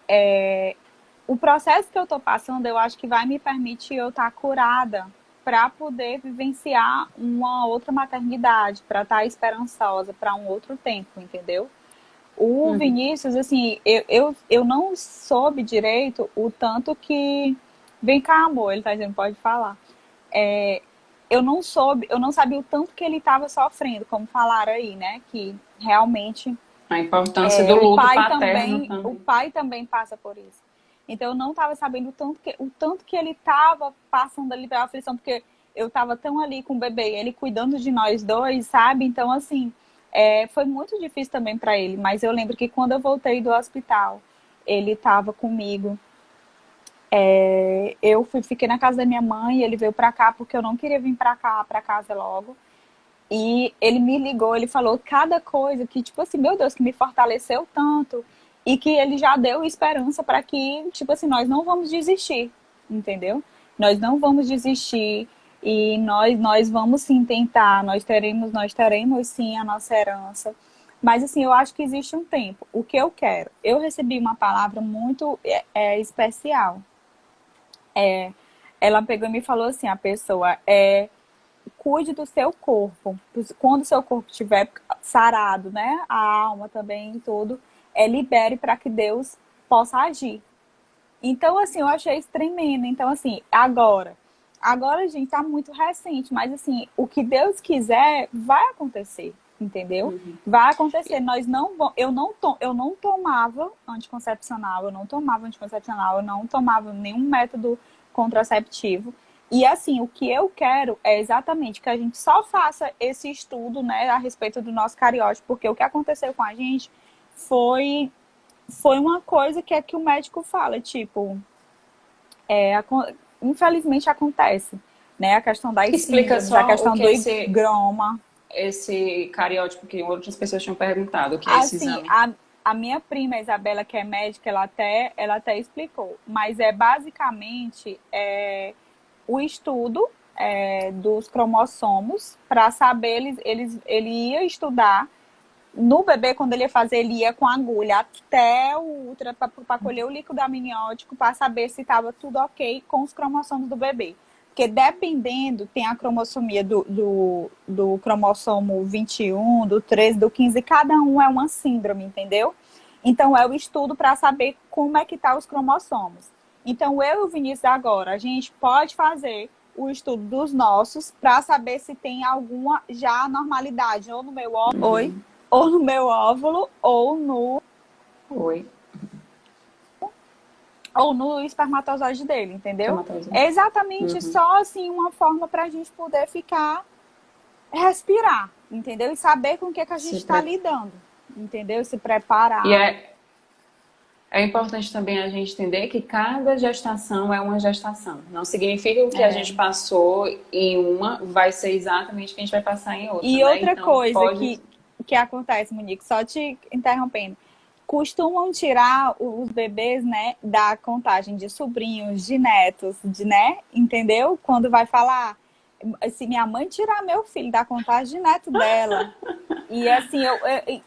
o processo que eu tô passando, eu acho que vai me permitir eu estar curada para poder vivenciar uma outra maternidade, para estar esperançosa para um outro tempo, entendeu? O Uhum. Vinícius, assim, eu não soube direito o tanto que. Vem cá, amor, ele tá dizendo, pode falar. Eu não sabia o tanto que ele estava sofrendo, como falaram aí, né? Que realmente A importância do luto paterno o também. pai também passa por isso. Então eu não estava sabendo o tanto que ele estava passando ali pela aflição, porque eu estava tão ali com o bebê, ele cuidando de nós dois, sabe? Então, assim, foi muito difícil também para ele. Mas eu lembro que quando eu voltei do hospital, ele estava comigo. Fiquei na casa da minha mãe, ele veio para cá porque eu não queria vir para cá, para casa logo. E ele me ligou, ele falou cada coisa que, tipo assim, meu Deus, que me fortaleceu tanto. E que ele já deu esperança para que, tipo assim, nós não vamos desistir, entendeu? Nós não vamos desistir e nós vamos sim tentar, nós teremos sim a nossa herança. Mas assim, eu acho que existe um tempo. O que eu quero? Eu recebi uma palavra muito especial. Ela pegou e me falou assim, a pessoa, cuide do seu corpo. Quando o seu corpo estiver sarado, né? A alma também e tudo, libere para que Deus possa agir. Então, assim, eu achei isso tremendo. Então, assim, agora, gente, tá muito recente, mas assim, o que Deus quiser vai acontecer, entendeu? Uhum. Vai acontecer. Nós não eu não tomava anticoncepcional, eu não tomava nenhum método contraceptivo. E assim, o que eu quero é exatamente que a gente só faça esse estudo, né, a respeito do nosso cariótipo, porque o que aconteceu com a gente foi uma coisa que é que o médico fala, tipo, é, infelizmente acontece, né? A questão das Explica síndromes, a só o questão que do é higroma. esse cariótipo que outras pessoas tinham perguntado, o que é esse Assim, exame? a minha prima, a Isabela, que é médica, ela até explicou, mas basicamente o estudo dos cromossomos para saber, ele ia estudar no bebê, quando ele ia fazer, ele ia com a agulha até o útero para colher o líquido amniótico para saber se estava tudo ok com os cromossomos do bebê. Porque dependendo, tem a cromossomia do cromossomo 21, do 13, do 15, cada um é uma síndrome, entendeu? Então, é o estudo para saber como é que tá os cromossomos. Então, eu e o Vinícius agora, a gente pode fazer o estudo dos nossos para saber se tem alguma já anormalidade, ou no meu oi, ou no meu óvulo, Oi. ou no espermatozoide dele, entendeu? Espermatozoide. É exatamente Uhum. só assim uma forma para a gente poder ficar, respirar, entendeu? E saber com o que, que a gente Se está pre... lidando, entendeu? Se E preparar. é importante também a gente entender que cada gestação é uma gestação. Não significa que o que a É. gente passou em uma vai ser exatamente o que a gente vai passar em outra, E né? outra Então, coisa pode... que acontece, Monique, só te interrompendo, costumam tirar os bebês, né, da contagem de sobrinhos, de netos, né, entendeu? Quando vai falar, se minha mãe tirar meu filho da contagem de neto dela, e assim,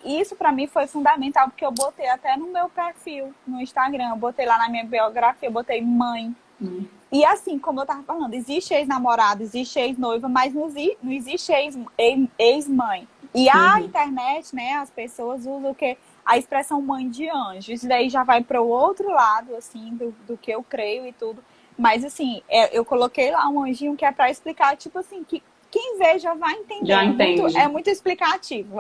isso para mim foi fundamental, porque eu botei até no meu perfil, no Instagram, eu botei lá na minha biografia, eu botei mãe. E assim, como eu tava falando, existe ex-namorado, existe ex-noiva, mas não existe ex-mãe. E a Uhum. internet, né, as pessoas usam o quê? A expressão mãe de anjo. Isso daí já vai para o outro lado, assim, do que eu creio e tudo. Mas, assim, eu coloquei lá um anjinho que é para explicar, tipo assim, que quem vê já vai entender. Já É entende. muito explicativo,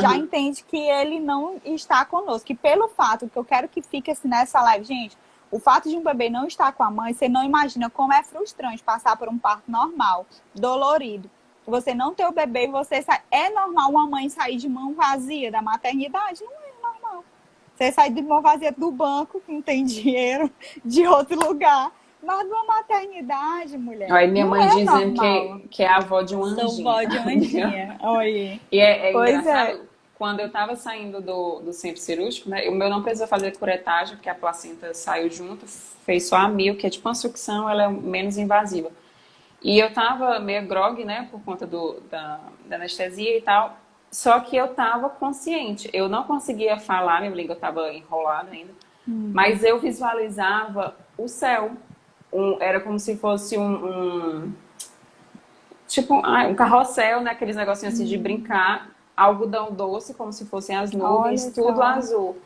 já Uhum. entende que ele não está conosco. E pelo fato que eu quero que fique assim nessa live, gente, o fato de um bebê não estar com a mãe, você não imagina como é frustrante passar por um parto normal, dolorido. Você não ter o bebê e você sai. É normal uma mãe sair de mão vazia da maternidade? Não é. Você sai de mão vazia do banco, que não tem dinheiro, de outro lugar. Mas numa maternidade, mulher, Aí minha não mãe é dizendo normal. que é a avó de um Sou anjinho. vó de anjinha. Oi. E é Pois é. engraçado, quando eu tava saindo do centro cirúrgico, né? O meu não precisou fazer curetagem, porque a placenta saiu junto, fez só a mil, que é tipo uma sucção, ela é menos invasiva. E eu tava meio grogue, né, por conta da anestesia e tal. Só que eu tava consciente. Eu não conseguia falar, minha língua tava enrolada ainda. Mas eu visualizava o céu. Era como se fosse tipo um carrossel, né, aqueles negocinhos assim de brincar. Algodão doce, como se fossem as nuvens, Olha tudo só. azul.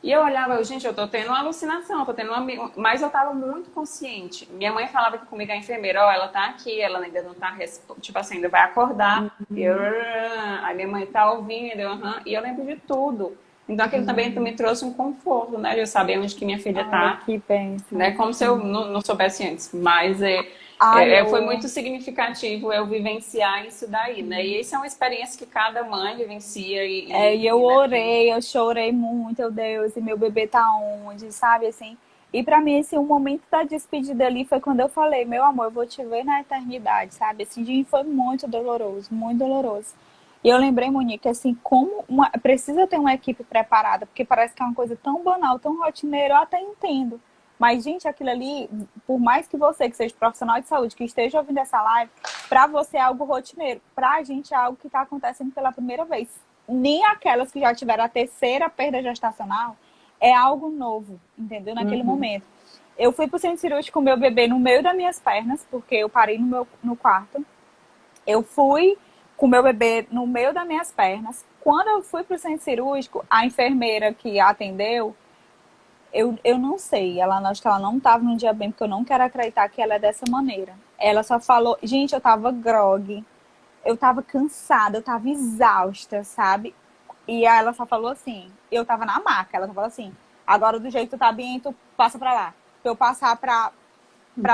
E eu olhava, gente, eu tô tendo uma alucinação, tô tendo uma... Mas eu tava muito consciente. Minha mãe falava que comigo a enfermeira, ó, ela tá aqui, ela ainda não tá, tipo assim, ainda vai acordar. E eu... Aí minha mãe tá ouvindo, e eu lembro de tudo. Então aquilo também me trouxe um conforto, né? De eu saber onde que minha filha Olha tá, que né? bênção. Como se eu não soubesse antes. Mas Ai, foi eu... muito significativo eu vivenciar isso daí, né? E isso é uma experiência que cada mãe vivencia E eu né? orei, eu chorei muito, meu Deus, e meu bebê tá onde, sabe, assim. E pra mim, assim, o momento da despedida ali foi quando eu falei, meu amor, eu vou te ver na eternidade, sabe? Esse dia foi muito doloroso, muito doloroso. E eu lembrei, Monique, assim, precisa ter uma equipe preparada, porque parece que é uma coisa tão banal, tão rotineira, eu até entendo. Mas, gente, aquilo ali, por mais que você, que seja profissional de saúde, que esteja ouvindo essa live, pra você é algo rotineiro. Pra gente é algo que tá acontecendo pela primeira vez. Nem aquelas que já tiveram a terceira perda gestacional, é algo novo, entendeu? Naquele momento. Eu fui pro centro cirúrgico com meu bebê no meio das minhas pernas, porque eu parei no quarto. Eu fui com meu bebê no meio das minhas pernas. Quando eu fui pro centro cirúrgico, a enfermeira que atendeu, eu não sei, acho que ela não estava num dia bem, porque eu não quero acreditar que ela é dessa maneira. Ela só falou, gente, eu tava grogue, eu tava cansada, eu tava exausta, sabe? E aí ela só falou assim, eu tava na maca, ela só falou assim, agora do jeito que tu tá bem, tu passa pra lá. Pra eu passar pra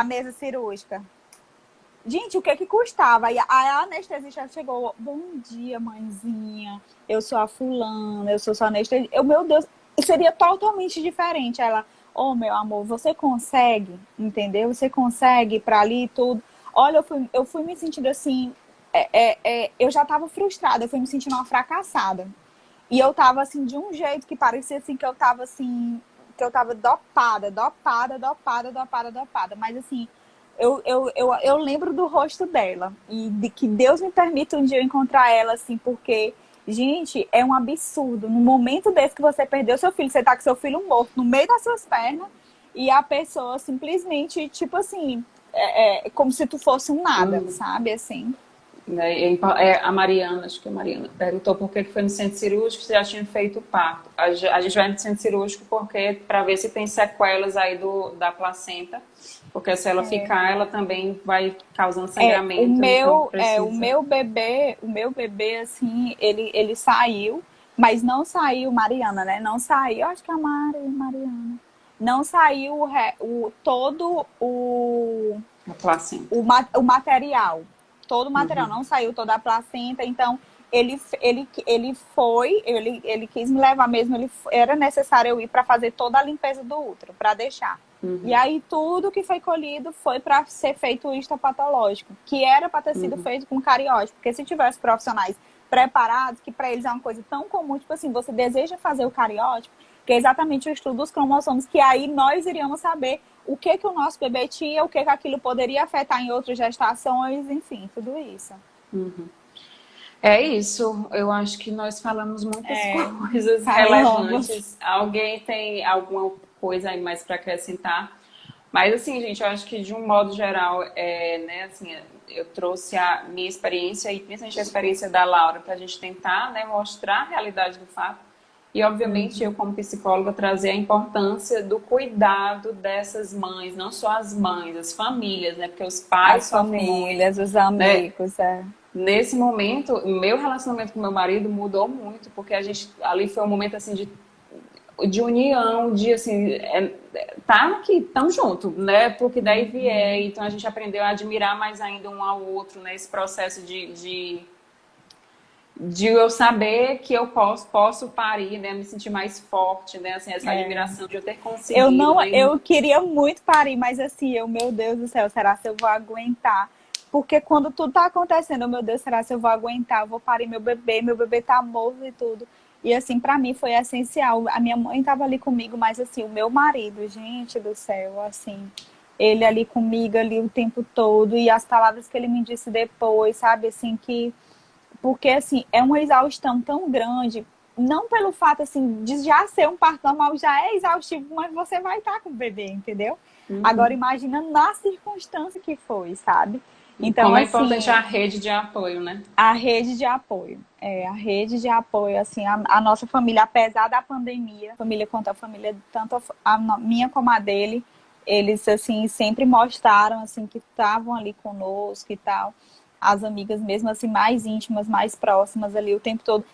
mesa cirúrgica. Gente, o que que custava? Aí a anestesista chegou, bom dia, mãezinha, eu sou a fulana, eu sou sua anestesista. Meu Deus, seria totalmente diferente. Ela, meu amor, você consegue, entendeu? Você consegue ir pra ali e tudo. Olha, eu fui me sentindo assim, eu já tava frustrada, eu fui me sentindo uma fracassada. E eu tava assim, de um jeito que parecia assim, que eu tava assim, que eu tava dopada. Mas assim, eu lembro do rosto dela e de que Deus me permita um dia eu encontrar ela, assim, porque, gente, é um absurdo. No momento desse que você perdeu seu filho, você tá com seu filho morto no meio das suas pernas e a pessoa simplesmente, tipo assim, como se tu fosse um nada, sabe? Assim. A Mariana, acho que é a Mariana, perguntou por que foi no centro cirúrgico se já tinha feito o parto. A gente vai no centro cirúrgico porque para ver se tem sequelas aí da placenta, porque se ela ficar, ela também vai causando sangramento, então precisa. O meu bebê, assim, ele saiu, mas não saiu, Mariana, né? Não saiu, acho que é a Mariana. Não saiu todo A placenta. o material. Todo o material, não saiu toda a placenta, então ele quis me levar mesmo, era necessário eu ir para fazer toda a limpeza do útero, para deixar. E aí tudo que foi colhido foi para ser feito o histopatológico, que era para ter sido feito com cariótipo, porque se tivesse profissionais preparados, que para eles é uma coisa tão comum, tipo assim, você deseja fazer o cariótipo, que é exatamente o estudo dos cromossomos, que aí nós iríamos saber o que o nosso bebê tinha, o que aquilo poderia afetar em outras gestações, enfim, tudo isso. É isso, eu acho que nós falamos muitas coisas relevantes. Alguém tem alguma coisa aí mais para acrescentar? Mas assim, gente, eu acho que de um modo geral, né, assim, eu trouxe a minha experiência e principalmente a experiência da Laura para a gente tentar, né, mostrar a realidade do fato. E, obviamente, eu, como psicóloga, trazer a importância do cuidado dessas mães, não só as mães, as famílias, né? Porque os pais sofrem muito, os amigos, né? Nesse momento, o meu relacionamento com meu marido mudou muito, porque a gente, ali foi um momento, assim, de união, de, assim, tá aqui, estamos juntos, né? Porque daí vier, então a gente aprendeu a admirar mais ainda um ao outro, né? Esse processo de eu saber que eu posso parir, né? Me sentir mais forte, né? Assim, essa admiração de eu ter Eu conseguido, não, né? eu queria muito parir, mas assim, meu Deus do céu, será que eu vou aguentar? Porque quando tudo tá acontecendo, meu Deus, será que eu vou aguentar? Eu vou parir meu bebê tá morto e tudo. E assim, pra mim foi essencial. A minha mãe tava ali comigo, mas assim, o meu marido, gente do céu, assim, ele ali comigo ali o tempo todo e as palavras que ele me disse depois, sabe, assim, que porque, assim, é uma exaustão tão grande, não pelo fato, assim, de já ser um parto normal, já é exaustivo, mas você vai estar com o bebê, entendeu? Agora, Uhum. imagina na circunstância que foi, sabe? E Então, como é importante assim, a rede de apoio, né? a rede de apoio. A rede de apoio, assim, a nossa família, apesar da pandemia, família quanto a família, tanto minha como a dele, eles, assim, sempre mostraram, assim, que estavam ali conosco e tal. As amigas mesmo, assim, mais íntimas, mais próximas ali o tempo todo.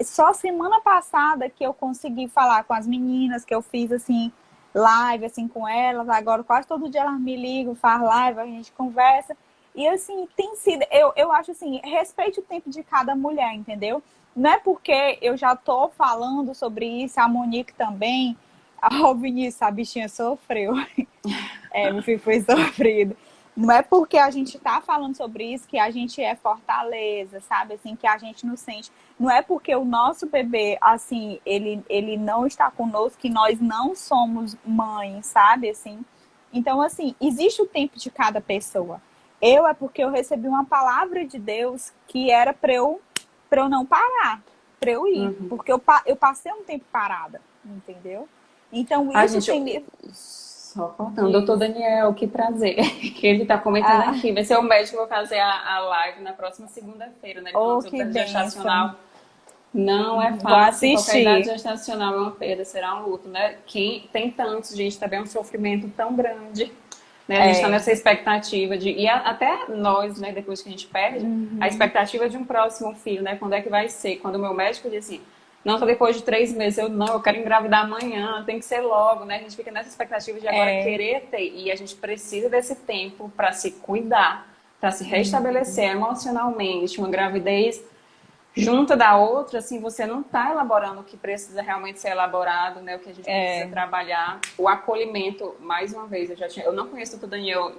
Só semana passada que eu consegui falar com as meninas, que eu fiz, assim, live, assim, com elas. Agora, quase todo dia elas me ligam, faz live, a gente conversa. E assim, tem sido, eu acho assim, respeite o tempo de cada mulher, entendeu? Não é porque eu já tô falando sobre isso, a Monique também, a Vinícius, a bichinha sofreu. Meu filho foi sofrido. Não é porque a gente tá falando sobre isso que a gente é fortaleza, sabe? Assim, que a gente não sente. Não é porque o nosso bebê, assim, ele não está conosco que nós não somos mães, sabe? Assim. Então, assim, existe o tempo de cada pessoa. É porque eu recebi uma palavra de Deus que era para eu não parar, para eu ir. Uhum. Porque eu passei um tempo parada, entendeu? Então, A isso gente, tem me... só cortando, doutor Diz. Daniel, que prazer. Que ele tá comentando Ah, aqui. Vai ser o médico que eu vou fazer a live na próxima segunda-feira, né? Ele falando oh, sobre que perda bênção. gestacional. Não é Vou fácil, qualquer idade assistir. gestacional é uma perda, será um luto, né? Quem tem tantos, gente, também é um sofrimento tão grande, né? A gente está É. nessa expectativa de. E até nós, né, depois que a gente perde, a Uhum. expectativa de um próximo filho, né? Quando é que vai ser? Quando o meu médico disse assim. Não, só depois de 3 meses. Eu quero engravidar amanhã, tem que ser logo, né? A gente fica nessa expectativa de agora É. querer ter. E a gente precisa desse tempo para se cuidar, para se restabelecer emocionalmente. Uma gravidez junta da outra, assim, você não está elaborando o que precisa realmente ser elaborado, né? O que a gente precisa É. trabalhar. O acolhimento, mais uma vez, eu não conheço o Dr. Daniel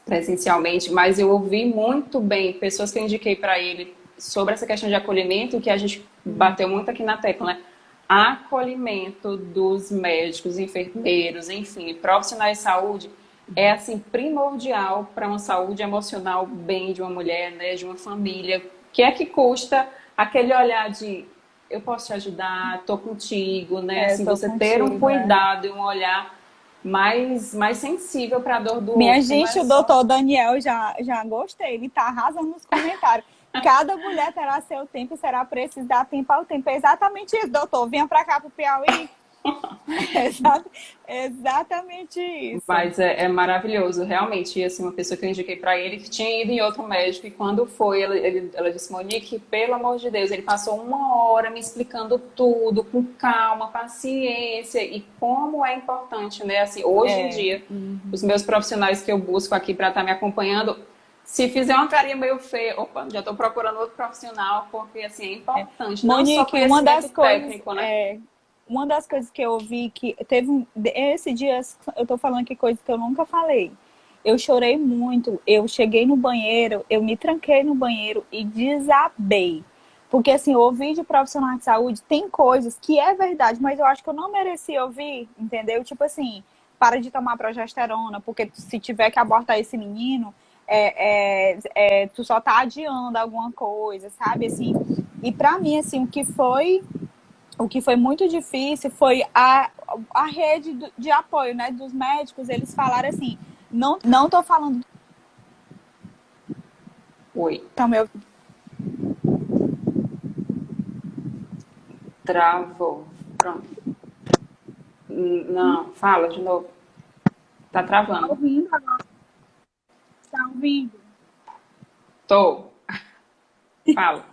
presencialmente, mas eu ouvi muito bem pessoas que eu indiquei para ele sobre essa questão de acolhimento, que a gente bateu muito aqui na tecla, né? Acolhimento dos médicos, enfermeiros, enfim, profissionais de saúde é assim primordial para uma saúde emocional bem de uma mulher, né, de uma família. Que é que custa aquele olhar de eu posso te ajudar, tô contigo, né? Assim, Tô você ter um contigo, é. cuidado e um olhar mais sensível para a dor do Minha outro, que não gente, é o só. doutor Daniel já gostei. Ele tá arrasando nos comentários. Cada mulher terá seu tempo e será preciso dar tempo ao tempo. É exatamente isso, doutor. Venha pra cá pro Piauí. Exatamente isso. Mas é maravilhoso, realmente. E assim, uma pessoa que eu indiquei para ele que tinha ido em outro médico, e quando foi, ela disse: Monique, pelo amor de Deus, ele passou 1 hora me explicando tudo, com calma, paciência, e como é importante, né? Assim, hoje em É. dia, os meus profissionais que eu busco aqui para estar me acompanhando, se fizer uma carinha meio feia, opa, já estou procurando outro profissional, porque assim, é importante, não só Monique, conhecimento técnico, né? uma das coisas que eu ouvi que teve esse dia eu tô falando aqui coisas que eu nunca falei. Eu chorei muito, eu cheguei no banheiro, eu me tranquei no banheiro e desabei. Porque assim, ouvir de profissional de saúde tem coisas que é verdade, mas eu acho que eu não merecia ouvir, entendeu? Tipo assim, para de tomar progesterona, porque se tiver que abortar esse menino, tu só tá adiando alguma coisa, sabe? Assim, e para mim, assim, o que foi muito difícil foi a rede de apoio, né, dos médicos. Eles falaram assim, não tô falando... Oi, Então, meu... travou. Pronto. Não, fala de novo. Tá Tá travando. ouvindo agora? Tá ouvindo? Tô. Fala.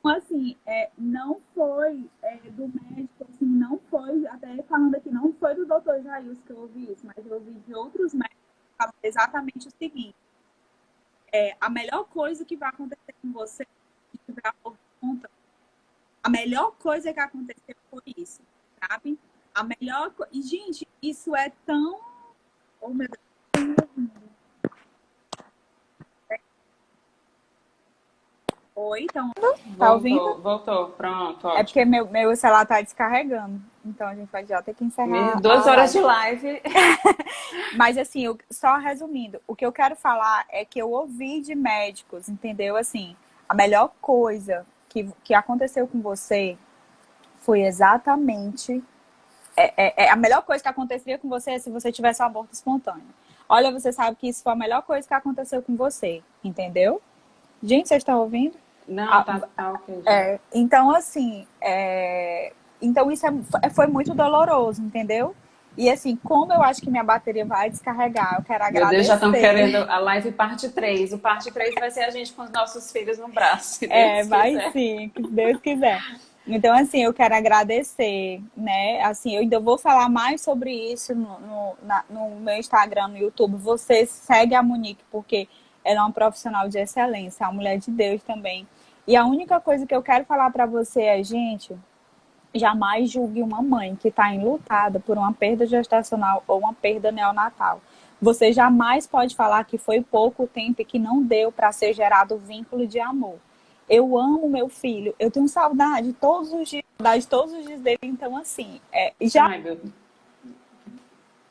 Então, assim, não foi do médico, assim, não foi, até falando aqui, não foi do doutor Jair que eu ouvi isso, mas eu ouvi de outros médicos que falam exatamente o seguinte: a melhor coisa que vai acontecer com você tive aborto espontâneo. A melhor coisa que aconteceu foi isso, sabe? A melhor coisa. E, gente, isso é tão. Oh, meu Deus. Oi, então. Tá ouvindo? Voltou, pronto, ótimo. É porque meu celular tá descarregando. Então a gente vai já ter que encerrar. 2 horas de live. Mas assim, só resumindo, o que eu quero falar é que eu ouvi de médicos, entendeu? Assim, a melhor coisa que aconteceu com você foi exatamente. A melhor coisa que aconteceria com você é se você tivesse um aborto espontâneo. Olha, você sabe que isso foi a melhor coisa que aconteceu com você, entendeu? Gente, vocês estão ouvindo? Não, tá ok. Então, assim, então isso foi muito doloroso, entendeu? E assim, como eu acho que minha bateria vai descarregar, eu quero agradecer. Meu Deus, já estão querendo a live parte 3. O parte 3 vai ser a gente com os nossos filhos no braço. Se Deus vai quiser. sim, se Deus quiser. Então, assim, eu quero agradecer, né? Assim, eu ainda vou falar mais sobre isso no meu Instagram, no YouTube. Você segue a Monique, porque ela é uma profissional de excelência, é uma mulher de Deus também. E a única coisa que eu quero falar para você é, gente, jamais julgue uma mãe que está enlutada por uma perda gestacional ou uma perda neonatal. Você jamais pode falar que foi pouco tempo e que não deu para ser gerado vínculo de amor. Eu amo meu filho, eu tenho saudade todos os dias dele, então assim,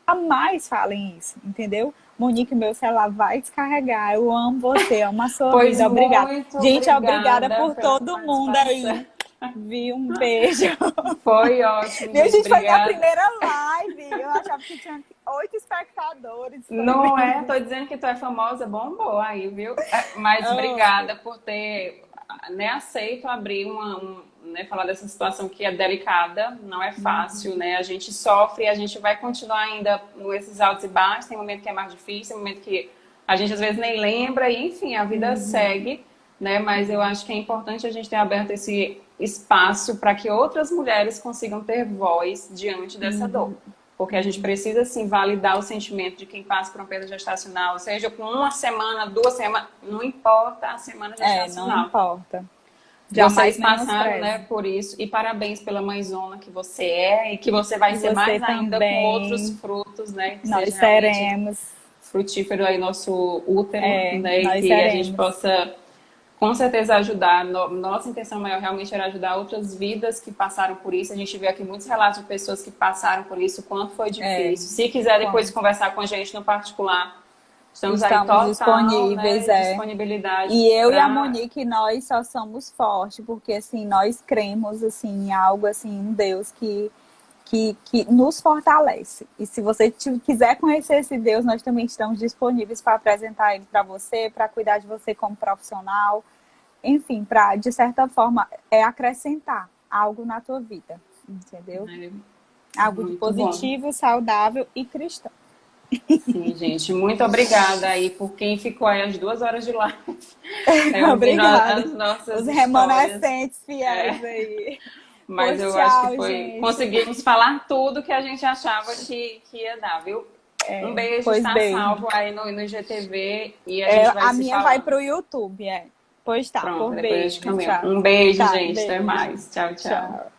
jamais falem isso, entendeu? Monique, meu celular vai descarregar. Eu amo você, amo a sua vida. Obrigada. Gente, obrigada por todo mundo aí. Vi um beijo. Foi ótimo. Meu, gente, foi minha primeira live. Eu achava que tinha 8 espectadores. Não é? Tô dizendo que tu é famosa, bombou aí, viu? Mas obrigada por ter aceito abrir falar dessa situação que é delicada, não é fácil, né? A gente sofre, a gente vai continuar ainda nesses altos e baixos, tem momento que é mais difícil, tem momento que a gente às vezes nem lembra, e enfim, a vida segue, né? Mas eu acho que é importante a gente ter aberto esse espaço para que outras mulheres consigam ter voz diante dessa dor. Porque a gente precisa, assim, validar o sentimento de quem passa por uma perda gestacional, seja com 1 semana, 2 semanas, não importa a semana gestacional. Não importa. Vocês passaram, né, por isso. E parabéns pela mãezona que você é e que você vai ser mais ainda com outros frutos, né? Que nós seremos. Frutífero aí nosso útero, né? E que a gente possa, com certeza, ajudar. Nossa intenção maior realmente era ajudar outras vidas que passaram por isso. A gente vê aqui muitos relatos de pessoas que passaram por isso, o quanto foi difícil. Se quiser depois conversar com a gente no particular, estamos aí total, disponíveis, disponibilidade. E eu e a Monique, nós só somos fortes, porque assim, nós cremos assim, em algo assim, um Deus que nos fortalece. E se você quiser conhecer esse Deus, nós também estamos disponíveis para apresentar ele para você, para cuidar de você como profissional, enfim, para, de certa forma, acrescentar algo na tua vida, entendeu? Algo de positivo, saudável e cristão. Sim, gente, muito obrigada aí por quem ficou aí as 2 horas de live. Obrigada. As nossas Os remanescentes fiéis aí. Mas eu acho que foi. Conseguimos falar tudo que a gente achava que ia dar, viu? Um beijo, está salvo aí no IGTV e a gente vai a minha vai pro YouTube, Pois tá. Pronto, beijo. Um beijo, gente. Beijo. Até mais. Tchau, tchau.